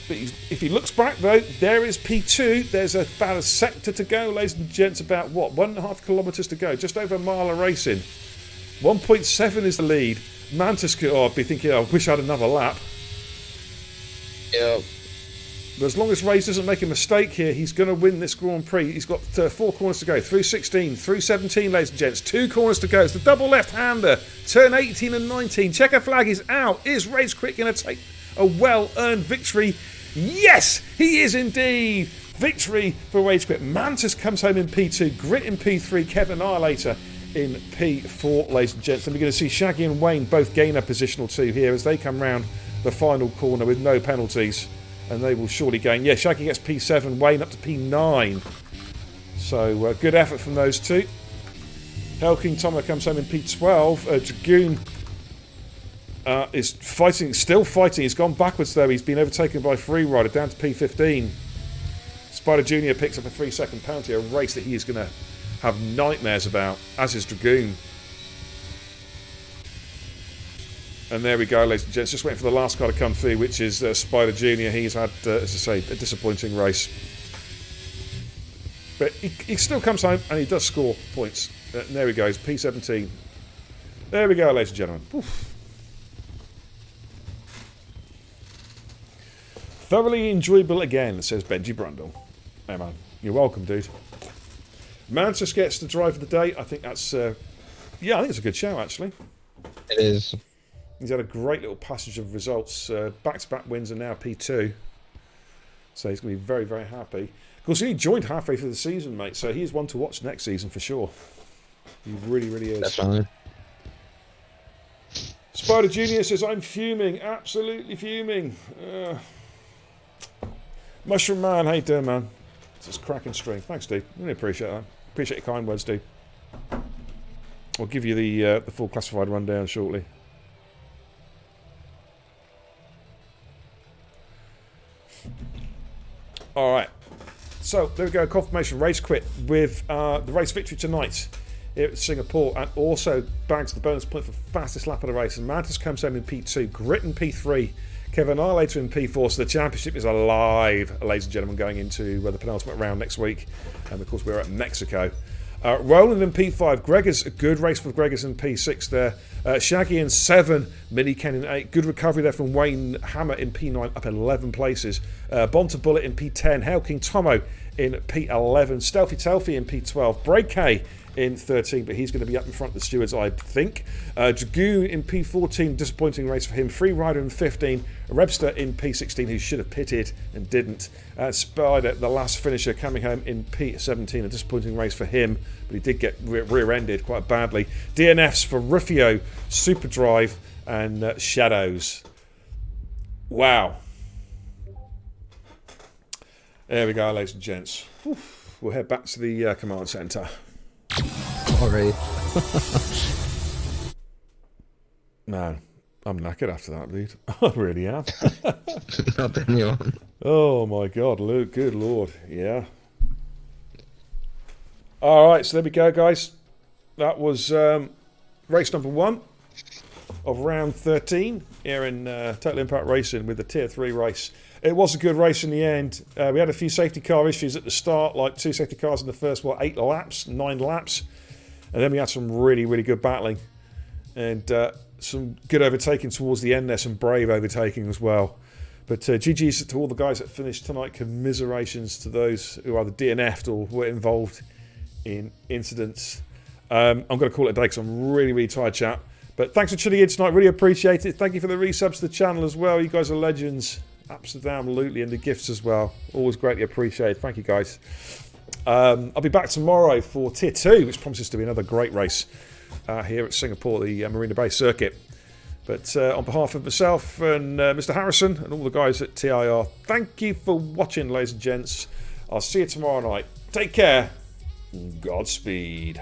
But if he looks back, though, there is P2. There's about a sector to go, ladies and gents. About, 1.5 kilometres to go. Just over a mile of racing. 1.7 is the lead. Mantis could be thinking, I wish I had another lap. Yeah. But as long as Ray's doesn't make a mistake here, he's going to win this Grand Prix. He's got 4 corners to go. Through 16, through 17, ladies and gents. 2 corners to go. It's the double left-hander. Turn 18 and 19. Checker flag is out. Is Rage Quit going to take a well-earned victory? Yes, he is indeed. Victory for Rage Quit. Mantis comes home in P2. Grit in P3. Kevin Arlater in P4, ladies and gents. And we're going to see Shaggy and Wayne both gain a positional 2 here as they come round the final corner with no penalties. And they will surely gain. Yeah, Shaggy gets P7, Wayne up to P9. So good effort from those two. Helking Tomer comes home in P12. Dragoon is fighting, still fighting. He's gone backwards though. He's been overtaken by Freerider down to P15. Spider Jr. picks up a 3-second penalty, a race that he is going to have nightmares about, as is Dragoon. And there we go, ladies and gents. Just waiting for the last car to come through, which is Spider Jr. He's had, as I say, a disappointing race. But he still comes home and he does score points. There he goes, P17. There we go, ladies and gentlemen. Oof. Thoroughly enjoyable again, says Benji Brundle. Hey man, you're welcome, dude. Mantis gets the drive of the day. I think that's, yeah, I think it's a good show, actually. It is. He's had a great little passage of results. Back-to-back wins and now P2. So he's going to be very, very happy. Of course, he joined halfway through the season, mate. So he's one to watch next season for sure. He really, really is. Definitely. Spider Junior says, I'm fuming. Absolutely fuming. Mushroom Man, how you doing, man? It's just cracking stream. Thanks, dude. Really appreciate that. Appreciate your kind words, dude. I'll give you the full classified rundown shortly. All right. So there we go. Confirmation Race Quit with the race victory tonight here at Singapore, and also bags the bonus point for fastest lap of the race. And Mantis comes home in P2, Grit in P3, Kevin Arlater in P4. So the championship is alive, ladies and gentlemen, going into the penultimate round next week. And of course, we're at Mexico. Roland in P5. Gregors, a good race for Gregors in P6 there. Shaggy in 7. Mini Ken in 8. Good recovery there from Wayne Hammer in P9, up 11 places. Bonta Bullet in P10. Hail King Tomo in P11. Stealthy Telfie in P12. Break K in 13, but he's going to be up in front of the stewards, I think. Dragoon in P14, disappointing race for him. Freerider in 15. Rebster in P16, who should have pitted and didn't. Spider, the last finisher, coming home in P17, a disappointing race for him, but he did get rear-ended quite badly. DNFs for Rufio, Superdrive, and Shadows. Wow. There we go, ladies and gents. We'll head back to the command centre. Sorry. Man, I'm knackered after that, dude. I really am. Not been you on. Oh my god, Luke, good lord. Yeah. Alright, so there we go, guys. That was race number 1 of round 13 here in Total Impact Racing with the Tier 3 race. It was a good race in the end. We had a few safety car issues at the start, like 2 safety cars in the first, 9 laps. And then we had some really, really good battling. And some good overtaking towards the end there, some brave overtaking as well. But GG's to all the guys that finished tonight. Commiserations to those who either DNF'd or were involved in incidents. I'm going to call it a day because I'm really, really tired, chat. But thanks for tuning in tonight. Really appreciate it. Thank you for the resubs to the channel as well. You guys are legends. Absolutely, and the gifts as well. Always greatly appreciated. Thank you, guys. I'll be back tomorrow for Tier 2, which promises to be another great race here at Singapore, the Marina Bay circuit. But on behalf of myself and Mr. Harrison and all the guys at TIR, thank you for watching, ladies and gents. I'll see you tomorrow night. Take care. Godspeed.